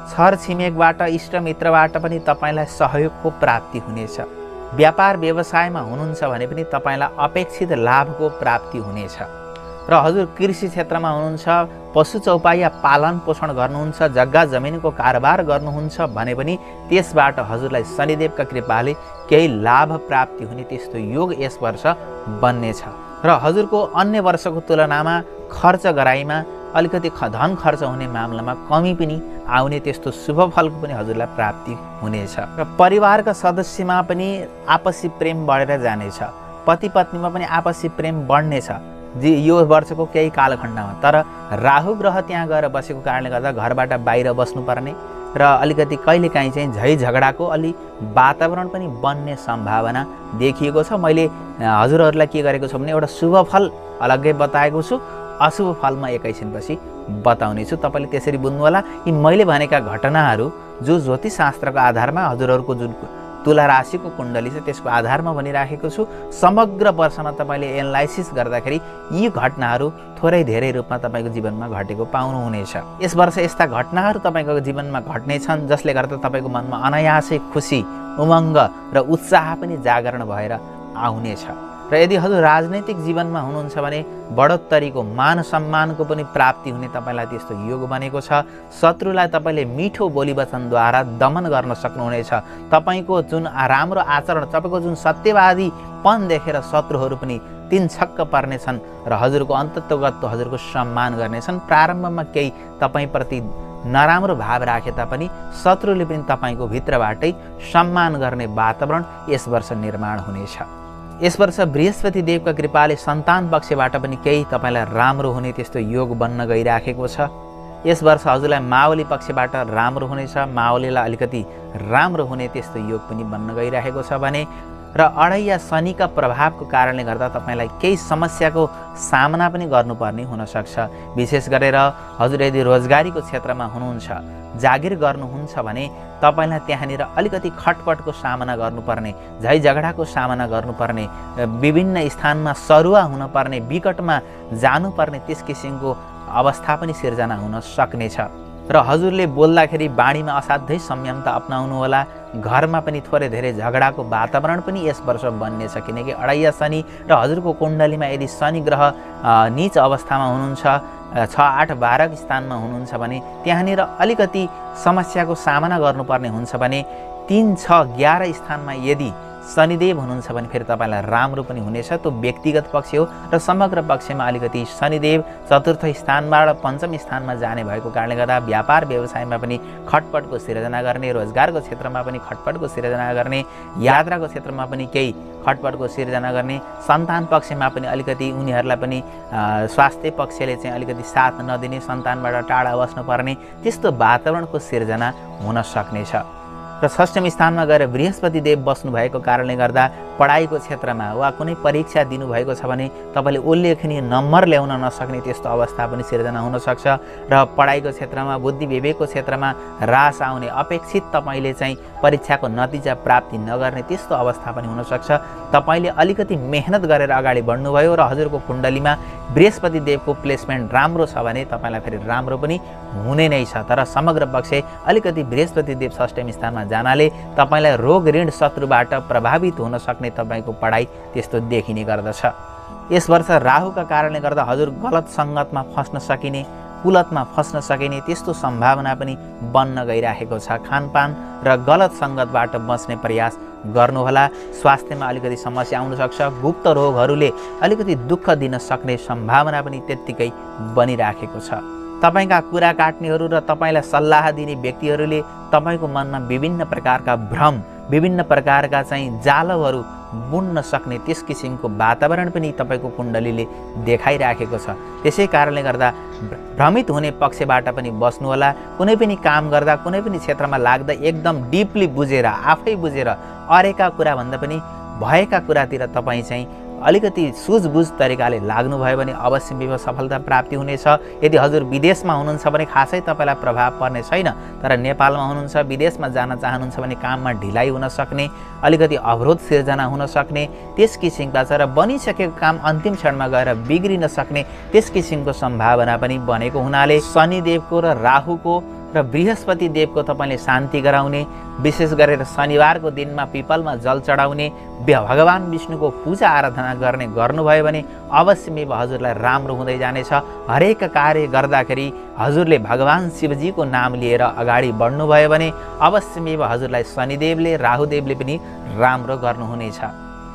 छर छिमेकबाट इष्टमित्रबाट पनि तपाईँलाई सहयोगको प्राप्ति हुनेछ। व्यापार व्यवसायमा हुनुहुन्छ भने पनि तपाईँलाई अपेक्षित लाभको प्राप्ति हुनेछ। र हजुर कृषि क्षेत्रमा हुनुहुन्छ, पशु चौपाया पालन पोषण गर्नुहुन्छ, जग्गा जमिनको कारोबार गर्नुहुन्छ भने पनि त्यसबाट हजुरलाई शनिदेवका कृपाले केही लाभ प्राप्ति हुने त्यस्तो योग यस वर्ष बन्नेछ। र हजुरको अन्य वर्षको तुलनामा खर्च गराइमा अलिकति धन खर्च हुने मामलामा कमी पनि आउने त्यस्तो शुभ फलको पनि हजुरलाई प्राप्ति हुनेछ। र परिवारका सदस्यमा पनि आपसी प्रेम बढेर जानेछ। पति पत्नीमा पनि आपसी प्रेम बढ्नेछ यो वर्षको केही कालखण्डमा। तर राहु ग्रह त्यहाँ गएर बसेको कारणले गर्दा घरबाट बाहिर बस्नुपर्ने र अलिकति कहिलेकाहीँ चाहिँ झै झगडाको अलि वातावरण पनि बन्ने सम्भावना देखिएको छ। मैले हजुरहरूलाई के गरेको छु भने एउटा शुभ फल अलग्गै बताएको छु, अशुभ फलमा एकैछिनपछि बताउने छु। तपाईँले त्यसरी बुझ्नु होला। यी मैले भनेका घटनाहरू जो ज्योतिष शास्त्रको आधारमा हजुरहरूको जुन तुला राशिको कुण्डली छ त्यसको आधारमा भनिराखेको छु। समग्र वर्षमा तपाईँले एनालाइसिस गर्दाखेरि यी घटनाहरू थोरै धेरै रूपमा तपाईँको जीवनमा घटेको पाउनुहुनेछ। यस वर्ष यस्ता घटनाहरू तपाईँको जीवनमा घट्नेछन् जसले गर्दा तपाईँको मनमा अनायासै खुसी, उमङ्ग र उत्साह पनि जागरण भएर आउनेछ। र यदि हजुर राजनैतिक जीवनमा हुनुहुन्छ भने बढोत्तरीको मान सम्मानको पनि प्राप्ति हुने तपाईँलाई त्यस्तो योग बनेको छ। शत्रुलाई तपाईँले मिठो बोली वचनद्वारा दमन गर्न सक्नुहुनेछ। तपाईँको जुन राम्रो आचरण, तपाईँको जुन सत्यवादीपन देखेर शत्रुहरू पनि तीन छक्क पर्नेछन् र हजुरको अन्तत्वगत हजुरको सम्मान गर्नेछन्। प्रारम्भमा केही तपाईँप्रति नराम्रो भाव राखे तापनि शत्रुले पनि तपाईँको भित्रबाटै सम्मान गर्ने वातावरण यस वर्ष निर्माण हुनेछ। यस वर्ष बृहस्पति देवका कृपाले सन्तान पक्षबाट पनि केही तपाईँलाई राम्रो हुने त्यस्तो योग बन्न गइराखेको छ। यस वर्ष हजुरलाई मावली पक्षबाट राम्रो हुनेछ, मावलीलाई अलिकति राम्रो हुने त्यस्तो योग पनि बन्न गइराखेको छ भने र अढैया शनिका प्रभावको कारणले गर्दा तपाईँलाई केही समस्याको सामना पनि गर्नुपर्ने हुनसक्छ। विशेष गरेर हजुर यदि रोजगारीको क्षेत्रमा हुनुहुन्छ, जागिर गर्नुहुन्छ भने तपाईँलाई त्यहाँनिर अलिकति खटपटको सामना गर्नुपर्ने, झै झगडाको सामना गर्नुपर्ने, विभिन्न स्थानमा सरुवा हुनुपर्ने, विकटमा जानुपर्ने त्यस किसिमको अवस्था पनि सिर्जना हुन सक्नेछ। र हजुरले बोल्दाखेरि बाणीमा असाध्यै संयमता अपनाउनु होला। घरमा पनि थोरै धेरै झगडाको वातावरण पनि यस वर्ष बन्नेछ, किनकि अढैया शनि र हजुरको कुण्डलीमा यदि शनि ग्रह नीच अवस्थामा हुनुहुन्छ, 6, 8, 12 स्थानमा हुनुहुन्छ भने त्यहाँनिर अलिकति समस्याको सामना गर्नुपर्ने हुन्छ भने 3, 6, 11 स्थानमा यदि शनिदेव हुनुहुन्छ भने फेरि तपाईँलाई राम्रो पनि हुनेछ। त्यो व्यक्तिगत पक्ष हो र समग्र पक्षमा अलिकति शनिदेव चतुर्थ स्थानबाट पञ्चम स्थानमा जाने भएको कारणले गर्दा व्यापार व्यवसायमा पनि खटपटको सिर्जना गर्ने, रोजगारको क्षेत्रमा पनि खटपटको सिर्जना गर्ने, यात्राको क्षेत्रमा पनि केही खटपटको सिर्जना गर्ने, सन्तान पक्षमा पनि अलिकति उनीहरूलाई पनि स्वास्थ्य पक्षले चाहिँ अलिकति साथ नदिने, सन्तानबाट टाढा बस्नुपर्ने त्यस्तो वातावरणको सिर्जना हुन सक्नेछ। र षष्ठम स्थानमा गएर बृहस्पति देव बस्नु भएको कारणले गर्दा पढाइको क्षेत्रमा वा कुनै परीक्षा दिनुभएको छ भने तपाईँले उल्लेखनीय नम्बर ल्याउन नसक्ने त्यस्तो अवस्था पनि सिर्जना हुनसक्छ। र पढाइको क्षेत्रमा, बुद्धि विवेकको क्षेत्रमा ह्रास आउने, अपेक्षित तपाईँले चाहिँ परीक्षाको नतिजा प्राप्ति नगर्ने त्यस्तो अवस्था पनि हुनसक्छ। तपाईँले अलिकति मेहनत गरेर अगाडि बढ्नुभयो र हजुरको कुण्डलीमा बृहस्पति देवको प्लेसमेन्ट राम्रो छ भने तपाईँलाई फेरि राम्रो पनि हुने नै छ। तर समग्र पक्ष अलिकति बृहस्पति देव षष्ठम स्थानमा जानाले तपाईँलाई रोग ऋण शत्रुबाट प्रभावित हुन सक्ने तपाईँको पढाइ त्यस्तो देखिने गर्दछ। यस वर्ष राहुका कारणले गर्दा हजुर गलत सङ्गतमा फस्न सकिने, कुलतमा फस्न सकिने त्यस्तो सम्भावना पनि बन्न गइराखेको छ। खानपान र गलत सङ्गतबाट बच्ने प्रयास गर्नुहोला। स्वास्थ्यमा अलिकति समस्या आउन सक्छ। गुप्त रोगहरूले अलिकति दुःख दिन सक्ने सम्भावना पनि त्यत्तिकै बनिराखेको छ। तपाईँका कुरा काट्नेहरू र तपाईँलाई सल्लाह दिने व्यक्तिहरूले तपाईँको मनमा विभिन्न प्रकारका भ्रम, विभिन्न प्रकारका चाहिँ जालहरू बुन्न सक्ने त्यस किसिमको वातावरण पनि तपाईँको कुण्डलीले देखाइराखेको छ। त्यसै कारणले गर्दा भ्रमित हुने पक्षबाट पनि बस्नुहोला। कुनै पनि काम गर्दा, कुनै पनि क्षेत्रमा लाग्दा एकदम डिपली बुझेर, आफै बुझेर अरेका कुराभन्दा पनि भएका कुरातिर तपाईँ चाहिँ अलिकति सुझबुझ तरिकाले लाग्नुभयो भने अवश्य विवाह सफलता प्राप्ति हुनेछ। यदि हजुर विदेशमा हुनुहुन्छ भने खासै तपाईँलाई प्रभाव पर्ने छैन, तर नेपालमा हुनुहुन्छ, विदेशमा जान चाहनुहुन्छ भने काममा ढिलाइ हुन सक्ने, अलिकति अवरोध सिर्जना हुन सक्ने त्यस किसिमका छ। र बनिसकेको काम अन्तिम क्षणमा गएर बिग्रिन सक्ने त्यस किसिमको सम्भावना पनि बनेको हुनाले शनिदेवको र राहुको र बृहस्पति देवको तपाईले शान्ति गराउने, विशेष गरेर शनिबारको दिनमा पिपलमा जल चढाउने, भगवान विष्णुको पूजा आराधना गर्ने गर्नुभयो भने अवश्य हजुरलाई राम्रो हुँदै जानेछ। हरेक कार्य गर्दाखेरि हजुरले भगवान शिवजीको नाम लिएर अगाडि बढ्नुभयो भने अवश्य हजुरलाई शनिदेवले राहुदेवले पनि राम्रो गर्नुहुनेछ।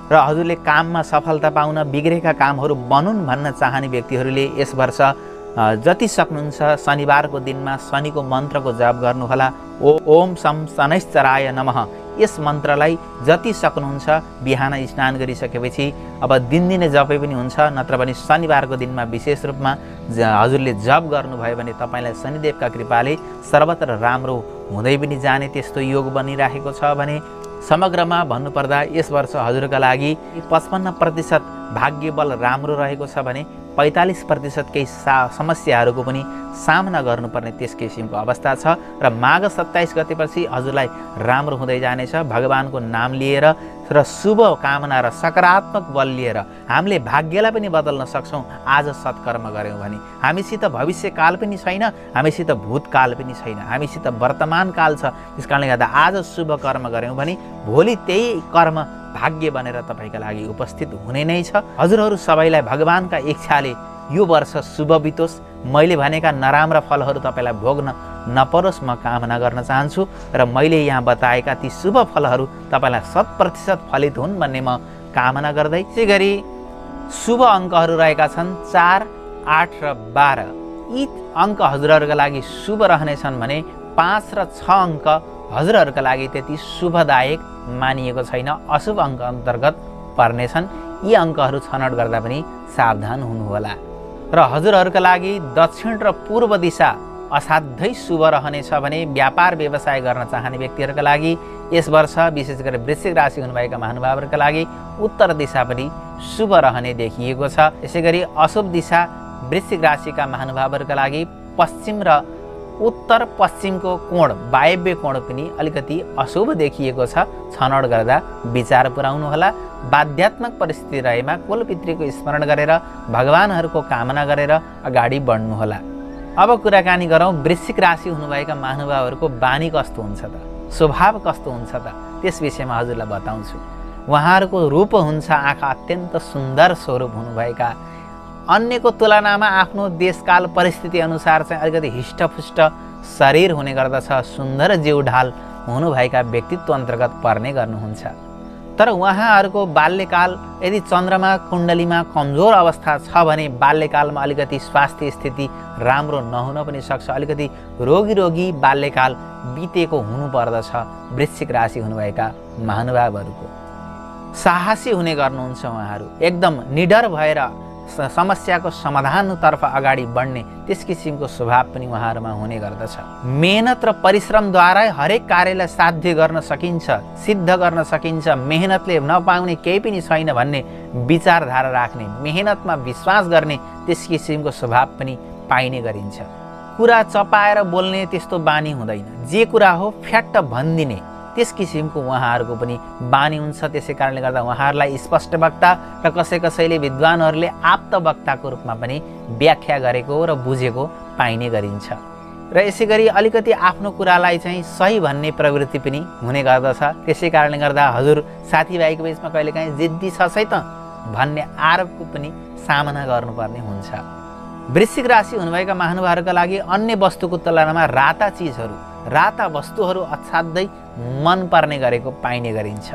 र हजुरले काममा सफलता पाउन, बिग्रेका कामहरू बनुन् भन्न चाहने व्यक्तिहरूले यस वर्ष जति सक्नुहुन्छ शनिबारको दिनमा शनिको मन्त्रको जप गर्नुहोला। ओम सम शनैश्चराय नमः। यस मन्त्रलाई जति सक्नुहुन्छ बिहान स्नान गरिसकेपछि अब दिनदिनै जपे पनि हुन्छ, नत्र भने शनिबारको दिनमा विशेष रूपमा हजुरले जप गर्नुभयो भने तपाईलाई शनिदेवका कृपाले सर्वत्र राम्रो हुँदै पनि जाने त्यस्तो योग बनिरहेको छ भने समग्रमा भन्नुपर्दा यस वर्ष हजुरका लागि 55% भाग्य बल राम्रो रहेको छ भने 45% केही समस्याहरूको पनि सामना गर्नुपर्ने त्यस किसिमको अवस्था छ। र माघ 27 गतेपछि हजुरलाई राम्रो हुँदै जानेछ। भगवानको नाम लिएर र शुभ कामना र सकारात्मक बल लिएर हामीले भाग्यलाई पनि बदल्न सक्छौँ। आज सत्कर्म गऱ्यौँ भने हामीसित भविष्यकाल पनि छैन, हामीसित भूतकाल पनि छैन, हामीसित वर्तमान काल छ। त्यसकारणले गर्दा आज शुभ कर्म गऱ्यौँ भने भोलि त्यही कर्म भाग्य बनेर तपाईका लागि उपस्थित हुने नै छ। हजुरहरू सबैलाई भगवानका इच्छाले यो वर्ष शुभ बितोस्, मैले भनेका नराम्रा फलहरू तपाईलाई भोग्न नपरोस् म कामना गर्न चाहन्छु। र मैले यहाँ बताएका ती शुभ फलहरू तपाईलाई 100% फलित हुन् भन्ने म कामना गर्दै त्यसै गरी शुभ अङ्कहरू रहेका छन् 4, 8 र 12। यी अङ्क हजुरहरूका लागि शुभ रहनेछन् भने 5 र 6 अङ्क हजुरहरूका लागि त्यति शुभदायक मानिएको छैन, अशुभ अङ्क अन्तर्गत पर्नेछन्। यी अङ्कहरू छनौट गर्दा पनि सावधान हुनुहोला। र हजुरहरूका लागि दक्षिण र पूर्व दिशा असाध्यै शुभ रहनेछ भने व्यापार व्यवसाय गर्न चाहने व्यक्तिहरूका लागि यस वर्ष विशेष गरी वृश्चिक राशि हुनुभएका महानुभावहरूका लागि उत्तर दिशा पनि शुभ रहने देखिएको छ। यसै गरी अशुभ दिशा वृश्चिक राशिका महानुभावहरूका लागि पश्चिम र उत्तर पश्चिमको कोण, वायव्य कोण पनि अलिकति अशुभ देखिएको छ। छनौट गर्दा विचार पुर्याउनुहोला। बाध्यात्मक परिस्थिति रहेमा कुलपितृको स्मरण गरेर भगवानहरूको कामना गरेर अगाडि बढ्नुहोला। अब कुराकानी गरौँ वृश्चिक राशि हुनुभएका महानुभावहरूको बानी कस्तो हुन्छ त, स्वभाव कस्तो हुन्छ त, त्यस विषयमा हजुरलाई बताउँछु। उहाँहरूको रूप हुन्छ आँखा अत्यन्त सुन्दर स्वरूप हुनुभएका, अन्यको तुलनामा आफ्नो देशकाल परिस्थिति अनुसार चाहिँ अलिकति हिष्टपुष्ट शरीर हुने गर्दछ, सुन्दर जिउढाल हुनुभएका व्यक्तित्व अन्तर्गत पर्ने गर्नुहुन्छ। तर उहाँहरूको बाल्यकाल यदि चन्द्रमा कुण्डलीमा कमजोर अवस्था छ भने बाल्यकालमा अलिकति स्वास्थ्य स्थिति राम्रो नहुन पनि सक्छ। अलिकति रोगी बाल्यकाल बितेको हुनुपर्दछ वृश्चिक राशि हुनुभएका महानुभावहरूको। साहसी हुने गर्नुहुन्छ उहाँहरू, एकदम निडर भएर समस्याको समाधानतर्फ अगाडि बढ्ने त्यस किसिमको स्वभाव पनि उहाँहरूमा हुने गर्दछ। मेहनत र परिश्रमद्वारा हरेक कार्यलाई साध्य गर्न सकिन्छ, सिद्ध गर्न सकिन्छ। मेहनतले नपाउने केही पनि छैन भन्ने विचारधारा राख्ने, मेहनतमा विश्वास गर्ने त्यस किसिमको स्वभाव पनि पाइने गरिन्छ। कुरा चपाएर बोल्ने त्यस्तो बानी हुँदैन, जे कुरा हो फ्याट्ट भनिदिने त्यस किसिमको उहाँहरूको पनि बानी हुन्छ। त्यसै कारणले गर्दा उहाँहरूलाई स्पष्ट वक्ता र कसैले विद्वानहरूले आप्त वक्ताको रूपमा पनि व्याख्या गरेको र बुझेको पाइने गरिन्छ। र यसै गरी अलिकति आफ्नो कुरालाई चाहिँ सही भन्ने प्रवृत्ति पनि हुने गर्दछ। त्यसै कारणले गर्दा हजुर साथीभाइको बिचमा कहिलेकाहीँ जिद्दी छ त भन्ने आरोपको पनि सामना गर्नुपर्ने हुन्छ। वृश्चिक राशि हुनुभएका महानुभावहरूका लागि अन्य वस्तुको तुलनामा राता चिजहरू, राता वस्तुहरू असाध्यै मन पर्ने गरेको पाइने गरिन्छ।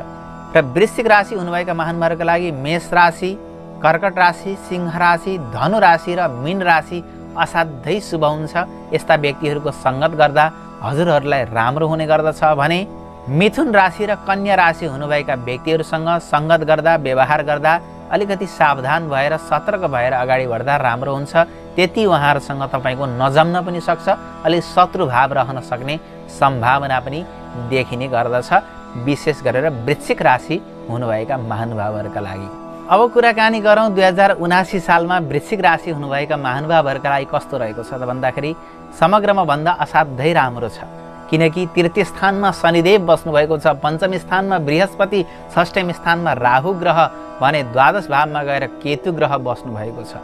र वृश्चिक राशि हुनुभएका महानुभावहरूका लागि मेष राशि, कर्कट राशि, सिंह राशि, धनु राशि र मीन राशि असाध्यै शुभ हुन्छ। यस्ता व्यक्तिहरूको सङ्गत गर्दा हजुरहरूलाई राम्रो हुने गर्दछ भने मिथुन राशि र कन्या राशि हुनुभएका व्यक्तिहरूसँग सङ्गत गर्दा, व्यवहार गर्दा अलिकति सावधान भएर सतर्क भएर अगाडि बढ्दा राम्रो हुन्छ। त्यति उहाँहरूसँग तपाईँको नजम्न पनि सक्छ, अलि शत्रुभाव रहन सक्ने सम्भावना पनि देखिने गर्दछ, विशेष गरेर वृश्चिक राशि हुनुभएका महानुभावहरूका लागि। अब कुराकानी गरौँ 2079 सालमा वृश्चिक राशि हुनुभएका महानुभावहरूका लागि कस्तो रहेको छ त भन्दाखेरि समग्रमा भन्दा असाध्यै राम्रो छ। किनकि तृतीय स्थानमा शनिदेव बस्नुभएको छ, पञ्चम स्थानमा बृहस्पति, षष्ठम स्थानमा राहु ग्रह भने द्वादश भावमा गएर केतु ग्रह बस्नुभएको छ।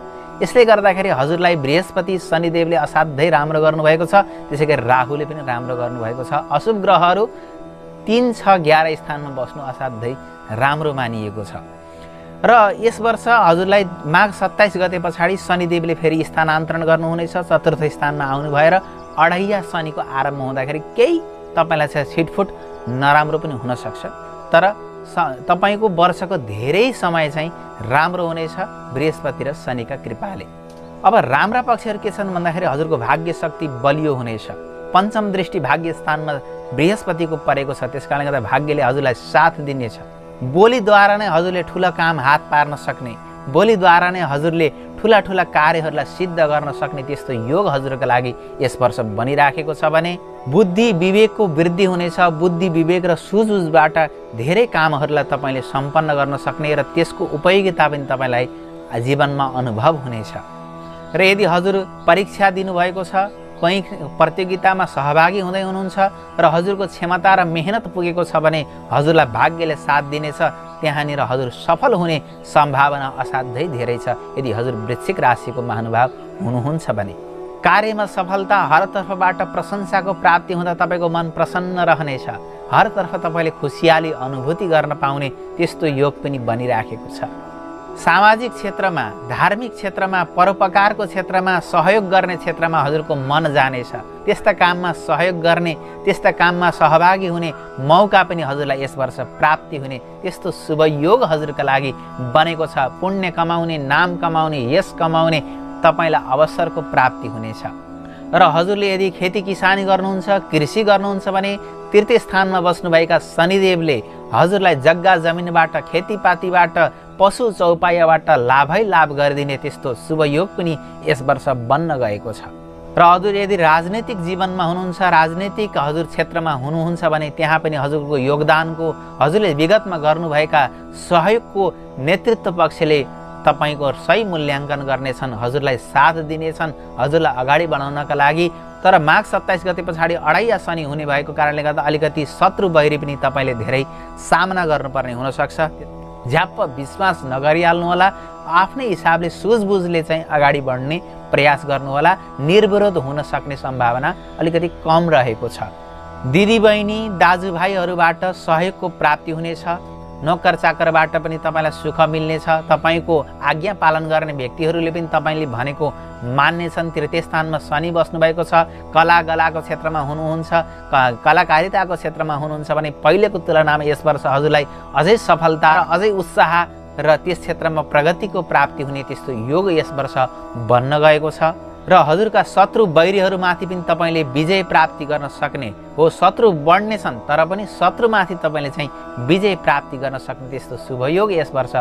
यसले गर्दाखेरि हजुरलाई बृहस्पति शनिदेवले असाध्यै राम्रो गर्नुभएको छ। त्यसै गरी राहुले पनि राम्रो गर्नुभएको छ। अशुभ ग्रहहरू 3, 6, 11 स्थानमा बस्नु असाध्यै राम्रो मानिएको छ। र यस वर्ष हजुरलाई माघ 27 गते पछाडि शनिदेवले फेरि स्थानान्तरण गर्नुहुनेछ। चतुर्थ स्थानमा आउनु भएर अढैया शनिको आरम्भ हुँदाखेरि केही तपाईँलाई चाहिँ छिटफुट नराम्रो पनि हुनसक्छ, तर तपाईँको वर्षको धेरै समय चाहिँ राम्रो हुनेछ बृहस्पति र शनिका कृपाले। अब राम्रा पक्षहरू के छन् भन्दाखेरि हजुरको भाग्य शक्ति बलियो हुनेछ। पञ्चम दृष्टि भाग्य स्थानमा बृहस्पतिको परेको छ, त्यस कारणले गर्दा भाग्यले हजुरलाई साथ दिनेछ। बोलीद्वारा नै हजुरले ठुला काम हात पार्न सक्ने, बोलीद्वारा नै हजुरले ठुला ठुला कार्यहरूलाई सिद्ध गर्न सक्ने त्यस्तो योग हजुरको लागि यस वर्ष बनिराखेको छ भने बुद्धि विवेकको वृद्धि हुनेछ। बुद्धि विवेक र सुझबुझबाट धेरै कामहरूलाई तपाईँले सम्पन्न गर्न सक्ने र त्यसको उपयोगिता पनि तपाईँलाई जीवनमा अनुभव हुनेछ। र यदि हजुर परीक्षा दिनुभएको छ, कहीँ प्रतियोगितामा सहभागी हुँदै हुनुहुन्छ र हजुरको क्षमता र मेहनत पुगेको छ भने हजुरलाई भाग्यले साथ दिनेछ। त्यहाँनिर हजुर सफल हुने सम्भावना असाध्यै धेरै छ यदि हजुर वृश्चिक राशिको महानुभाव हुनुहुन्छ भने। कार्यमा सफलता, हरतर्फबाट प्रशंसाको प्राप्ति हुँदा तपाईँको मन प्रसन्न रहनेछ। हरतर्फ तपाईँले खुसियाली अनुभूति गर्न पाउने त्यस्तो योग पनि बनिराखेको छ। सामाजिक क्षेत्रमा, धार्मिक क्षेत्रमा, परोपकारको क्षेत्रमा, सहयोग गर्ने क्षेत्रमा हजुरको मन जानेछ। त्यस्ता काममा सहयोग गर्ने, त्यस्ता काममा सहभागी हुने मौका पनि हजुरलाई यस वर्ष प्राप्ति हुने त्यस्तो शुभ योग हजुरका लागि बनेको छ। पुण्य कमाउने, नाम कमाउने, यश कमाउने तपाईँलाई अवसरको प्राप्ति हुनेछ। र हजुरले यदि खेती किसानी गर्नुहुन्छ, कृषि गर्नुहुन्छ भने तृतीय स्थानमा बस्नुभएका शनिदेवले हजुरलाई जग्गा जमिनबाट, खेतीपातीबाट, पशु चौपायाबाट लाभै लाभ गरिदिने त्यस्तो शुभ योग पनि यस वर्ष बन्न गएको छ। र हजुर यदि राजनैतिक जीवनमा हुनुहुन्छ, राजनैतिक हजुर क्षेत्रमा हुनुहुन्छ भने त्यहाँ पनि हजुरको योगदानको, हजुरले विगतमा गर्नुभएका सहयोगको नेतृत्व पक्षले तपाईँको सही मूल्याङ्कन गर्नेछन्, हजुरलाई साथ दिनेछन्, हजुरलाई अगाडि बढाउनका लागि। तर माघ 27 गते पछाडि अढैया शनि हुने भएको कारणले गर्दा अलिकति शत्रु बैरी पनि तपाईँले धेरै सामना गर्नुपर्ने हुनसक्छ। झ्याप्प विश्वास नगरिहाल्नुहोला। आफ्नै हिसाबले सुझबुझले चाहिँ अगाडि बढ्ने प्रयास गर्नुहोला। निर्विरोध हुन सक्ने सम्भावना अलिकति कम रहेको छ। दिदीबहिनी, दाजुभाइहरूबाट सहयोगको प्राप्ति हुनेछ। नोकर चाकरबाट पनि तपाईँलाई सुख मिल्नेछ। तपाईँको आज्ञा पालन गर्ने व्यक्तिहरूले पनि तपाईँले भनेको मान्नेछन्। तृतीय स्थानमा शनि बस्नुभएको छ। कलाको क्षेत्रमा हुनुहुन्छ, कलाकारिताको क्षेत्रमा हुनुहुन्छ भने पहिलेको तुलनामा यस वर्ष हजुरलाई अझै सफलता र अझै उत्साह र त्यस क्षेत्रमा प्रगतिको प्राप्ति हुने त्यस्तो योग यस वर्ष बन्न गएको छ। र हजुरका शत्रु बैरीहरूमाथि पनि तपाईँले विजय प्राप्ति गर्न सक्ने हो। शत्रु बढ्ने छन् तर पनि शत्रुमाथि तपाईँले चाहिँ विजय प्राप्ति गर्न सक्ने त्यस्तो शुभ योग यस वर्ष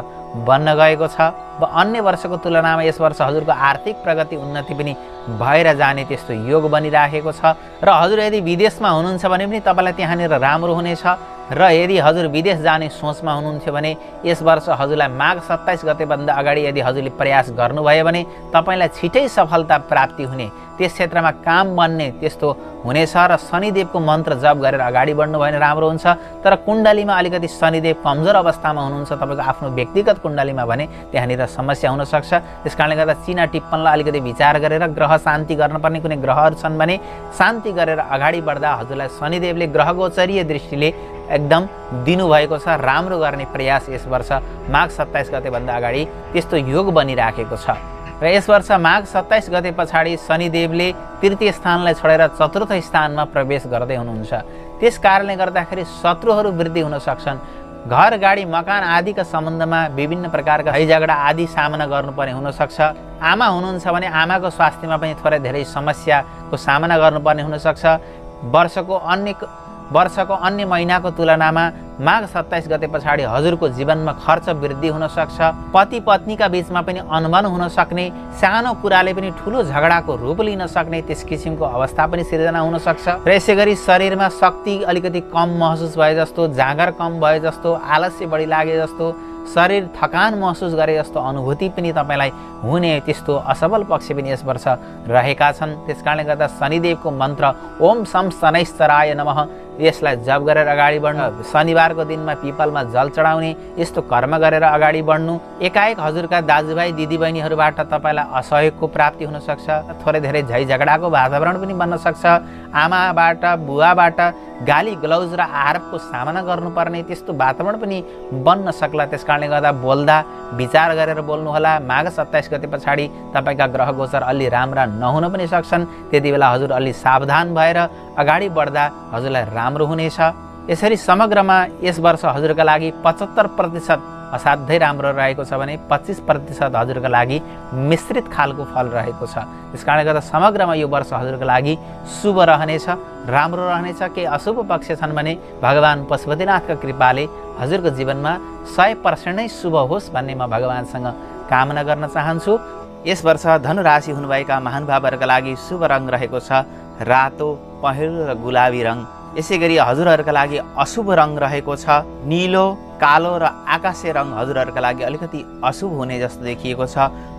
बन्न गएको छ। अन्य वर्षको तुलनामा यस वर्ष हजुरको आर्थिक प्रगति उन्नति पनि भएर जाने त्यस्तो योग बनिराखेको छ। र हजुर यदि विदेशमा हुनुहुन्छ भने पनि तपाईँलाई त्यहाँनिर राम्रो हुनेछ। र यदि हजुर विदेश जाने सोचमा हुनुहुन्थ्यो भने यस वर्ष हजुरलाई माघ 27 गतेभन्दा अगाडि यदि हजुरले प्रयास गर्नुभयो भने तपाईँलाई छिटै सफलता प्राप्ति हुने, त्यस क्षेत्रमा काम बन्ने त्यस्तो हुनेछ। र शनिदेवको मन्त्र जप गरेर अगाडि बढ्नु भयो भने राम्रो हुन्छ। तर कुण्डलीमा अलिकति शनिदेव कमजोर अवस्थामा हुनुहुन्छ तपाईँको आफ्नो व्यक्तिगत कुण्डलीमा भने त्यहाँनिर समस्या हुनसक्छ। त्यस कारणले गर्दा चिना टिप्पणलाई अलिकति विचार गरेर ग्रह शान्ति गर्नुपर्ने कुनै ग्रहहरू छन् भने शान्ति गरेर अगाडि बढ्दा हजुरलाई शनिदेवले ग्रहगोचरीय दृष्टिले एकदम दिनुभएको छ। राम्रो गर्ने प्रयास यस वर्ष माघ 27 गतेभन्दा अगाडि त्यस्तो योग बनिराखेको छ। र यस वर्ष माघ 27 गते पछाडि शनिदेवले तृतीय स्थानलाई छोडेर चतुर्थ स्थानमा प्रवेश गर्दै हुनुहुन्छ। त्यस कारणले गर्दाखेरि शत्रुहरू वृद्धि हुन सक्छन्। घर, गाडी, मकान आदिका सम्बन्धमा विभिन्न प्रकारका झगडा आदि सामना गर्नुपर्ने हुनसक्छ। आमा हुनुहुन्छ भने आमाको स्वास्थ्यमा पनि थोरै धेरै समस्याको सामना गर्नुपर्ने हुनसक्छ। वर्षको अन्य महिनाको तुलनामा माघ 27 गते पछाडि हजुरको जीवनमा खर्च वृद्धि हुन सक्छ। पति पत्नीका बीचमा पनि अनबन हुन सक्ने, सानो कुराले पनि ठुलो झगडाको रूप लिन सक्ने त्यस किसिमको अवस्था पनि सिर्जना हुन सक्छ। र यसै गरी शरीरमा शक्ति अलिकति कम महसुस भए जस्तो, जाँगर कम भए जस्तो, आलस्य बढी लागे जस्तो, शरीर थकान महसुस गरे जस्तो अनुभूति पनि तपाईँलाई हुने त्यस्तो असफल पक्ष पनि यस वर्ष रहेका छन्। त्यसकारणले गर्दा शनिदेवको मन्त्र ओम शम शनैश्चराय नमः यसलाई जप गरेर अगाडि बढ्नु, शनिबारको दिनमा पिपलमा जल चढाउने, यस्तो कर्म गरेर अगाडि बढ्नु। एकाएक हजुरका दाजुभाइ दिदीबहिनीहरूबाट तपाईँलाई असहयोगको प्राप्ति हुनसक्छ, थोरै धेरै झै झगडाको वातावरण पनि बन्न सक्छ, आमाबाट बुवाबाट गाली गलौज र आरोपको सामना गर्नुपर्ने त्यस्तो वातावरण पनि बन्न सक्ला। त्यस कारणले गर्दा बोल्दा विचार गरेर बोल्नुहोला। माघ 27 गते पछाडि तपाईँका ग्रह गोचर अलि राम्रा नहुन पनि सक्छन्, त्यति बेला हजुर अलि सावधान भएर अगाडि बढ्दा हजुरलाई राम्रो हुनेछ। यसरी समग्रमा यस वर्ष हजुरका लागि 75% असाध्यै राम्रो रहेको छ भने 25% हजुरका लागि मिश्रित खालको फल रहेको छ। त्यस कारणले गर्दा समग्रमा यो वर्ष हजुरका लागि शुभ रहनेछ, राम्रो रहनेछ। केही अशुभ पक्ष छन् भने भगवान पशुपतिनाथका कृपाले हजुरको जीवनमा 100% नै शुभ होस् भन्ने म भगवानसँग कामना गर्न चाहन्छु। यस वर्ष धनु राशि हुनुभएका महानुभावहरूका लागि शुभ रङ रहेको छ रातो, पहेँलो र गुलाबी रङ। यसै गरी हजुरहरूका लागि अशुभ रङ रहेको छ नीलो, कालो र आकाशे रङ हजुरहरूका लागि अलिकति अशुभ हुने जस्तो देखिएको छ।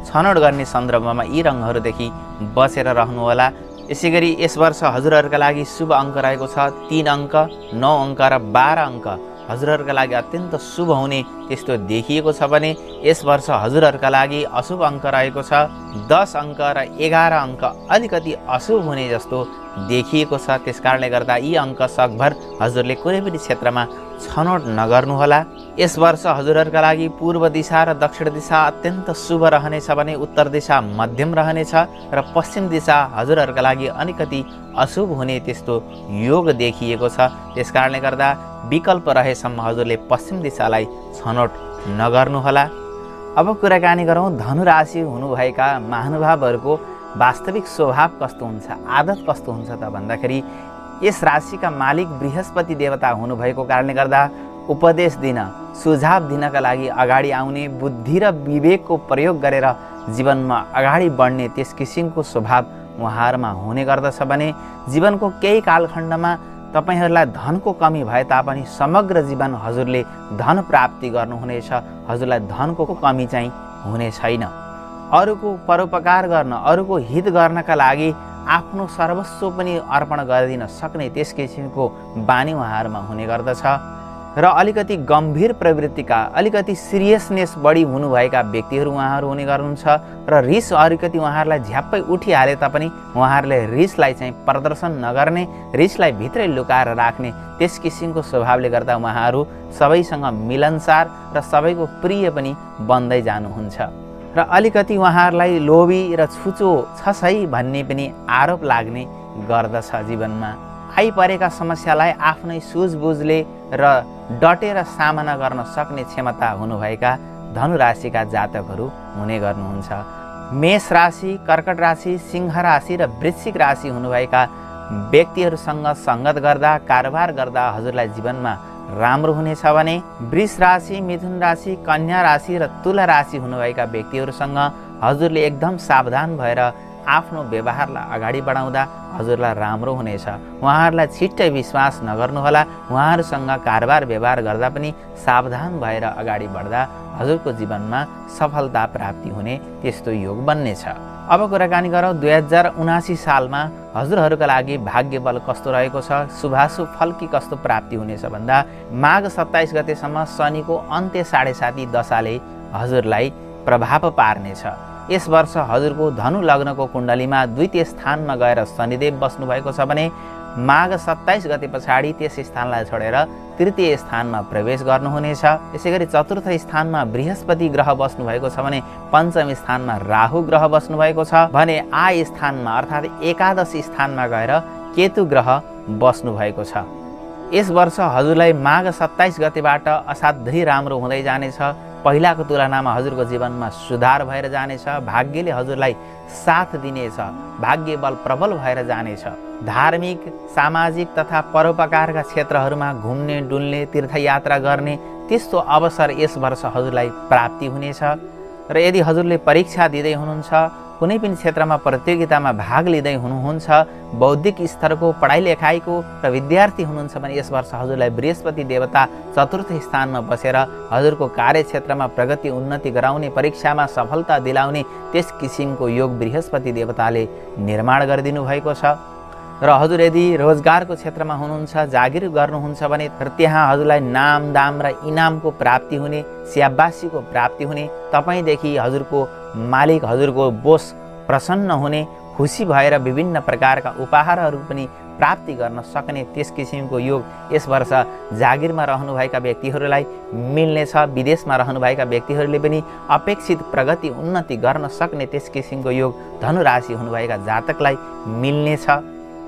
छनौट गर्ने सन्दर्भमा यी रङहरूदेखि बचेर रहनुहोला। यसै गरी यस वर्ष हजुरहरूका लागि शुभ अङ्क रहेको छ 3 अङ्क, 9 अङ्क र 12 अङ्क हजुरहरूका लागि अत्यन्त शुभ हुने त्यस्तो देखिएको छ भने यस वर्ष हजुरहरूका लागि अशुभ अङ्क रहेको छ 10 अङ्क र 11 अङ्क अलिकति अशुभ हुने जस्तो देखिएको छ। त्यस कारणले गर्दा यी अङ्क सकभर हजुरले कुनै पनि क्षेत्रमा छनौट नगर्नुहोला। यस वर्ष हजुरहरूका लागि पूर्व दिशा र दक्षिण दिशा अत्यन्त शुभ रहनेछ भने उत्तर दिशा मध्यम रहनेछ र पश्चिम दिशा हजुरहरूका लागि अलिकति अशुभ हुने त्यस्तो योग देखिएको छ। त्यस कारणले गर्दा विकल्प रहेसम्म हजुरले पश्चिम दिशालाई छनौट नगर्नुहोला। अब कुराकानी गरौँ धनु राशि हुनुभएका महानुभावहरूको वास्तविक स्वभाव कस्तो हुन्छ, आदत कस्तो हुन्छ त भन्दाखेरि यस राशिका मालिक बृहस्पति देवता हुनुभएको कारणले गर्दा उपदेश दिन, सुझाव दिनका लागि अगाडि आउने, बुद्धि र विवेकको प्रयोग गरेर जीवनमा अगाडि बढ्ने त्यस किसिमको स्वभाव उहाँहरूमा हुने गर्दछ भने जीवनको केही कालखण्डमा तपाईहरूलाई धनको कमी भए तापनि समग्र जीवन हजुरले धन प्राप्ति गर्नुहुनेछ। हजुरलाई धनको कमी चाहिँ हुने छैन। अरूको परोपकार गर्न, अरूको हित गर्नका लागि आफ्नो सर्वस्व पनि अर्पण गरिदिन सक्ने त्यस किसिमको बानी उहाँहरूमा हुने गर्दछ र अलिकति गम्भीर प्रवृत्तिका, अलिकति सिरियसनेस बढी हुनुभएका व्यक्तिहरू उहाँहरू हुने गर्नुहुन्छ र रिस अलिकति उहाँहरूलाई झ्याप्पै उठिहाले तापनि उहाँहरूले रिसलाई चाहिँ प्रदर्शन नगर्ने, रिसलाई भित्रै लुकाएर राख्ने त्यस किसिमको स्वभावले गर्दा उहाँहरू सबैसँग मिलनसार र सबैको प्रिय पनि बन्दै जानुहुन्छ र अलिकति उहाँहरूलाई लोभी र छुचो छ है भन्ने पनि आरोप लाग्ने गर्दछ। जीवनमा आइपरेका समस्यालाई आफ्नै सुझबुझले र डटेर सामना गर्न सक्ने क्षमता हुनुभएका धनु राशिका जातकहरू हुने गर्नुहुन्छ। मेष राशि, कर्कट राशि, सिंह राशि र वृश्चिक राशि हुनुभएका व्यक्तिहरूसँग सङ्गत गर्दा, कारोबार गर्दा हजुरलाई जीवनमा राम्रो हुनेछ भने वृष राशि, मिथुन राशि, कन्या राशि र तुला राशि हुनुभएका व्यक्तिहरूसँग हजुरले एकदम सावधान भएर आफ्नो व्यवहारलाई अगाडि बढाउँदा हजुरलाई राम्रो हुनेछ। उहाँहरूलाई छिट्टै विश्वास नगर्नुहोला। उहाँहरूसँग कारोबार व्यवहार गर्दा पनि सावधान भएर अगाडि बढ्दा हजुरको जीवनमा सफलता प्राप्ति हुने त्यस्तो योग बन्नेछ। अब कुराकानी गरौँ 2079 सालमा हजुरहरूका लागि भाग्य बल कस्तो रहेको छ, शुभाशुभ फल कि कस्तो प्राप्ति हुनेछ भन्दा माघ 27 गतेसम्म शनिको अन्त्य 7.5 दशाले हजुरलाई प्रभाव पार्नेछ। यस वर्ष हजुरको धनु लग्नको कुण्डलीमा द्वितीय स्थानमा गएर शनिदेव बस्नु भएको छ भने माघ 27 गते पछाडि त्यस स्थानलाई छोडेर तृतीय स्थानमा प्रवेश गर्नुहुनेछ। यसैगरी चतुर्थ स्थानमा बृहस्पति ग्रह बस्नु भएको छ भने पञ्चम स्थानमा राहु ग्रह बस्नु भएको छ भने आ स्थानमा अर्थात् एकादश स्थानमा गएर केतु ग्रह बस्नु भएको छ। यस वर्ष हजुरलाई माघ 27 गतेबाट असाध्यै राम्रो हुँदै जानेछ। पहिलाको तुलनामा हजुरको जीवनमा सुधार भएर जानेछ। भाग्यले हजुरलाई साथ दिनेछ। भाग्य बल प्रबल भएर जानेछ। धार्मिक, सामाजिक तथा परोपकारका क्षेत्रहरूमा घुम्ने, डुल्ने, तीर्थयात्रा गर्ने त्यस्तो अवसर यस वर्ष हजुरलाई प्राप्ति हुनेछ। र यदि हजुरले परीक्षा दिँदै हुनुहुन्छ, कुनै पनि क्षेत्रमा प्रतियोगितामा भाग लिँदै हुनुहुन्छ, बौद्धिक स्तरको पढाइ लेखाइको र विद्यार्थी हुनुहुन्छ भने यस वर्ष हजुरलाई बृहस्पति देवता चतुर्थ स्थानमा बसेर हजुरको कार्यक्षेत्रमा प्रगति उन्नति गराउने, परीक्षामा सफलता दिलाउने त्यस किसिमको योग बृहस्पति देवताले निर्माण गरिदिनु भएको छ। र हजुर यदि रोजगारको क्षेत्रमा हुनुहुन्छ, जागिर गर्नुहुन्छ भने त्यहाँ हजुरलाई नाम दाम र इनामको प्राप्ति हुने, स्याबासीको प्राप्ति हुने, तपाईँदेखि हजुरको मालिक, हजुरको बोस प्रसन्न हुने, खुसी भएर विभिन्न प्रकारका उपहारहरू पनि प्राप्ति गर्न सक्ने त्यस किसिमको योग यस वर्ष जागिरमा रहनुभएका व्यक्तिहरूलाई मिल्नेछ। विदेशमा रहनुभएका व्यक्तिहरूले पनि अपेक्षित प्रगति उन्नति गर्न सक्ने त्यस किसिमको योग धनुराशि हुनुभएका जातकलाई मिल्नेछ।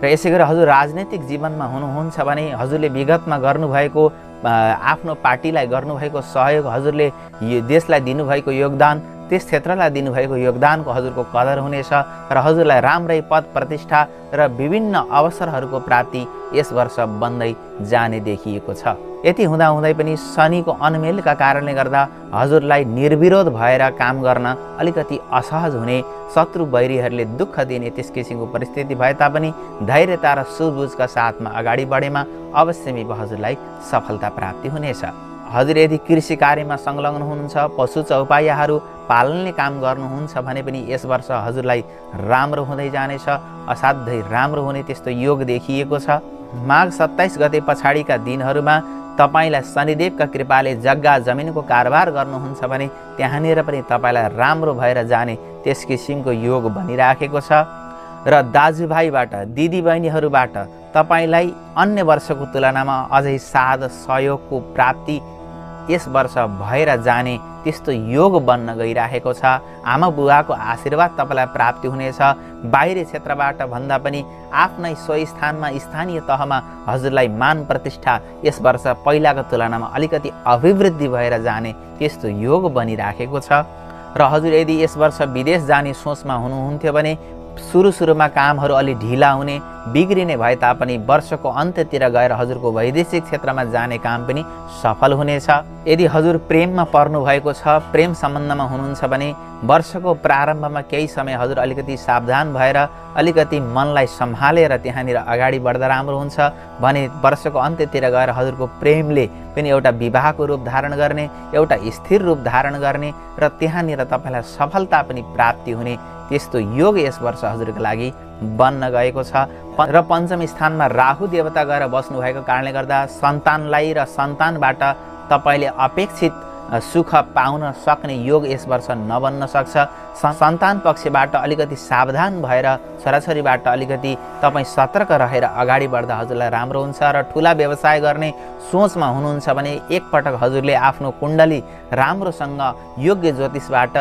र यसै गरी हजुर राजनैतिक जीवनमा हुनुहुन्छ भने हजुरले विगतमा गर्नुभएको आफ्नो पार्टीलाई गर्नुभएको सहयोग, हजुरले यो देशलाई दिनुभएको योगदान, त्यस क्षेत्रलाई दिनुभएको योगदानको हजुरको कदर हुनेछ र हजुरलाई राम्रै पद प्रतिष्ठा र विभिन्न अवसरहरूको प्राप्ति यस वर्ष बन्दै जाने देखिएको छ। यति हुँदाहुँदै पनि शनिको अनमेलका कारणले गर्दा हजुरलाई निर्विरोध भएर काम गर्न अलिकति असहज हुने, शत्रु वैरीहरूले दुःख दिने त्यस किसिमको परिस्थिति भए तापनि धैर्यता र सुझबुझका साथमा अगाडि बढेमा अवश्य हजुरलाई सफलता प्राप्ति हुनेछ। हजुर यदि कृषि कार्यमा संलग्न हुनुहुन्छ, पशु चौपायाहरू पाल्ने काम गर्नुहुन्छ भने पनि यस वर्ष हजुरलाई राम्रो हुँदै जानेछ, असाध्यै राम्रो हुने त्यस्तो योग देखिएको छ। माघ 27 गते पछाडिका दिनहरूमा तपाईलाई शनिदेवका कृपाले जग्गा जमिनको कारोबार गर्नुहुन्छ भने त्यहाँनिर पनि तपाईलाई राम्रो भएर जाने त्यस किसिमको योग बनिराखेको छ। र दाजुभाइबाट, दिदीबहिनीहरूबाट तपाईलाई अन्य वर्षको तुलनामा अझै साथ सहयोगको प्राप्ति यस वर्ष भएर जाने त्यस्तो योग बन्न गइरहेको छ। आमा बुवाको आशीर्वाद तपाईलाई प्राप्ति हुनेछ। बाहिरी क्षेत्रबाट भन्दा पनि आफ्नै स्वस्थानमा, स्थानीय तहमा हजुरलाई मान प्रतिष्ठा यस वर्ष पहिलाको तुलनामा अलिकति अभिवृद्धि भएर जाने त्यस्तो योग बनिराखेको छ। र हजुर यदि यस वर्ष विदेश जाने सोचमा हुनुहुन्थ्यो भने सुरुमा कामहरू अलि ढिला हुने, बिग्रिने भए तापनि वर्षको अन्त्यतिर गएर हजुरको वैदेशिक क्षेत्रमा जाने काम पनि सफल हुनेछ। यदि हजुर प्रेममा पर्नु भएको छ, प्रेम सम्बन्धमा हुनुहुन्छ भने वर्षको प्रारम्भमा केही समय हजुर अलिकति सावधान भएर अलिकति मनलाई सम्हालेर त्यहाँनिर अगाडि बढ्दा राम्रो हुन्छ भने वर्षको अन्त्यतिर गएर हजुरको प्रेमले पनि एउटा विवाहको रूप धारण गर्ने, एउटा स्थिर रूप धारण गर्ने र त्यहाँनिर तपाईँलाई सफलता पनि प्राप्ति हुने त्यस्तो योग यस वर्ष हजुरको लागि बन्न गएको छ। र पञ्चम स्थानमा राहु देवता गएर बस्नु भएको कारणले गर्दा सन्तानलाई र सन्तानबाट तपाईले अपेक्षित सुख पाउन सक्ने योग यस वर्ष नबन्न सक्छ। सन्तान पक्षबाट अलिकति सावधान भएर छोराछोरीबाट अलिकति तपाईँ सतर्क रहेर अगाडि बढ्दा हजुरलाई राम्रो हुन्छ। र ठुला व्यवसाय गर्ने सोचमा हुनुहुन्छ भने एकपटक हजुरले आफ्नो कुण्डली राम्रोसँग योग्य ज्योतिषबाट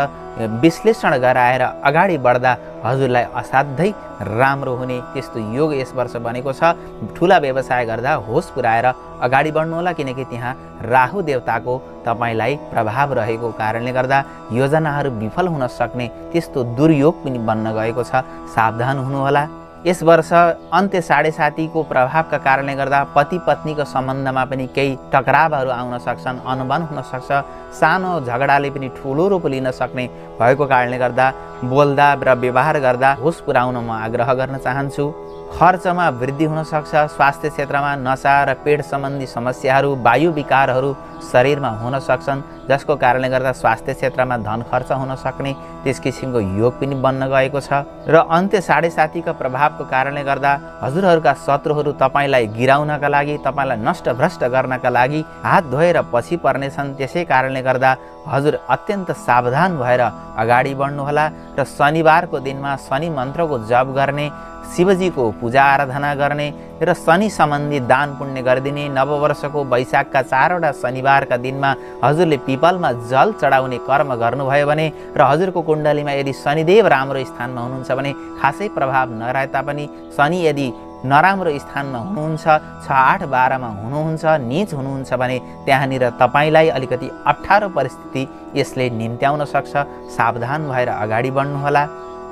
विश्लेषण गराएर अगाडि बढ्दा हजुरलाई असाध्यै राम्रो हुने त्यस्तो योग यस वर्ष बनेको छ। ठुला व्यवसाय गर्दा होस पुर्याएर अगाडि बढ्नु होला, किनकि त्यहाँ राहु देवताको तपाईलाई प्रभाव रहेको कारणले गर्दा योजनाहरू विफल हुन सक्ने त्यस्तो दुर्योग पनि बन्न गएको छ। सावधान हुनुहोला। यस वर्ष अन्त्य 7.5 को प्रभावका कारणले गर्दा पति पत्नीको सम्बन्धमा पनि केही टकरावहरू आउन सक्छन्, अनबन हुन सक्छ। सानो झगडाले पनि ठुलो रूप लिन सक्ने भएको कारणले गर्दा बोल्दा र व्यवहार गर्दा होस पुर्याउन म आग्रह गर्न चाहन्छु। खर्चमा वृद्धि हुन सक्छ। स्वास्थ्य क्षेत्रमा नशा र पेट सम्बन्धी समस्याहरू, वायु विकारहरू शरीरमा हुन सक्छन्, जसको कारणले गर्दा स्वास्थ्य क्षेत्रमा धन खर्च हुन सक्ने त्यस किसिमको योग पनि बन्न गएको छ। र अन्त्य 7.5 का प्रभावको कारणले गर्दा हजुरहरूका शत्रुहरू तपाईलाई गिराउनका लागि, तपाईलाई नष्टभ्रष्ट गर्नका लागि हात धोएर पछि पर्नेछन्। त्यसै कारणले गर्दा हजुर अत्यन्त सावधान भएर अगाडि बढ्नुहोला। र शनिबारको दिनमा शनि मन्त्रको जप गर्ने, शिवजीको पूजा आराधना गर्ने र शनि सम्बन्धी दान पुण्य गरिदिने। नववर्षको वैशाखका 4वटा शनिबारका दिनमा हजुरले पिपलमा जल चढाउने कर्म गर्नुभयो भने र हजुरको कुण्डलीमा यदि शनिदेव राम्रो स्थानमा हुनुहुन्छ भने खासै प्रभाव नरहे तापनि शनि यदि नराम्रो स्थानमा हुनुहुन्छ, 6, 8, 12 मा हुनुहुन्छ, नीच हुनुहुन्छ भने त्यहाँनिर तपाईलाई अलिकति अप्ठ्यारो परिस्थिति यसले निम्त्याउन सक्छ। सावधान भएर अगाडि बढ्नुहोला।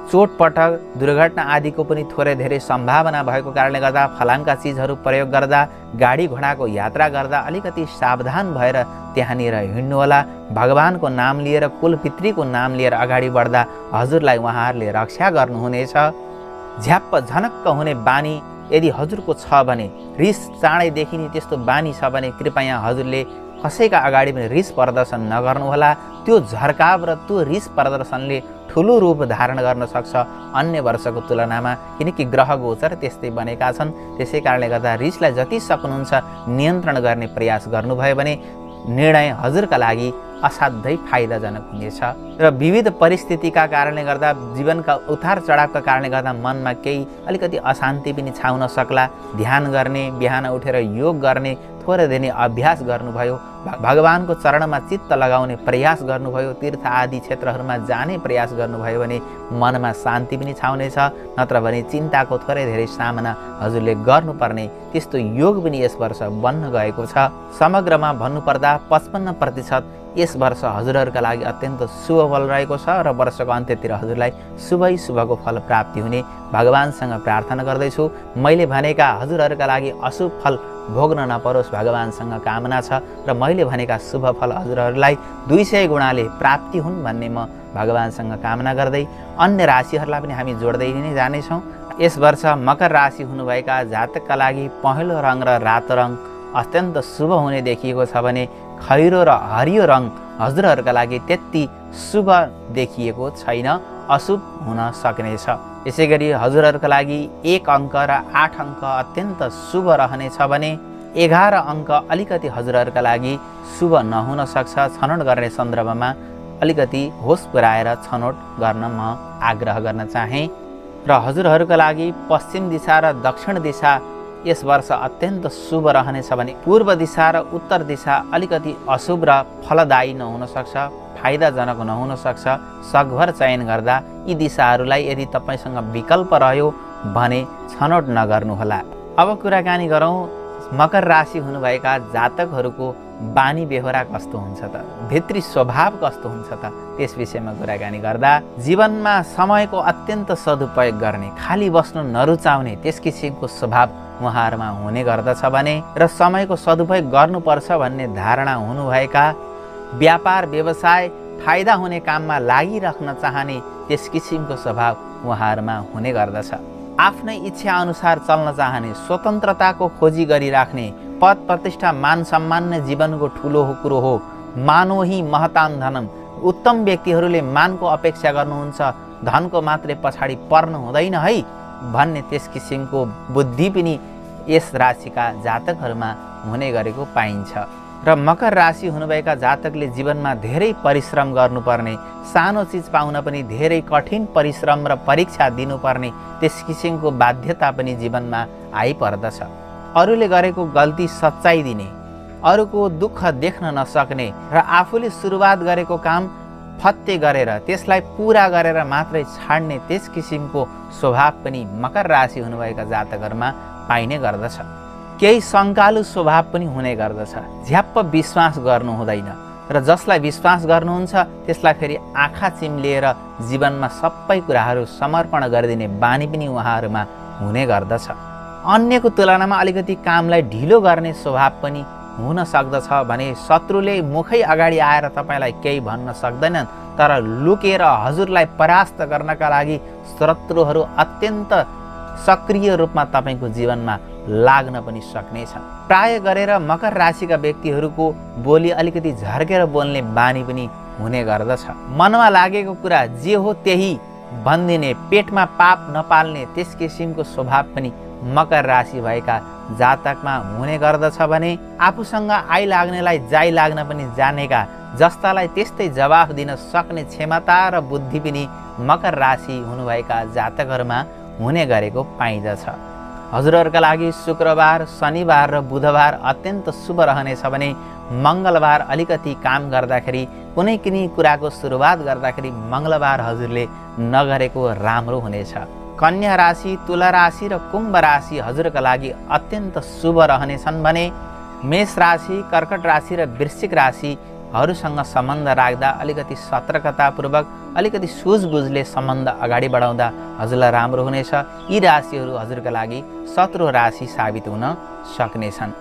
चोटपटक, दुर्घटना आदिको पनि थोरै धेरै सम्भावना भएको कारणले गर्दा फलामका चिजहरू प्रयोग गर्दा, गाडी घोडाको यात्रा गर्दा अलिकति सावधान भएर त्यहाँनिर हिँड्नुहोला। भगवानको नाम लिएर, कुलपितृको नाम लिएर अगाडि बढ्दा हजुरलाई उहाँहरूले रक्षा गर्नुहुनेछ। झ्याप्प झनक्क हुने बानी यदि हजुरको छ भने, रिस चाँडै देखिने त्यस्तो बानी छ भने कृपया हजुरले कसैका अगाडि पनि रिस प्रदर्शन नगर्नुहोला। त्यो झर्काव र त्यो रिस प्रदर्शनले ठुलो रूप धारण गर्न सक्छ अन्य वर्षको तुलनामा, किनकि ग्रह गोचर त्यस्तै बनेका छन्। त्यसै कारणले गर्दा रिसलाई जति सक्नुहुन्छ नियन्त्रण गर्ने प्रयास गर्नुभयो भने निर्णय हजुरका लागि असाध्यै फाइदाजनक हुनेछ। र विविध परिस्थितिका कारणले गर्दा, जीवनका उतार चढावका कारणले गर्दा मनमा केही अलिकति अशान्ति पनि छाउन सक्ला। ध्यान गर्ने, बिहान उठेर योग गर्ने, थोरै दिने अभ्यास गर्नुभयो, भगवानको चरणमा चित्त लगाउने प्रयास गर्नुभयो, तीर्थ आदि क्षेत्रहरूमा जाने प्रयास गर्नुभयो भने मनमा शान्ति पनि छाउनेछ। नत्र भने चिन्ताको थोरै धेरै सामना हजुरले गर्नुपर्ने त्यस्तो योग पनि यस वर्ष बन्न गएको छ। समग्रमा भन्नुपर्दा 55% यस वर्ष हजुरहरूका लागि अत्यन्त शुभ फल रहेको छ र वर्षको अन्त्यतिर हजुरलाई शुभको फल प्राप्ति हुने भगवानसँग प्रार्थना गर्दैछु। मैले भनेका हजुरहरूका लागि अशुभ फल भोग्न नपरोस् भगवानसँग कामना छ र मैले भनेका शुभ फल हजुरहरूलाई 200 गुणाले प्राप्ति हुन् भन्ने म भगवानसँग कामना गर्दै अन्य राशिहरूलाई पनि हामी जोड्दै नै जानेछौँ। यस वर्ष मकर राशि हुनुभएका जातकका लागि पहेँलो रङ र रातो रङ अत्यन्त शुभ हुने देखिएको छ भने खैरो र हरियो रङ हजुरहरूका लागि त्यति शुभ देखिएको छैन, अशुभ हुन सक्नेछ। यसै गरी हजुरहरूका लागि 1 अङ्क र 8 अङ्क अत्यन्त शुभ रहनेछ भने 11 अङ्क अलिकति हजुरहरूका लागि शुभ नहुन सक्छ। छनौट गर्ने सन्दर्भमा अलिकति होस पुर्याएर छनौट गर्न म आग्रह गर्न चाहे। र हजुरहरूका लागि पश्चिम दिशा र दक्षिण दिशा यस वर्ष अत्यन्त शुभ रहनेछ भने पूर्व दिशा र उत्तर दिशा अलिकति अशुभ र फलदायी नहुन सक्छ, फाइदाजनक नहुन सक्छ। सकभर चयन गर्दा यी दिशाहरूलाई यदि तपाईसँग विकल्प रह्यो भने छनौट नगर्नुहोला। अब कुराकानी गरौँ मकर राशि हुनुभएका जातकहरूको बानी बेहोरा कस्तो हुन्छ त, भित्री स्वभाव कस्तो हुन्छ त, त्यस विषयमा कुराकानी गर्दा जीवनमा समयको अत्यन्त सदुपयोग गर्ने, खाली बस्नु नरुचाउने त्यस किसिमको स्वभाव उहाँहरूमा हुने गर्दछ भने र समयको सदुपयोग गर्नुपर्छ भन्ने धारणा हुनुभएका, व्यापार व्यवसाय फाइदा हुने काममा लागिराख्न चाहने त्यस किसिमको स्वभाव उहाँहरूमा हुने गर्दछ। आफ्नै इच्छा अनुसार चल्न चाहने, स्वतन्त्रताको खोजी गरिराख्ने, पद प्रतिष्ठा मान सम्मान नै जीवनको ठुलो कुरो हो, मानो हि महतान धनम, उत्तम व्यक्तिहरूले मानको अपेक्षा गर्नुहुन्छ, धनको मात्रै पछाडि पर्नु हुँदैन है भन्ने त्यस किसिमको बुद्धि पनि यस राशिका जातकहरूमा हुने गरेको पाइन्छ। र मकर राशि हुनुभएका जातकले जीवनमा धेरै परिश्रम गर्नुपर्ने, सानो चिज पाउन पनि धेरै कठिन परिश्रम र परीक्षा दिनुपर्ने त्यस किसिमको बाध्यता पनि जीवनमा आइपर्दछ। अरूले गरेको गल्ती सच्चाइ दिने, अरूको दुःख देख्न नसक्ने र आफूले सुरुवात गरेको काम फत्ते गरेर त्यसलाई पुरा गरेर मात्रै छाड्ने त्यस किसिमको स्वभाव पनि मकर राशि हुनुभएका जातकहरूमा पाइने गर्दछ। केही शङ्कालु स्वभाव पनि हुने गर्दछ, झ्याप्प विश्वास गर्नु हुँदैन र जसलाई विश्वास गर्नुहुन्छ त्यसलाई फेरि आँखा चिम्लिएर जीवनमा सबै कुराहरू समर्पण गरिदिने बानी पनि उहाँहरूमा हुने गर्दछ। अन्यको तुलनामा अलिकति कामलाई ढिलो गर्ने स्वभाव पनि हुन सक्दछ भने शत्रुले मुखै अगाडि आएर तपाईँलाई केही भन्न सक्दैनन्, तर लुकेर हजुरलाई परास्त गर्नका लागि शत्रुहरू अत्यन्त सक्रिय रूपमा तपाईँको जीवनमा लाग्न पनि सक्नेछन्। प्राय गरेर मकर राशिका व्यक्तिहरूको बोली अलिकति झर्केर बोल्ने बानी पनि हुने गर्दछ। मनमा लागेको कुरा जे हो त्यही भनिदिने, पेटमा पाप नपाल्ने त्यस किसिमको स्वभाव पनि मकर राशि भएका जातकमा हुने गर्दछ भने आफूसँग आइलाग्नेलाई जाइ लाग्न पनि जानेका, जस्तालाई त्यस्तै जवाफ दिन सक्ने क्षमता र बुद्धि पनि मकर राशि हुनुभएका जातकहरूमा हुने गरेको पाइँदछ। हजुरहरूका लागि शुक्रबार, शनिबार र बुधबार अत्यन्त शुभ रहनेछ भने मङ्गलबार अलिकति काम गर्दाखेरि, कुनै कुराको सुरुवात गर्दाखेरि मङ्गलबार हजुरले नगरेको राम्रो हुनेछ। कन्या राशि, तुला राशि र कुम्भ राशि हजुरका लागि अत्यन्त शुभ रहनेछन् भने मेष राशि, कर्कट राशि र वृश्चिक राशिहरूसँग सम्बन्ध राख्दा अलिकति सतर्कतापूर्वक, अलिकति सुझबुझले सम्बन्ध अगाडि बढाउँदा हजुरलाई राम्रो हुनेछ। यी राशिहरू हजुरका लागि शत्रु राशि साबित हुन सक्नेछन्।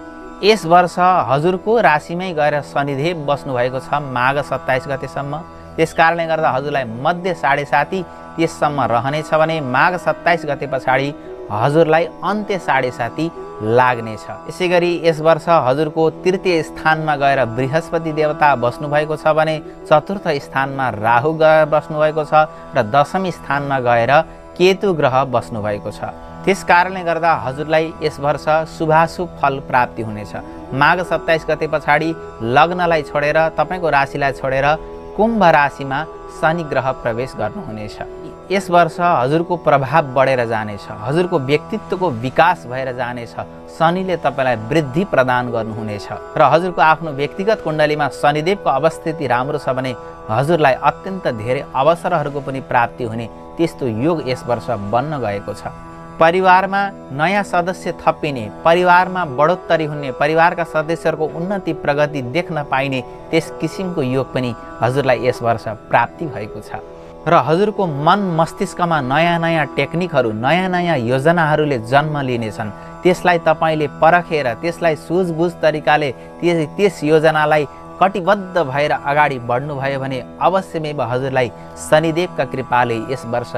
यस वर्ष हजुरको राशिमै गएर शनिदेव बस्नुभएको छ माघ 27 गतेसम्म। त्यस कारणले गर्दा हजुरलाई मध्य 7.5 त्यससम्म रहनेछ भने माघ 27 गते पछाडि हजुरलाई अन्त्य 7.5 लाग्नेछ। यसै गरी यस वर्ष हजुरको तृतीय स्थानमा गएर बृहस्पति देवता बस्नुभएको छ भने चतुर्थ स्थानमा राहु ग्रह बस्नुभएको छ र दशमी स्थानमा गएर केतु ग्रह बस्नुभएको छ। त्यस कारणले गर्दा हजुरलाई यस वर्ष शुभाशुभ फल प्राप्ति हुनेछ। माघ 27 गते पछाडि लग्नलाई छोडेर तपाईँको राशिलाई छोडेर कुम्भ राशिमा शनि ग्रह प्रवेश गर्नुहुनेछ। यस वर्ष हजुरको प्रभाव बढेर जानेछ, हजुरको व्यक्तित्वको विकास भएर जानेछ। शनिले तपाईँलाई वृद्धि प्रदान गर्नुहुनेछ र हजुरको आफ्नो व्यक्तिगत कुण्डलीमा शनिदेवको अवस्थिति राम्रो छ भने हजुरलाई अत्यन्त धेरै अवसरहरूको पनि प्राप्ति हुने त्यस्तो योग यस वर्ष बन्न गएको छ। परिवारमा नयाँ सदस्य थपिने, परिवारमा बढोत्तरी हुने, परिवारका सदस्यहरूको उन्नति प्रगति देख्न पाइने त्यस किसिमको योग पनि हजुरलाई यस वर्ष प्राप्ति भएको छ र हजुरको मन मस्तिष्कमा नयाँ नयाँ टेक्निकहरू, नयाँ नयाँ योजनाहरूले जन्म लिनेछन्। त्यसलाई तपाईँले परखेर त्यसलाई सुझबुझ तरिकाले त्यस योजनालाई कटिबद्ध भएर अगाडि बढ्नुभयो भने अवश्यमेव हजुरलाई शनिदेवका कृपाले यस वर्ष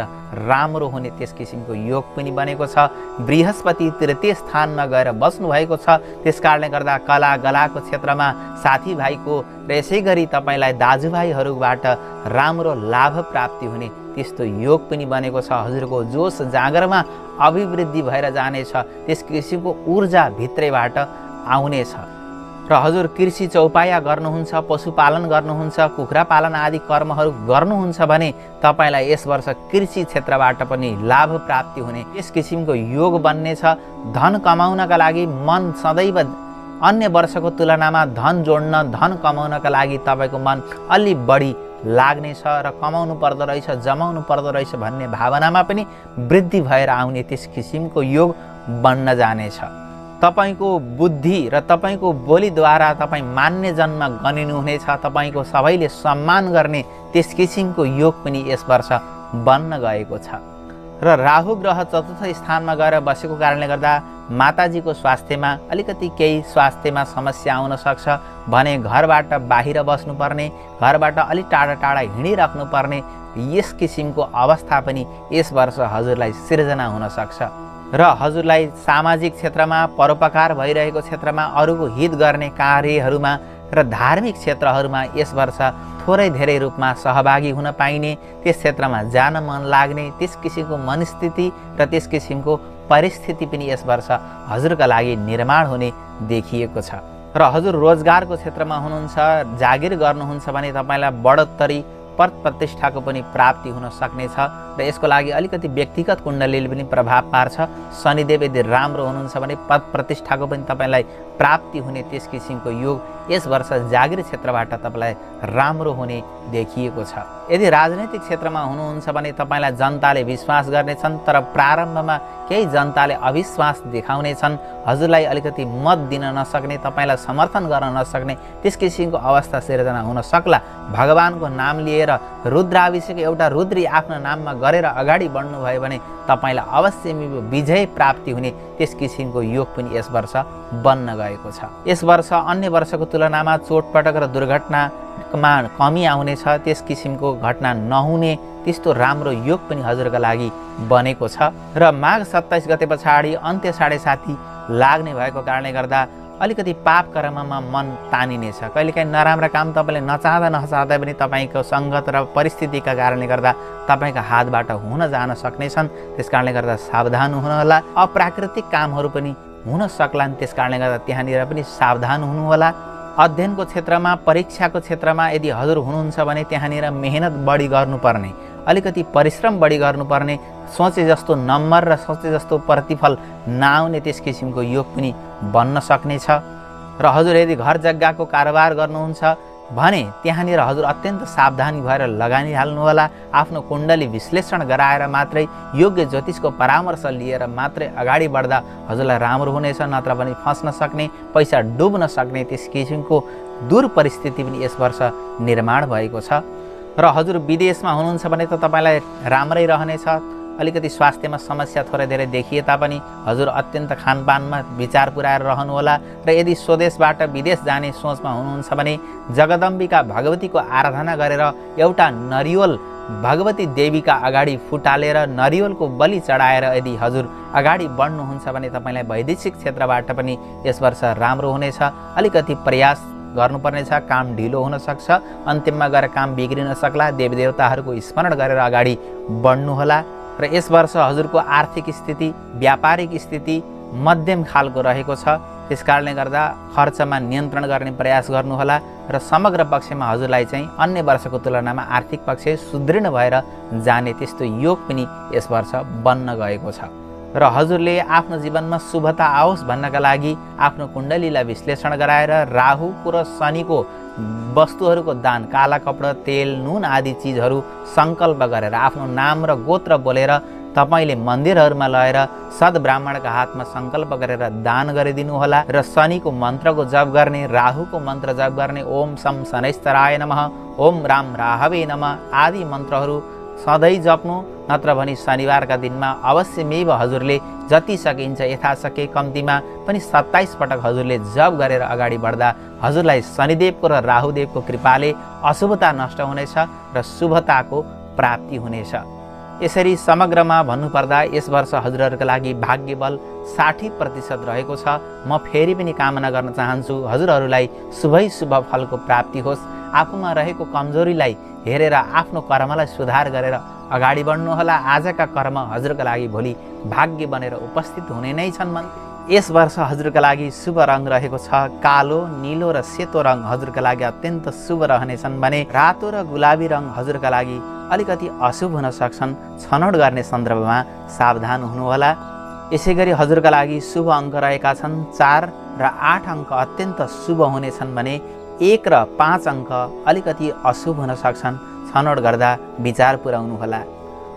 राम्रो हुने त्यस किसिमको योग पनि बनेको छ। बृहस्पति तृतीय स्थानमा गएर बस्नुभएको छ। त्यसकारणले गर्दा कला गलाको क्षेत्रमा साथीभाइको र यसै गरी तपाईँलाई दाजुभाइहरूबाट राम्रो लाभ प्राप्ति हुने त्यस्तो योग पनि बनेको छ। हजुरको जोस जागरमा अभिवृद्धि भएर जानेछ, त्यस किसिमको ऊर्जा भित्रैबाट आउनेछ र हजुर कृषि चौपाया गर्नुहुन्छ, पशुपालन गर्नुहुन्छ, कुखुरा पालन आदि कर्महरू गर्नुहुन्छ भने तपाईँलाई यस वर्ष कृषि क्षेत्रबाट पनि लाभ प्राप्ति हुने यस किसिमको योग बन्नेछ। धन कमाउनका लागि मन सदैव अन्य वर्षको तुलनामा धन जोड्न, धन कमाउनका लागि तपाईँको मन अलि बढी लाग्नेछ र कमाउनु पर्दो रहेछ, जमाउनु पर्दो रहेछ भन्ने भावनामा पनि वृद्धि भएर आउने त्यस किसिमको योग बन्न जानेछ। तपाईको बुद्धि र तपाईको बोलीद्वारा तपाईँ मान्ने जन्म गनिनुहुनेछ। तपाईको सबैले सम्मान गर्ने त्यस किसिमको योग पनि यस वर्ष बन्न गएको छ र राहु ग्रह चतुर्थ स्थानमा गएर बसेको कारणले गर्दा माताजीको स्वास्थ्यमा अलिकति केही स्वास्थ्यमा समस्या आउन सक्छ भने घरबाट बाहिर बस्नुपर्ने, घरबाट अलि टाढा टाढा हिँडिराख्नुपर्ने यस किसिमको अवस्था पनि यस वर्ष हजुरलाई सिर्जना हुन सक्छ र हजुरलाई सामाजिक क्षेत्रमा, परोपकार भइरहेको क्षेत्रमा, अरूको हित गर्ने कार्यहरूमा र धार्मिक क्षेत्रहरूमा यस वर्ष थोरै धेरै रूपमा सहभागी हुन पाइने, त्यस क्षेत्रमा जान मन लाग्ने त्यस किसिमको मनस्थिति र त्यस किसिमको परिस्थिति पनि यस वर्ष हजुरका लागि निर्माण हुने देखिएको छ र हजुर रोजगारको क्षेत्रमा हुनुहुन्छ, जागिर गर्नुहुन्छ भने तपाईँलाई बढोत्तरी पद प्रतिष्ठाको पनि प्राप्ति हुन सक्नेछ र यसको लागि अलिकति व्यक्तिगत कुण्डलीले पनि प्रभाव पार्छ। शनिदेव यदि राम्रो हुनुहुन्छ भने पद प्रतिष्ठाको पनि तपाईँलाई प्राप्ति हुने त्यस किसिमको योग यस वर्ष जागिर क्षेत्रबाट तपाईँलाई राम्रो हुने देखिएको छ। यदि राजनैतिक क्षेत्रमा हुनुहुन्छ भने तपाईँलाई जनताले विश्वास गर्नेछन्, तर प्रारम्भमा केही जनताले अविश्वास देखाउनेछन्, हजुरलाई अलिकति मत दिन नसक्ने, तपाईँलाई समर्थन गर्न नसक्ने त्यस किसिमको अवस्था सिर्जना हुन सक्ला। भगवानको नाम लिएर रुद्राभिषेक एउटा रुद्री आफ्नो नाममा गरेर अगाडि बढ्नुभयो भने तपाईँलाई अवश्य विजय प्राप्ति हुने त्यस किसिमको योग पनि यस वर्ष बन्न गएको छ। यस वर्ष अन्य वर्षको तुलनामा चोटपटक र दुर्घटनामा कमी आउनेछ, त्यस किसिमको घटना नहुने त्यस्तो राम्रो योग पनि हजुरका लागि बनेको छ र माघ 27 गते पछाडि अन्त्य 7:30 लाग्ने भएको कारणले गर्दा अलिकति पाप कर्ममा मन तानिनेछ। कहिलेकाहीँ नराम्रा काम तपाईँले नचाहँदा पनि तपाईँको सङ्गत र परिस्थितिका कारणले गर्दा तपाईँका हातबाट हुन जान सक्नेछन्। त्यस कारणले गर्दा सावधान हुनुहोला। अप्राकृतिक कामहरू पनि हुन सक्लान्, त्यस कारणले गर्दा त्यहाँनिर पनि सावधान हुनुहोला। अध्ययनको क्षेत्रमा, परीक्षाको क्षेत्रमा यदि हजुर हुनुहुन्छ भने त्यहाँनिर मेहनत बढी गर्नुपर्ने, अलिकति परिश्रम बढी गर्नुपर्ने, सोचे जस्तो नम्बर र सोचे जस्तो प्रतिफल नआउने त्यस किसिमको योग पनि बन्न सक्नेछ र हजुर यदि घर जग्गाको कारोबार गर्नुहुन्छ भने त्यहाँनिर हजुर अत्यन्त सावधानी भएर लगानी हाल्नुहोला। आफ्नो कुण्डली विश्लेषण गराएर मात्रै, योग्य ज्योतिषको परामर्श लिएर मात्रै अगाडि बढ्दा हजुरलाई राम्रो हुनेछ, नत्र पनि फस्न सक्ने, पैसा डुब्न सक्ने त्यस किसिमको दूर परिस्थिति पनि यस वर्ष निर्माण भएको छ र हजुर विदेशमा हुनुहुन्छ भने त तपाईँलाई राम्रै रहनेछ। अलिकति स्वास्थ्यमा समस्या थोरै धेरै देखिए तापनि हजुर अत्यन्त खानपानमा विचार पुर्याएर रहनुहोला र यदि स्वदेशबाट विदेश जाने सोचमा हुनुहुन्छ भने जगदम्बिका भगवतीको आराधना गरेर एउटा नरिवल भगवती देवीका अगाडि फुटालेर नरिवलको बलि चढाएर यदि हजुर अगाडि बढ्नुहुन्छ भने तपाईलाई वैदेशिक क्षेत्रबाट पनि यस वर्ष राम्रो हुनेछ। अलिकति प्रयास गर्नुपर्नेछ, काम ढिलो हुन सक्छ, अन्तिममा गएर काम बिग्रिन सक्ला। देवदेवताहरूको स्मरण गरेर अगाडि बढ्नुहोला र यस वर्ष हजुरको आर्थिक स्थिति, व्यापारिक स्थिति मध्यम खालको रहेको छ। त्यसकारणले गर्दा खर्चमा नियन्त्रण गर्ने प्रयास गर्नुहोला र समग्र पक्षमा हजुरलाई चाहिँ अन्य वर्षको तुलनामा आर्थिक पक्ष सुदृढ भएर जाने त्यस्तो योग पनि यस वर्ष बन्न गएको छ र हजुरले आफ्नो जीवनमा शुभता आओस् भन्नका लागि आफ्नो कुण्डलीलाई विश्लेषण गराएर राहुको र शनिको वस्तुहरूको दान, काला कपडा, तेल, नुन आदि चिजहरू सङ्कल्प गरेर आफ्नो नाम र गोत्र बोलेर तपाईले मन्दिरहरूमा लगेर सद्ब्राह्मणका हातमा सङ्कल्प गरेर दान गरिदिनुहोला र शनिको मन्त्रको जप गर्ने, राहुको मन्त्र जप गर्ने, ओम शम शनैश्चराय नमः, ओम राम राहवे नमः आदि मन्त्रहरू सधैँ जप्नु। नत्र भने शनिबारका दिनमा अवश्यमेव हजुरले जति सकिन्छ यथाशक्य कम्तीमा पनि 27 पटक हजुरले जप गरेर अगाडि बढ्दा हजुरलाई शनिदेवको र राहुदेवको कृपाले अशुभता नष्ट हुनेछ र शुभताको प्राप्ति हुनेछ। यसरी समग्रमा भन्नुपर्दा यस वर्ष हजुरहरूका लागि भाग्य बल 60% रहेको छ। म फेरि पनि कामना गर्न चाहन्छु हजुरहरूलाई शुभै शुभ फलको प्राप्ति होस्। आफूमा रहेको कमजोरीलाई हेरेर आफ्नो कर्मलाई सुधार गरेर अगाडि बढ्नुहोला। आजका कर्म हजुरका लागि भोलि भाग्य बनेर उपस्थित हुने नै छन्। यस वर्ष हजुरका लागि शुभ रङ रहेको छ कालो, नीलो र सेतो रङ हजुरका लागि अत्यन्त शुभ रहनेछन् भने रातो र गुलाबी रङ हजुरका लागि अलिकति अशुभ हुन सक्छन्। छनौट गर्ने सन्दर्भमा सावधान हुनुहोला। यसैगरी हजुरका लागि शुभ अङ्क रहेका छन् 4 र 8 अङ्क अत्यन्त शुभ हुनेछन् भने 1 र 5 अङ्क अलिकति अशुभ हुन सक्छन्। छनौट गर्दा विचार पुर्याउनुहोला।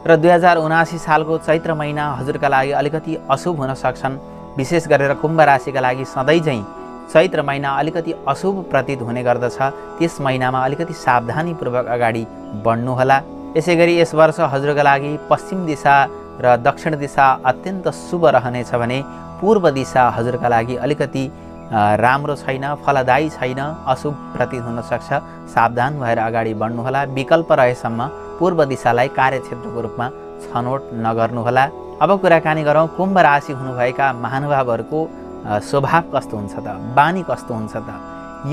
र 2079 सालको चैत्र महिना हजुरका लागि अलिकति अशुभ हुन सक्छन्। विशेष गरेर कुम्भ राशिका लागि सधैँ चाहिँ चैत्र महिना अलिकति अशुभ प्रतीत हुने गर्दछ। त्यस महिनामा अलिकति सावधानीपूर्वक अगाडि बढ्नुहोला। यसैगरी यस वर्ष हजुरका लागि पश्चिम दिशा र दक्षिण दिशा अत्यन्त शुभ रहनेछ भने पूर्व दिशा हजुरका लागि अलिकति राम्रो छैन, फलदायी छैन, अशुभ प्रतीत हुन सक्छ। सावधान भएर अगाडि बढ्नुहोला। विकल्प रहेसम्म पूर्व दिशालाई कार्यक्षेत्रको रूपमा छनौट नगर्नुहोला। अब कुराकानी गरौँ कुम्भ राशि हुनुभएका महानुभावहरूको स्वभाव कस्तो हुन्छ त, बानी कस्तो हुन्छ त।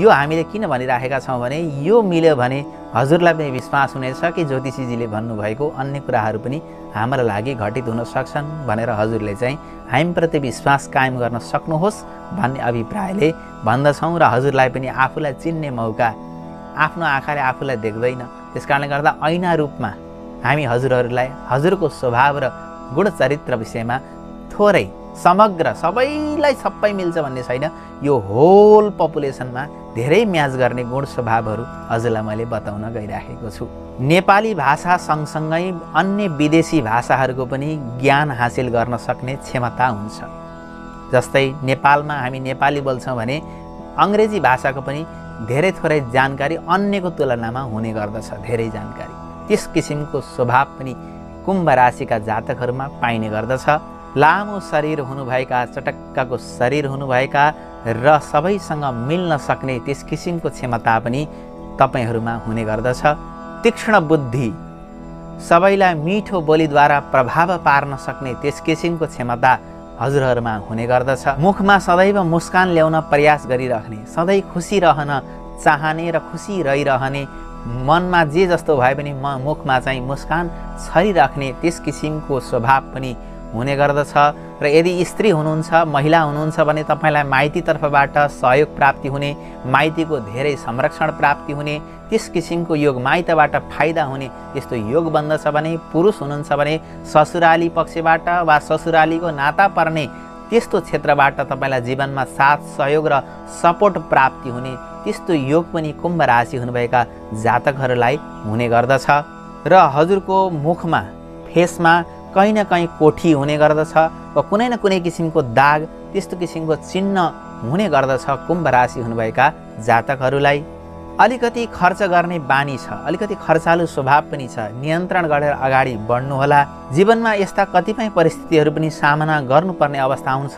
यो हामीले किन भनिराखेका छौँ भने यो मिल्यो भने हजुरलाई पनि विश्वास हुनेछ कि ज्योतिषीजीले भन्नुभएको अन्य कुराहरू पनि हाम्रा लागि घटित हुन सक्छन् भनेर हजुरले चाहिँ हामीप्रति विश्वास कायम गर्न सक्नुहोस् भन्ने अभिप्रायले भन्दछौँ। र हजुरलाई पनि आफूलाई चिन्ने मौका आफ्नो आँखाले आफूलाई देख्दैन। त्यसकारणले गर्दा ऐना रूपमा हामी हजुरहरूलाई हजुरको स्वभाव र गुणचरित्र विषयमा थोरै समग्र सबैलाई सबै मिल्छ भन्ने छैन, यो होल पपुलेसनमा धेरै म्याच गर्ने गुण स्वभावहरू हजुरलाई मैले बताउन गइराखेको छु। नेपाली भाषा सँगसँगै अन्य विदेशी भाषाहरूको पनि ज्ञान हासिल गर्न सक्ने क्षमता हुन्छ। जस्तै नेपालमा हामी नेपाली बोल्छौँ भने अङ्ग्रेजी भाषाको पनि धेरै थोरै जानकारी अन्यको तुलनामा हुने गर्दछ, धेरै जानकारी। त्यस किसिमको स्वभाव पनि कुम्भ राशिका जातकहरूमा पाइने गर्दछ। लामो शरीर हुनुभएका, चटक्कको शरीर हुनुभएका र सबैसँग मिल्न सक्ने त्यस किसिमको क्षमता पनि तपाईहरूमा हुने गर्दछ। तीक्ष्ण बुद्धि, सबैलाई मिठो बोलीद्वारा प्रभाव पार्न सक्ने त्यस किसिमको क्षमता हजुरहरूमा हुने गर्दछ। मुखमा सदैव मुस्कान ल्याउन प्रयास गरिरहने, सधैँ खुसी रहन चाहने र खुसी रहिरहने, मनमा जे जस्तो भए पनि मुखमा चाहिँ मुस्कान छरिराख्ने त्यस किसिमको स्वभाव पनि हुने गर्दछ। र यदि स्त्री हुनुहुन्छ, महिला हुनुहुन्छ भने तपाईलाई माइतीतर्फबाट सहयोग प्राप्ति हुने, माइतीको धेरै संरक्षण प्राप्ति हुने त्यस किसिमको योग, माइतबाट फाइदा हुने यस्तो योग बन्दछ भने पुरुष हुनुहुन्छ भने ससुराली पक्षबाट वा ससुरालीको नाता पर्ने त्यस्तो क्षेत्रबाट तपाईलाई जीवनमा साथ सहयोग र सपोर्ट प्राप्ति हुने त्यस्तो योग पनि कुम्भ राशि हुनुभएका जातकहरूलाई हुने गर्दछ। र हजुरको मुखमा, फेसमा कहीँ न कहीँ कोठी हुने गर्दछ वा कुनै न कुनै किसिमको दाग, त्यस्तो किसिमको चिन्ह हुने गर्दछ कुम्भ राशि हुनुभएका जातकहरूलाई। अलिकति खर्च गर्ने बानी छ, अलिकति खर्चालु स्वभाव पनि छ, नियन्त्रण गरेर अगाडि बढ्नुहोला। जीवनमा यस्ता कतिपय परिस्थितिहरू पनि सामना गर्नुपर्ने अवस्था आउँछ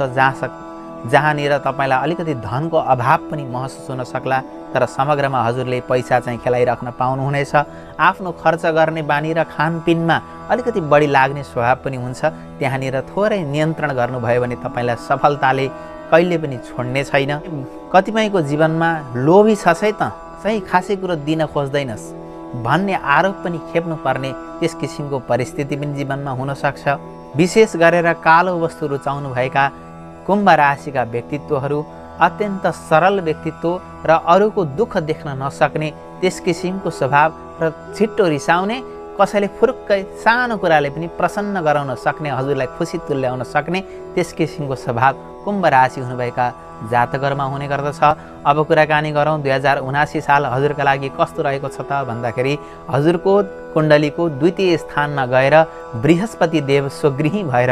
जहाँनिर तपाईँलाई अलिकति धनको अभाव पनि महसुस हुन सक्ला, तर समग्रमा हजुरले पैसा चाहिँ खेलाइराख्न पाउनुहुनेछ। आफ्नो खर्च गर्ने बानी र खानपिनमा अलिकति बढी लाग्ने स्वभाव पनि हुन्छ, त्यहाँनिर थोरै नियन्त्रण गर्नुभयो भने तपाईँलाई सफलताले कहिले पनि छोड्ने छैन। कतिपयको जीवनमा लोभी छ चाहिँ खासै कुरो दिन खोज्दैनस् भन्ने आरोप पनि खेप्नुपर्ने त्यस किसिमको परिस्थिति पनि जीवनमा हुनसक्छ। विशेष गरेर कालो वस्तु रुचाउनु भएका कुम्भ राशिका व्यक्तित्वहरू अत्यन्त सरल व्यक्तित्व र अरूको दुःख देख्न नसक्ने त्यस किसिमको स्वभाव र छिट्टो रिसाउने, कसैले फुरुक्कै सानो कुराले पनि प्रसन्न गराउन सक्ने, हजुरलाई खुसी तुल्याउन सक्ने त्यस किसिमको स्वभाव कुम्भ राशि हुनुभएका जातकहरूमा हुने गर्दछ। अब कुराकानी गरौँ 2079 साल हजुरका लागि कस्तो रहेको छ त भन्दाखेरि हजुरको कुण्डलीको द्वितीय स्थानमा गएर बृहस्पति देव स्वगृही भएर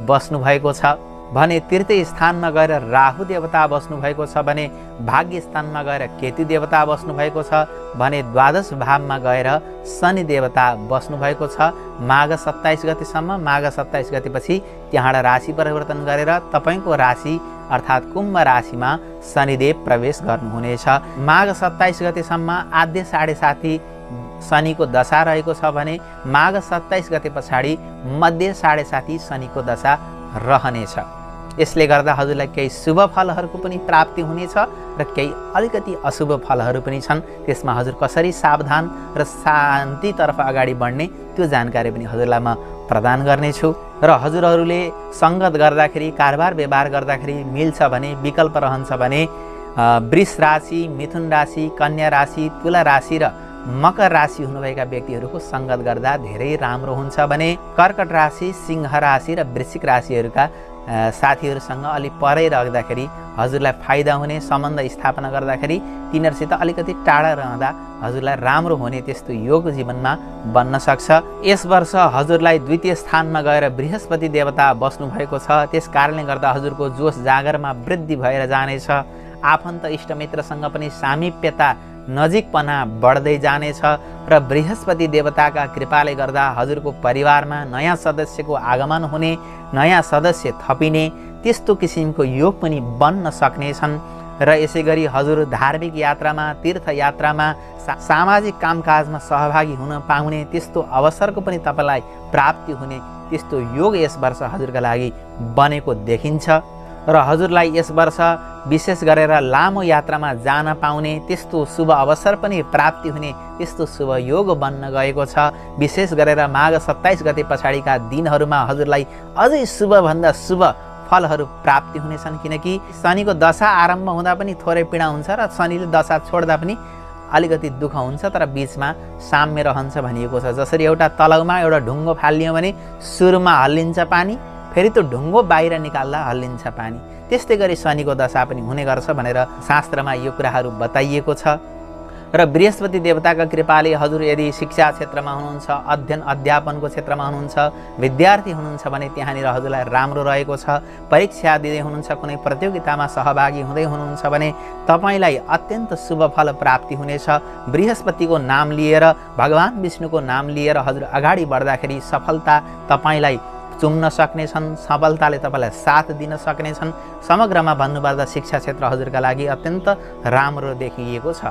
बस्नु भएको छ भने, तृतीय स्थानमा गएर राहु देवता बस्नु भएको छ भने, भाग्य स्थानमा गएर केतु देवता बस्नु भएको छ भने, द्वादश भावमा गएर शनि देवता बस्नु भएको छ। माघ 27 गतेसम्म, माघ 27 गतेपछि त्यहाँबाट राशि परिवर्तन गरेर तपाईँको राशि अर्थात् कुम्भ राशिमा शनिदेव प्रवेश गर्नुहुनेछ। माघ 27 गतेसम्म आद्य 7.5 शनिको दशा रहेको छ भने, माघ 27 गते पछाडि मध्य 7.5 शनिको दशा रहनेछ। यसले गर्दा हजुरलाई केही शुभ फलहरूको पनि प्राप्ति हुनेछ र केही अलिकति अशुभ फलहरू पनि छन्। त्यसमा हजुर कसरी सावधान र शान्तितर्फ अगाडि बढ्ने त्यो जानकारी पनि हजुरलाई म प्रदान गर्नेछु। र हजुरहरूले सङ्गत गर्दाखेरि, कारोबार व्यवहार गर्दाखेरि मिल्छ भने, विकल्प रहन्छ भने वृष राशि, मिथुन राशि, कन्या राशि, तुला राशि र मकर राशि हुनुभएका व्यक्तिहरूको सङ्गत गर्दा धेरै राम्रो हुन्छ भने, कर्कट राशि, सिंह राशि र वृश्चिक राशिहरूका साथीहरूसँग अलि परै राख्दाखेरि हजुरलाई फाइदा हुने, सम्बन्ध स्थापना गर्दाखेरि तिनीहरूसित अलिकति टाढा रहँदा हजुरलाई राम्रो हुने त्यस्तो योग जीवनमा बन्न सक्छ। यस वर्ष हजुरलाई द्वितीय स्थानमा गएर बृहस्पति देवता बस्नु भएको छ, त्यस कारणले गर्दा हजुरको जोस जागरमा वृद्धि भएर जानेछ। आफन्त इष्टमित्रसँग पनि सामिप्यता, नजिकपना बढ्दै जानेछ र बृहस्पति देवताका कृपाले गर्दा हजुरको परिवारमा नयाँ सदस्यको आगमन हुने, नयाँ सदस्य थपिने त्यस्तो किसिमको योग पनि बन्न सक्नेछन्। र यसै गरी हजुर धार्मिक यात्रामा, तीर्थयात्रामा, सामाजिक कामकाजमा सहभागी हुन पाउने त्यस्तो अवसरको पनि तपाईँलाई प्राप्ति हुने त्यस्तो योग यस वर्ष हजुरका लागि बनेको देखिन्छ। र हजुरलाई यस वर्ष विशेष गरेर लामो यात्रामा जान पाउने त्यस्तो शुभ अवसर पनि प्राप्ति हुने त्यस्तो शुभ योग बन्न गएको छ। विशेष गरेर माघ 27 गते पछाडिका दिनहरूमा हजुरलाई अझै शुभभन्दा शुभ फलहरू प्राप्ति हुनेछन्, किनकि शनिको दशा आरम्भ हुँदा पनि थोरै पीडा हुन्छ र शनिले दशा छोड्दा पनि अलिकति दुःख हुन्छ, तर बीचमा साम्य रहन्छ भनिएको छ। जसरी एउटा तलाउमा एउटा ढुङ्गो फालियो भने सुरुमा हल्लिन्छ पानी, फेरि त्यो ढुङ्गो बाहिर निकाल्दा हल्लिन्छ पानी, त्यस्तै गरी शनिको दशा पनि हुने गर्छ भनेर शास्त्रमा यो कुराहरू बताइएको छ। र बृहस्पति देवताका कृपाले हजुर यदि शिक्षा क्षेत्रमा हुनुहुन्छ, अध्ययन अध्यापनको क्षेत्रमा हुनुहुन्छ, विद्यार्थी हुनुहुन्छ भने त्यहाँनिर हजुरलाई राम्रो रहेको छ। परीक्षा दिँदै हुनुहुन्छ, कुनै प्रतियोगितामा सहभागी हुँदै हुनुहुन्छ भने तपाईँलाई अत्यन्त शुभ फल प्राप्ति हुनेछ। बृहस्पतिको नाम लिएर, भगवान विष्णुको नाम लिएर हजुर अगाडि बढ्दाखेरि सफलता तपाईँलाई चुम्न सक्नेछन्, सफलताले तपाईँलाई साथ दिन सक्नेछन्। समग्रमा भन्नुपर्दा शिक्षा क्षेत्र हजुरका लागि अत्यन्त राम्रो देखिएको छ।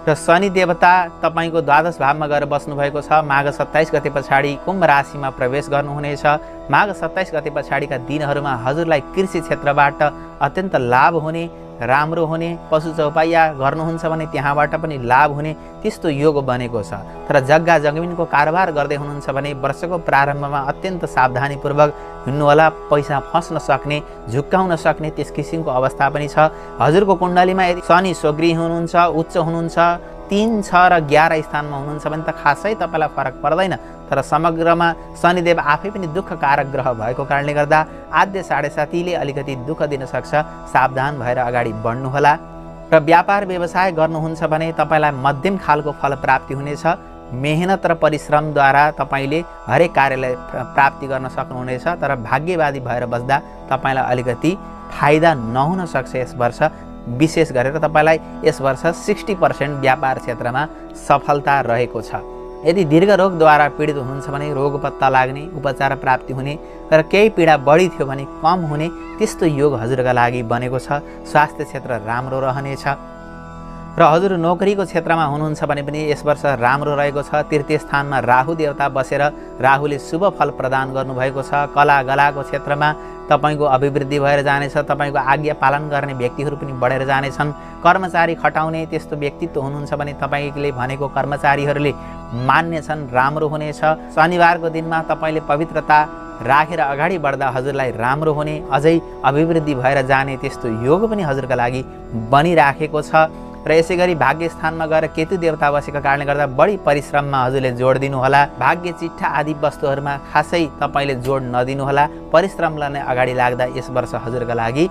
र शनि देवता तपाईँको द्वादश भावमा गएर बस्नुभएको छ। माघ 27 गते पछाडि कुम्भ राशिमा प्रवेश गर्नुहुनेछ। माघ 27 गते पछाडिका दिनहरूमा हजुरलाई कृषि क्षेत्रबाट अत्यन्त लाभ हुने, राम्रो हुने, पशु चौपाइया गर्नुहुन्छ भने त्यहाँबाट पनि लाभ हुने त्यस्तो योग बनेको छ। तर जग्गा जमिनको कारोबार गर्दै हुनुहुन्छ भने वर्षको प्रारम्भमा अत्यन्त सावधानीपूर्वक हिँड्नुहोला, पैसा फस्न सक्ने, झुक्काउन सक्ने त्यस किसिमको अवस्था पनि छ। हजुरको कुण्डलीमा यदि शनि स्वगृही हुनुहुन्छ, उच्च हुनुहुन्छ, 3, 6 र 11 स्थानमा हुनुहुन्छ भने त खासै तपाईँलाई फरक पर्दैन, तर समग्रमा शनिदेव आफै पनि दुःखकारक ग्रह भएको कारणले गर्दा आद्य 7.5ले अलिकति दुःख दिन सक्छ। सावधान भएर अगाडि बढ्नुहोला। र व्यापार व्यवसाय गर्नुहुन्छ भने तपाईँलाई मध्यम खालको फल प्राप्ति हुनेछ। मेहनत र परिश्रमद्वारा तपाईँले हरेक कार्यलाई प्राप्ति गर्न सक्नुहुनेछ, तर भाग्यवादी भएर बस्दा तपाईँलाई अलिकति फाइदा नहुन सक्छ यस वर्ष। विशेष गरेर तपाईलाई यस वर्ष 60% व्यापार क्षेत्रमा सफलता रहेको छ। यदि दीर्घ रोगद्वारा पीडित हुनुहुन्छ भने रोग पत्ता लाग्ने, उपचार प्राप्ति हुने र केही पीडा बढी थियो भने कम हुने त्यस्तो योग हजुरका लागि बनेको छ। स्वास्थ्य क्षेत्र राम्रो रहनेछ र हजुर नोकरीको क्षेत्रमा हुनुहुन्छ भने पनि यस वर्ष राम्रो रहेको छ। तृतीय स्थानमा राहु देवता बसेर राहुले शुभ फल प्रदान गर्नुभएको छ। कला गलाको क्षेत्रमा तपाईको अभिवृद्धि भएर जानेछ। तपाईको आज्ञा पालन गर्ने व्यक्तिहरू पनि बढेर जानेछन्। कर्मचारी खटाउने त्यस्तो व्यक्तित्व हुनुहुन्छ भने तपाईले भनेको कर्मचारीहरूले मान्नेछन्, राम्रो हुनेछ। शनिबारको दिनमा तपाईले पवित्रता राखेर अगाडि बढ्दा हजुरलाई राम्रो हुने, अझै अभिवृद्धि भएर जाने त्यस्तो योग पनि हजुरका लागि बनिराखेको छ। र यसै गरी भाग्य स्थानमा गएर केतु देवता बसेको कारणले गर्दा बढी परिश्रममा हजुरले जोड दिनुहोला। भाग्य चिट्ठा आदि वस्तुहरूमा खासै तपाईले जोड नदिनुहोला। परिश्रमलाई नै अगाडि लाग्दा यस वर्ष हजुरका लागि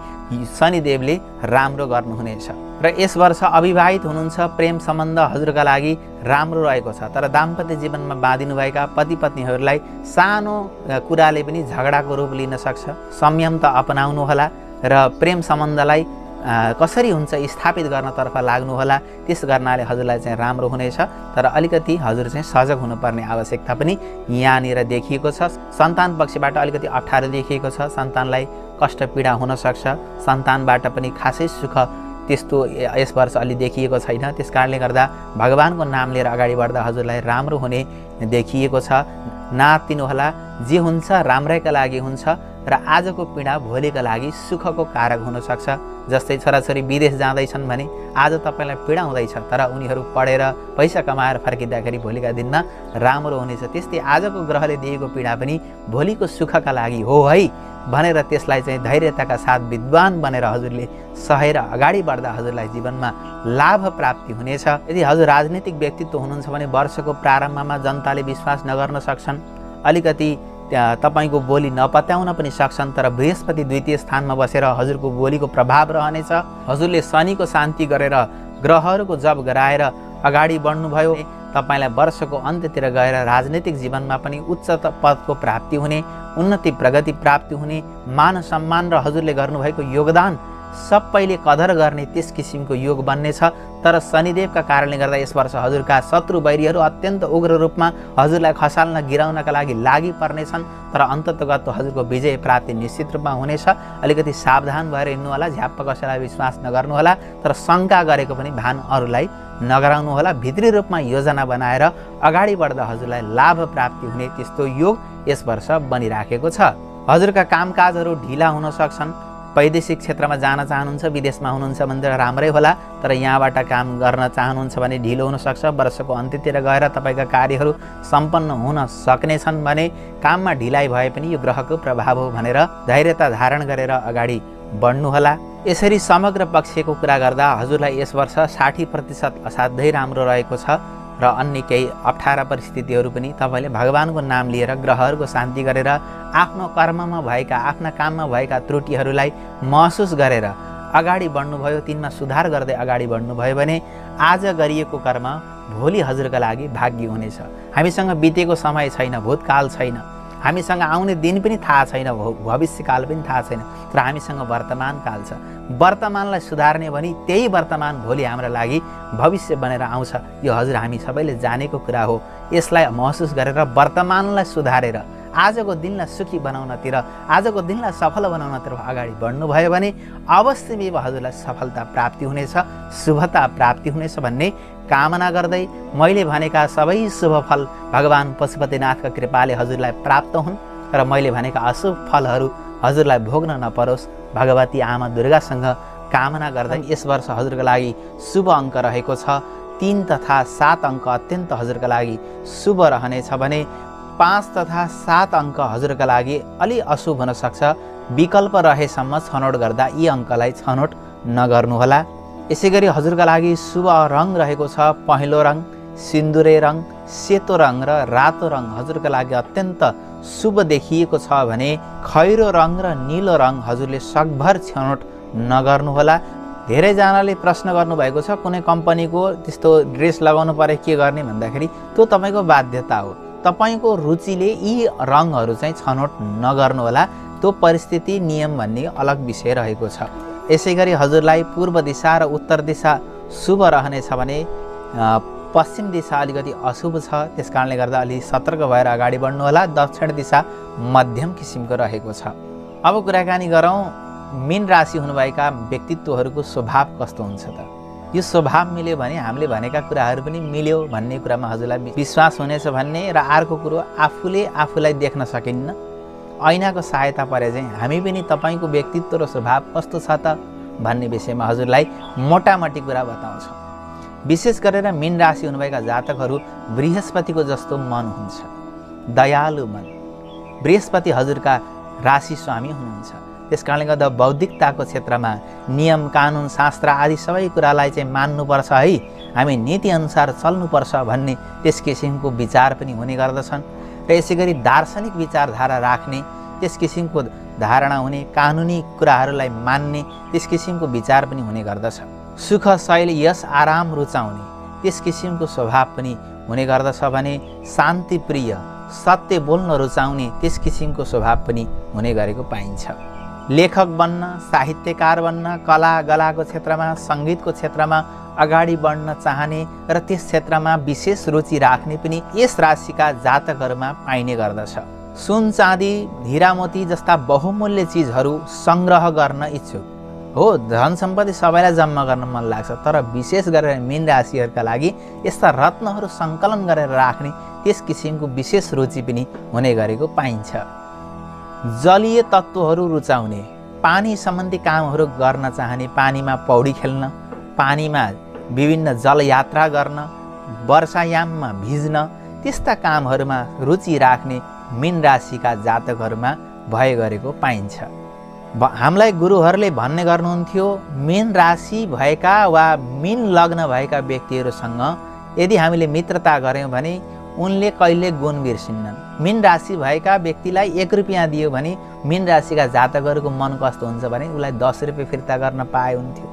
शनिदेवले राम्रो गर्नुहुनेछ। र यस वर्ष अविवाहित हुनुहुन्छ, प्रेम सम्बन्ध हजुरका लागि राम्रो रहेको छ। तर दाम्पत्य जीवनमा बाँधिनुभएका पति पत्नीहरूलाई सानो कुराले पनि झगडाको रूप लिन सक्छ। संयम त अपनाउनुहोला र प्रेम सम्बन्धलाई कसरी हुन्छ स्थापित गर्नतर्फ लाग्नुहोला। त्यस गर्नाले हजुरलाई चाहिँ राम्रो हुनेछ। तर अलिकति हजुर चाहिँ सजग हुनुपर्ने आवश्यकता पनि यहाँनिर देखिएको छ। सन्तान पक्षबाट अलिकति अप्ठ्यारो देखिएको छ। सन्तानलाई कष्ट पीडा हुन सक्छ। सन्तानबाट पनि खासै सुख त्यस्तो यस वर्ष अलि देखिएको छैन। त्यस कारणले गर्दा भगवानको नाम लिएर अगाडि बढ्दा हजुरलाई राम्रो हुने देखिएको छ। नातिनुहोला, जे हुन्छ राम्रैका लागि हुन्छ र आजको पीडा भोलिका लागि सुखको कारक हुन सक्छ। जस्तै छोराछोरी विदेश जाँदैछन् भने आज तपाईलाई पीडा हुँदैछ, तर उनीहरू पढेर पैसा कमाएर फर्किँदाखेरि भोलिका दिनमा राम्रो हुनेछ। त्यस्तै आजको ग्रहले दिएको पीडा पनि भोलिको सुखका लागि हो है भनेर त्यसलाई चाहिँ धैर्यताका साथ विद्वान बनेर हजुरले सहेर अगाडि बढ्दा हजुरलाई जीवनमा लाभ प्राप्ति हुनेछ। यदि हजुर राजनीतिक व्यक्तित्व हुनुहुन्छ भने वर्षको प्रारम्भमा जनताले विश्वास नगर्न सक्छन्। अलिकति तपाईको बोली नपत्याउन पनि सक्छन्। तर बृहस्पति द्वितीय स्थानमा बसेर हजुरको बोलीको प्रभाव रहनेछ। हजुरले शनिको शान्ति गरेर ग्रहहरूको जप गराएर अगाडि बढ्नुभयो तपाईलाई वर्षको अन्त्यतिर गएर राजनीतिक जीवनमा पनि उच्च पदको प्राप्ति हुने, उन्नति प्रगति प्राप्ति हुने, मान सम्मान र हजुरले गर्नुभएको योगदान सबैले कदर गर्ने त्यस किसिमको योग बन्नेछ। तर शनिदेवका कारणले गर्दा यस वर्ष हजुरका शत्रु बैरीहरू अत्यन्त उग्र रूपमा हजुरलाई खसाल्न गिराउनका लागि लागि पर्नेछन्। तर अन्ततगत हजुरको विजय प्राप्ति निश्चित रूपमा हुनेछ। अलिकति सावधान भएर हिँड्नुहोला। झ्याप्प कसैलाई विश्वास नगर्नुहोला। तर शङ्का गरेको पनि भान अरूलाई नगराउनुहोला। भित्री रूपमा योजना बनाएर अगाडि बढ्दा हजुरलाई लाभ प्राप्ति हुने त्यस्तो योग यस वर्ष बनिराखेको छ। हजुरका कामकाजहरू ढिला हुन सक्छन्। वैदेशिक क्षेत्रमा जान चाहनुहुन्छ, विदेशमा हुनुहुन्छ भने त राम्रै होला। तर यहाँबाट काम गर्न चाहनुहुन्छ भने ढिलो हुन सक्छ। वर्षको अन्त्यतिर गएर तपाईँका कार्यहरू सम्पन्न हुन सक्नेछन् भने काममा ढिलाइ भए पनि यो ग्रहको प्रभाव हो भनेर धैर्यता धारण गरेर अगाडि बढ्नुहोला। यसरी समग्र पक्षको कुरा गर्दा हजुरलाई यस वर्ष 60% असाध्यै राम्रो रहेको छ। र अन्य केही अप्ठ्यारा परिस्थितिहरू पनि तपाईले भगवानको नाम लिएर ग्रहहरूको शान्ति गरेर आफ्नो कर्ममा भएका आफ्ना काममा भएका त्रुटिहरूलाई महसुस गरेर अगाडि बढ्नुभयो, तिनमा सुधार गर्दै अगाडि बढ्नुभयो भने आज गरिएको कर्म भोलि हजुरका लागि भाग्य हुनेछ। हामीसँग बितेको समय छैन, भूतकाल छैन, हामीसँग आउने दिन पनि थाहा छैन, भविष्यकाल पनि थाहा छैन। तर हामीसँग वर्तमान काल छ। वर्तमानलाई सुधार्ने भने त्यही वर्तमान भोलि हाम्रो लागि भविष्य बनेर आउँछ। यो हजुर हामी सबैले जानेको कुरा हो। यसलाई महसुस गरेर वर्तमानलाई सुधारेर आजको दिनलाई सुखी बनाउनतिर, आजको दिनलाई सफल बनाउनतिर अगाडि बढ्नुभयो भने अवश्य हजुरलाई सफलता प्राप्ति हुनेछ, शुभता प्राप्ति हुनेछ भन्ने कामना गर्दै मैले भनेका सबै शुभ फल भगवान पशुपतिनाथका कृपाले हजुरलाई प्राप्त हुन् र मैले भनेका अशुभ फलहरू हजुरलाई भोग्न नपरोस् भगवती आमा दुर्गासँग कामना गर्दै यस वर्ष हजुरका लागि शुभ अङ्क रहेको छ 3 तथा 7 अङ्क अत्यन्त हजुरका लागि शुभ रहनेछ भने 5 तथा 7 अङ्क हजुरका लागि अलि अशुभ हुन सक्छ। विकल्प रहेसम्म छनौट गर्दा यी अङ्कलाई छनौट नगर्नुहोला। यसैगरी हजुरका लागि शुभ रङ रहेको छ पहेँलो रङ, सिन्दुरे रङ, सेतो रङ र रातो रङ हजुरका लागि अत्यन्त शुभ देखिएको छ भने खैरो रङ र नीलो रङ हजुरले सकभर छनौट नगर्नुहोला। धेरैजनाले प्रश्न गर्नुभएको छ कुनै कम्पनीको त्यस्तो ड्रेस लगाउनु परे के गर्ने भन्दाखेरि त्यो तपाईँको बाध्यता हो। तपाईको रुचिले यी रङहरू चाहिँ छनौट नगर्नुहोला। त्यो परिस्थिति नियम भन्ने अलग विषय रहेको छ। यसै गरी हजुरलाई पूर्व दिशा र उत्तर दिशा शुभ रहनेछ भने पश्चिम दिशा अलिकति अशुभ छ, त्यस कारणले गर्दा अलि सतर्क भएर अगाडि बढ्नु होला। दक्षिण दिशा मध्यम किसिमको रहेको छ। अब कुराकानी गरौँ मीन राशि हुनुभएका व्यक्तित्वहरूको स्वभाव कस्तो हुन्छ त। यो स्वभाव मिल्यो भने हामीले भनेका कुराहरू पनि मिल्यो भन्ने कुरामा हजुरलाई विश्वास हुनेछ भन्ने, र अर्को कुरो आफूले आफूलाई देख्न सकिन्न, ऐनाको सहायता परे चाहिँ हामी पनि तपाईँको व्यक्तित्व र स्वभाव कस्तो छ त भन्ने विषयमा हजुरलाई मोटामोटी कुरा बताउँछौँ। विशेष गरेर मीन राशि हुनुभएका जातकहरू बृहस्पतिको जस्तो मन हुन्छ, दयालु मन। बृहस्पति हजुरका राशि स्वामी हुनुहुन्छ, त्यस कारणले गर्दा बौद्धिकताको क्षेत्रमा नियम कानुन शास्त्र आदि सबै कुरालाई चाहिँ मान्नुपर्छ है, हामी नीतिअनुसार चल्नुपर्छ भन्ने त्यस किसिमको विचार पनि हुने गर्दछन्। र यसै गरी दार्शनिक विचारधारा राख्ने, त्यस किसिमको धारणा हुने, कानुनी कुराहरूलाई मान्ने त्यस किसिमको विचार पनि हुने गर्दछ। सुख शैली यस आराम रुचाउने त्यस किसिमको स्वभाव पनि हुने गर्दछ भने शान्तिप्रिय सत्य बोल्न रुचाउने त्यस किसिमको स्वभाव पनि हुने गरेको पाइन्छ। लेखक बन्न, साहित्यकार बन्न, कला गलाको क्षेत्रमा, सङ्गीतको क्षेत्रमा अगाडि बढ्न चाहने र त्यस क्षेत्रमा विशेष रुचि राख्ने पनि यस राशिका जातकहरूमा पाइने गर्दछ। सुन चाँदी हीरा मोती जस्ता बहुमूल्य चिजहरू सङ्ग्रह गर्न इच्छुक हो। धन सम्पत्ति सबैलाई जम्मा गर्न मन लाग्छ, तर विशेष गरेर मीन राशिहरूका लागि यस्ता रत्नहरू सङ्कलन गरेर राख्ने त्यस किसिमको विशेष रुचि पनि हुने गरेको पाइन्छ। जलीय तत्त्वहरू रुचाउने, पानी सम्बन्धी कामहरू गर्न चाहने, पानीमा पौडी खेल्न, पानीमा विभिन्न जलयात्रा गर्न, वर्षायाममा भिज्न त्यस्ता कामहरूमा रुचि राख्ने मीन राशिका जातकहरूमा भए गरेको पाइन्छ। हामीलाई गुरुहरूले भन्ने गर्नुहुन्थ्यो मीन राशि भएका वा मीन लग्न भएका व्यक्तिहरूसँग यदि हामीले मित्रता गऱ्यौँ भने उनले कहिले गुण बिर्सिन्नन्। मीन राशि भएका व्यक्तिलाई 1 रुपियाँ दियो भने मीन राशिका जातकहरूको मन कस्तो हुन्छ भने उसलाई 10 रुपियाँ फिर्ता गर्न पाए हुन्थ्यो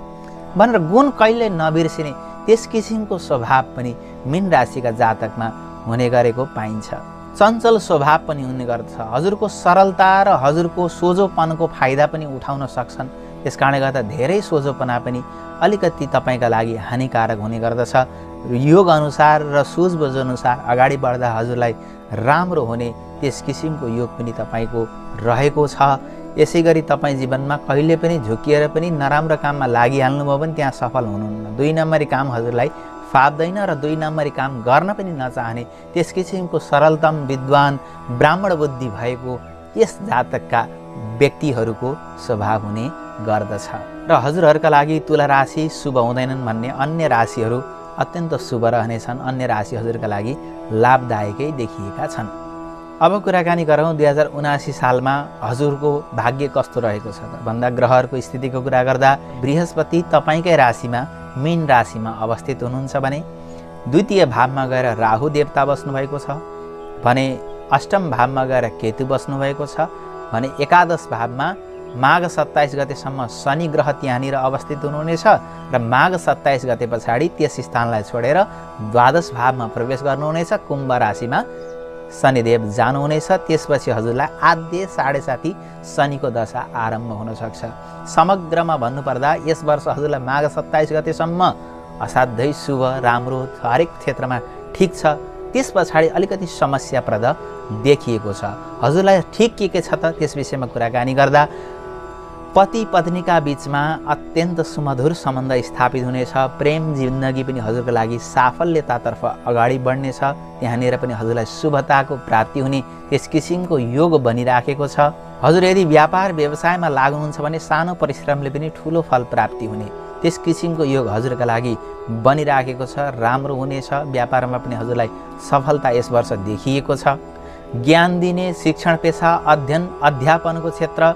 भनेर गुण कहिले नबिर्सिने त्यस किसिमको स्वभाव पनि मीन राशिका जातकमा हुने गरेको पाइन्छ। चञ्चल स्वभाव पनि हुने गर्दछ। हजुरको सरलता र हजुरको सोझोपनको फाइदा पनि उठाउन सक्छन्, त्यस कारणले गर्दा धेरै सोझोपना पनि अलिकति तपाईँका लागि हानिकारक हुने गर्दछ। योग अनुसार र सुझबुझ अनुसार अगाडि बढ्दा हजुरलाई राम्रो हुने त्यस किसिमको योग पनि तपाईँको रहेको छ। यसै गरी तपाईँ जीवनमा कहिले पनि झुकिएर पनि नराम्रो काममा लागिहाल्नुभयो भने त्यहाँ सफल हुनुहुन्न। 2 नम्बरी काम हजुरलाई फाप्दैन र 2 नम्बरी काम गर्न पनि नचाहने त्यस किसिमको सरलतम विद्वान ब्राह्मण बुद्धि भएको यस जातकका व्यक्तिहरूको स्वभाव हुने गर्दछ। र हजुरहरूका लागि तुला राशि शुभ हुँदैनन् भन्ने अन्य राशिहरू अत्यन्त शुभ रहनेछन्। अन्य राशि हजुरका लागि लाभदायकै देखिएका छन्। अब कुराकानी गरौँ 2079 सालमा हजुरको भाग्य कस्तो रहेको छ त भन्दा ग्रहहरूको स्थितिको कुरा गर्दा बृहस्पति तपाईँकै राशिमा मीन राशिमा अवस्थित हुनुहुन्छ भने द्वितीय भावमा गएर राहु देवता बस्नुभएको छ भने अष्टम भावमा गएर केतु बस्नुभएको छ भने एकादश भावमा माघ 27 गतेसम्म शनि ग्रह त्यहाँनिर अवस्थित हुनुहुनेछ र माघ 27 गते पछाडि त्यस स्थानलाई छोडेर द्वादश भावमा प्रवेश गर्नुहुनेछ। कुम्भ राशिमा शनिदेव जानुहुनेछ। त्यसपछि हजुरलाई आद्य 7.5 शनिको दशा आरम्भ हुन सक्छ। समग्रमा भन्नुपर्दा यस वर्ष हजुरलाई माघ 27 गतेसम्म असाध्यै शुभ राम्रो हरेक क्षेत्रमा ठिक छ। त्यस पछाडि अलिकति समस्याप्रद देखिएको छ। हजुरलाई ठिक के छ त त्यस विषयमा कुराकानी गर्दा पति पत्नीका बीचमा अत्यन्त सुमधुर सम्बन्ध स्थापित हुनेछ। प्रेम जिन्दगी पनि हजुरको लागि साफल्यतातर्फ अगाडि बढ्नेछ। त्यहाँनिर पनि हजुरलाई शुभताको प्राप्ति हुने त्यस किसिमको योग बनिराखेको छ। हजुर यदि व्यापार व्यवसायमा लाग्नुहुन्छ भने सानो परिश्रमले पनि ठुलो फल प्राप्ति हुने त्यस किसिमको योग हजुरका लागि बनिराखेको छ। राम्रो हुनेछ। व्यापारमा पनि हजुरलाई सफलता यस वर्ष देखिएको छ। ज्ञान दिने शिक्षण पेशा अध्ययन अध्यापनको क्षेत्र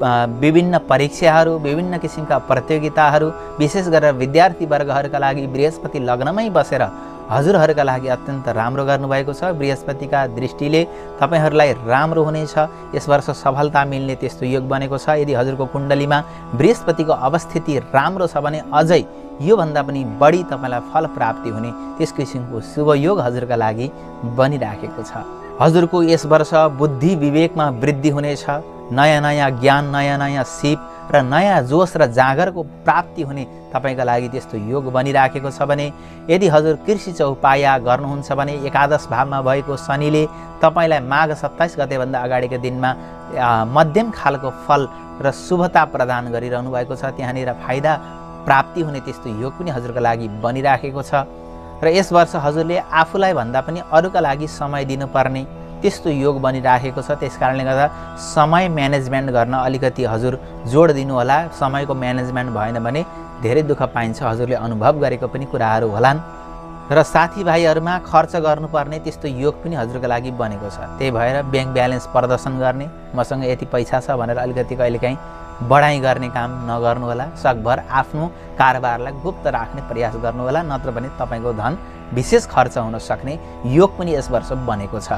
विभिन्न परीक्षाहरू विभिन्न किसिमका प्रतियोगिताहरू विशेष गरेर विद्यार्थी वर्गहरूका लागि बृहस्पति लग्नमै बसेर हजुरहरूका लागि अत्यन्त राम्रो गर्नुभएको छ। बृहस्पतिका दृष्टिले तपाईहरूलाई राम्रो हुनेछ। यस वर्ष सफलता मिल्ने त्यस्तो योग बनेको छ। यदि हजुरको कुण्डलीमा बृहस्पतिको अवस्थिति राम्रो छ भने अझै योभन्दा पनि बढी तपाईँलाई फल प्राप्ति हुने त्यस किसिमको शुभ योग हजुरका लागि बनिराखेको छ। हजुरको यस वर्ष बुद्धि विवेकमा वृद्धि हुनेछ। नयाँ नयाँ ज्ञान नयाँ नयाँ सिप र नयाँ जोस र जाँगरको प्राप्ति हुने तपाईँका लागि त्यस्तो योग बनिराखेको छ भने, यदि हजुर कृषि चौपाया गर्नुहुन्छ भने एकादश भावमा भएको शनिले तपाईँलाई माघ 27 गतेभन्दा अगाडिको दिनमा मध्यम खालको फल र शुभता प्रदान गरिरहनु भएको छ। त्यहाँनिर फाइदा प्राप्ति हुने त्यस्तो योग पनि हजुरको लागि बनिराखेको छ र यस वर्ष हजुरले आफूलाई भन्दा पनि अरूका लागि समय दिनुपर्ने त्यस्तो योग बनिराखेको छ। त्यसकारणले गर्दा समय म्यानेजमेन्ट गर्न अलिकति हजुर जोड दिनु होला। समयको म्यानेजमेन्ट भएन भने धेरै दुःख पाइन्छ, हजुरले अनुभव गरेको पनि कुराहरू होलान्। र साथीभाइहरूमा खर्च गर्नुपर्ने त्यस्तो योग पनि हजुरको लागि बनेको छ। त्यही भएर ब्याङ्क ब्यालेन्स प्रदर्शन गर्ने, मसँग यति पैसा छ भनेर अलिकति कहिलेकाहीँ बढाइ गर्ने काम नगर्नु होला। सकभर आफ्नो कारोबारलाई गुप्त राख्ने प्रयास गर्नु होला, नत्र भने तपाईँको धन विशेष खर्च हुन सक्ने योग पनि यस वर्ष बनेको छ।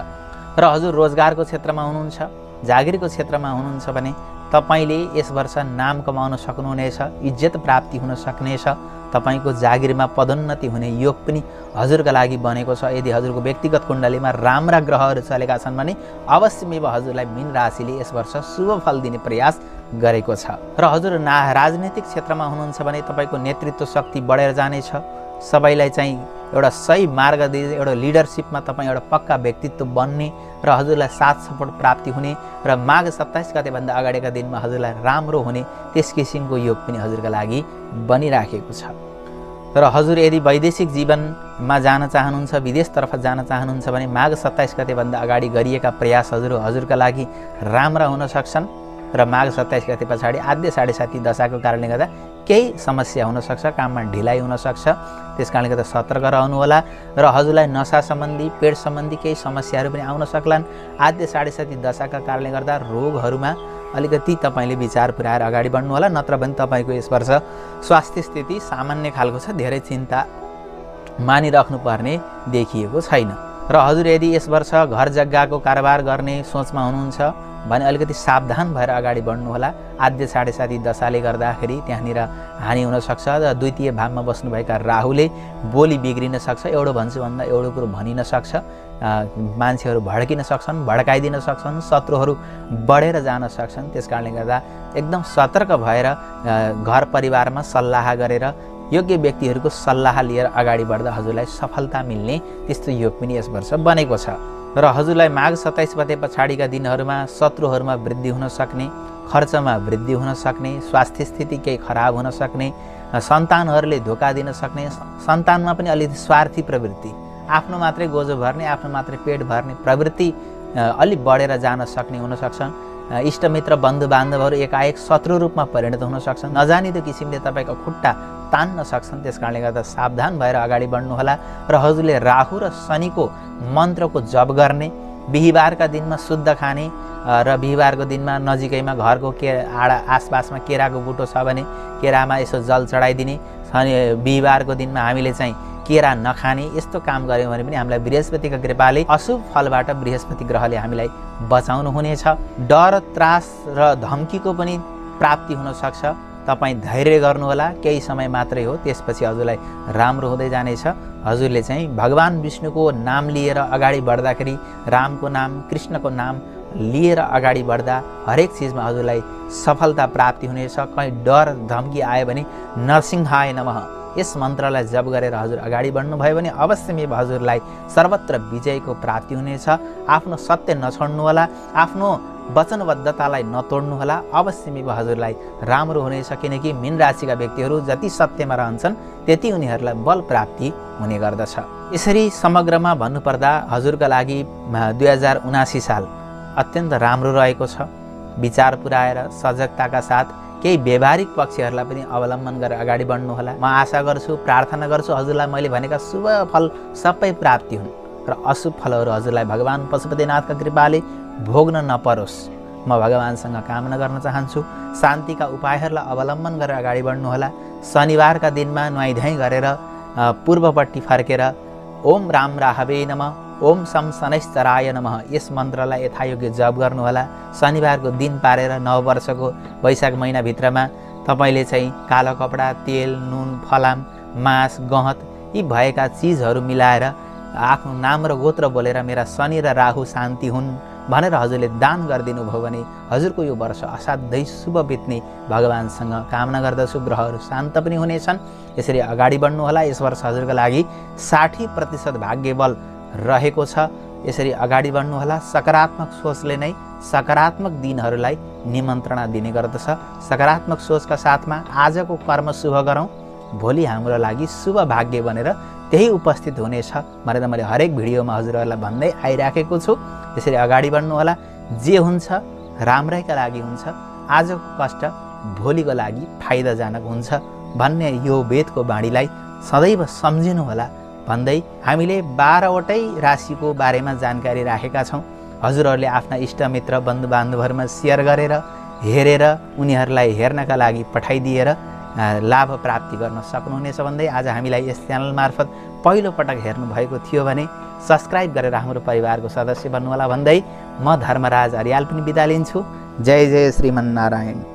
र हजुर रोजगारको क्षेत्रमा हुनुहुन्छ, जागिरको क्षेत्रमा हुनुहुन्छ भने तपाईँले यस वर्ष नाम कमाउन सक्नुहुनेछ, इज्जत प्राप्ति हुन सक्नेछ। तपाईँको जागिरमा पदोन्नति हुने योग पनि हजुरका लागि बनेको छ। यदि हजुरको व्यक्तिगत कुण्डलीमा राम्रा ग्रहहरू चलेका छन् भने अवश्यमेव हजुरलाई मीन राशिले यस वर्ष शुभ फल दिने प्रयास गरेको छ। र हजुर राजनीतिक क्षेत्रमा हुनुहुन्छ भने तपाईँको नेतृत्व शक्ति बढेर जानेछ। सबैलाई चाहिँ एउटा सही मार्ग दिने, एउटा लिडरसिपमा तपाईँ एउटा पक्का व्यक्तित्व बन्ने र हजुरलाई साथ सपोर्ट प्राप्ति हुने र माघ 27 गतेभन्दा अगाडिका दिनमा हजुरलाई राम्रो हुने त्यस किसिमको योग पनि हजुरका लागि बनिराखेको छ। र हजुर यदि वैदेशिक जीवनमा जान चाहनुहुन्छ, विदेशतर्फ जान चाहनुहुन्छ भने माघ 27 गतेभन्दा अगाडि गरिएका प्रयासहरू हजुरका लागि राम्रा हुन सक्छन्। र माघ 27 गते पछाडि आद्य 7.5 दशाको कारणले गर्दा केही समस्या हुनसक्छ, काममा ढिलाइ हुनसक्छ। त्यस कारणले गर्दा सतर्क रहनुहोला। र हजुरलाई नसा सम्बन्धी, पेट सम्बन्धी केही समस्याहरू पनि आउन सक्लान्। आद्य 7.5 दशाका कारणले गर्दा रोगहरूमा अलिकति तपाईँले विचार पुर्याएर अगाडि बढ्नुहोला, नत्र भने तपाईँको यस वर्ष स्वास्थ्य स्थिति सामान्य खालको छ, धेरै चिन्ता मानिराख्नुपर्ने देखिएको छैन। र हजुर यदि यस वर्ष घर जग्गाको कारोबार गर्ने सोचमा हुनुहुन्छ भने अलिकति सावधान भएर अगाडि बढ्नुहोला। आद्य 7.5 दशाले गर्दाखेरि त्यहाँनिर हानि हुनसक्छ र द्वितीय भावमा बस्नुभएका राहुले बोली बिग्रिन सक्छ। एउटा भन्छु भन्दा एउटा कुरो भनिन सक्छ, मान्छेहरू भड्किन सक्छन्, भड्काइदिन सक्छन्, शत्रुहरू बढेर जान सक्छन्। त्यस कारणले गर्दा एकदम सतर्क भएर घर परिवारमा सल्लाह गरेर योग्य व्यक्तिहरूको सल्लाह लिएर अगाडि बढ्दा हजुरलाई सफलता मिल्ने त्यस्तो योग पनि यस वर्ष बनेको छ। र हजुरलाई माघ 27 गते पछाडिका दिनहरूमा शत्रुहरूमा वृद्धि हुन सक्ने, खर्चमा वृद्धि हुन सक्ने, स्वास्थ्य स्थिति केही खराब हुन सक्ने, सन्तानहरूले धोका दिन सक्ने, सन्तानमा पनि अलिकति स्वार्थी प्रवृत्ति, आफ्नो मात्रै गोजो भर्ने, आफ्नो मात्रै पेट भर्ने प्रवृत्ति अलि बढेर जान सक्ने हुन सक्छन्। इष्टमित्र बन्धु बान्धवहरू एकाएक शत्रु रूपमा परिणत हुन सक्छन्। नजानिदो किसिमले तपाईँको खुट्टा तान्न सक्छन्। त्यस कारणले गर्दा सावधान भएर अगाडि बढ्नुहोला। र हजुरले राहु र शनिको मन्त्रको जप गर्ने, बिहिबारका दिनमा शुद्ध खाने र बिहिबारको दिनमा नजिकैमा घरको आसपासमा केराको बुटो छ भने केरामा यसो जल चढाइदिने, बिहिबारको दिनमा हामीले चाहिँ केरा नखाने, यस्तो काम गऱ्यौँ भने पनि हामीलाई बृहस्पतिको कृपाले अशुभ फलबाट बृहस्पति ग्रहले हामीलाई बचाउनु हुनेछ। डर, त्रास र धम्कीको पनि प्राप्ति हुन सक्छ। तपाईँ धैर्य गर्नुहोला, केही समय मात्रै हो, त्यसपछि हजुरलाई राम्रो हुँदै जानेछ। हजुरले चाहिँ भगवान् विष्णुको नाम लिएर अगाडि बढ्दाखेरि, रामको नाम, कृष्णको नाम लिएर अगाडि बढ्दा हरेक चिजमा हजुरलाई सफलता प्राप्ति हुनेछ। कहीँ डर धम्की आयो भने नरसिंहाय नमः यस मन्त्रलाई जप गरेर हजुर अगाडि बढ्नुभयो भने अवश्यमै हजुरलाई सर्वत्र विजयको प्राप्ति हुनेछ। आफ्नो सत्य नछोड्नुहोला, आफ्नो वचनबद्धतालाई नतोड्नुहोला, अवश्यमै हजुरलाई राम्रो हुनेछ। किनकि मीन राशिका व्यक्तिहरू जति सत्यमा रहन्छन् त्यति उनीहरूलाई बल प्राप्ति हुने गर्दछ। यसरी समग्रमा भन्नुपर्दा हजुरका लागि 2079 साल अत्यन्त राम्रो रहेको छ। विचार पुर्याएर सजगताका साथ केही व्यवहारिक पक्षहरूलाई पनि अवलम्बन गरेर अगाडि बढ्नुहोला। म आशा गर्छु, प्रार्थना गर्छु हजुरलाई मैले भनेका शुभ फल सबै प्राप्ति हुन् र अशुभ फलहरू हजुरलाई भगवान् पशुपतिनाथका कृपाले भोग्न नपरोस्, म भगवान्सँग कामना गर्न चाहन्छु। शान्तिका उपायहरूलाई अवलम्बन गरेर अगाडि बढ्नुहोला। शनिबारका दिनमा नुहाइधुवाइ गरेर पूर्वपट्टि फर्केर ओम राम राहवे नमः, ओम शम शनैश्चराय नमः यस मन्त्रलाई यथायोग्य जप गर्नुहोला। शनिबारको दिन पारेर नववर्षको वैशाख महिनाभित्रमा तपाईँले चाहिँ कालो कपडा, तेल, नुन, फलाम, मास, गहत यी भएका चिजहरू मिलाएर आफ्नो नाम र गोत्र बोलेर मेरा शनि र राहु शान्ति हुन्, भनेर हजुरले दान गरिदिनु भयो भने हजुरको यो वर्ष असाध्यै शुभ बित्ने भगवानसँग कामना गर्दछु। ग्रहहरू शान्त पनि हुनेछन्। यसरी अगाडि बढ्नुहोला। यस वर्ष हजुरको लागि 60% भाग्यबल रहेको छ। यसरी अगाडि बढ्नुहोला। सकारात्मक सोचले नै सकारात्मक दिनहरूलाई निमन्त्रणा दिने गर्दछ। सकारात्मक सोचका साथमा आजको कर्म शुभ गरौँ, भोलि हाम्रो लागि शुभ भाग्य बनेर त्यही उपस्थित हुनेछ भनेर मैले हरेक भिडियोमा हजुरहरूलाई भन्दै आइराखेको छु। त्यसरी अगाडि बढ्नुहोला। जे हुन्छ राम्रैका लागि हुन्छ। आजको कष्ट भोलिको लागि फाइदाजनक हुन्छ भन्ने यो वेदको बाणीलाई सदैव सम्झिनुहोला भन्दै हामीले 12वटै राशिको बारेमा जानकारी राखेका छौँ। हजुरहरूले आफ्ना इष्टमित्र बन्धुबान्धवहरूमा सेयर गरेर हेरेर उनीहरूलाई हेर्नका लागि पठाइदिएर लाभ प्राप्ति गर्न सक्नुहुनेछ भन्दै आज हामीलाई यस च्यानल मार्फत पहिलो पटक हेर्नुभएको थियो भने सब्सक्राइब गरेर हाम्रो परिवारको सदस्य बन्नुहोला भन्दै म धर्मराज अर्याल पनि बिदा लिन्छु। जय जय श्रीमन्नारायण।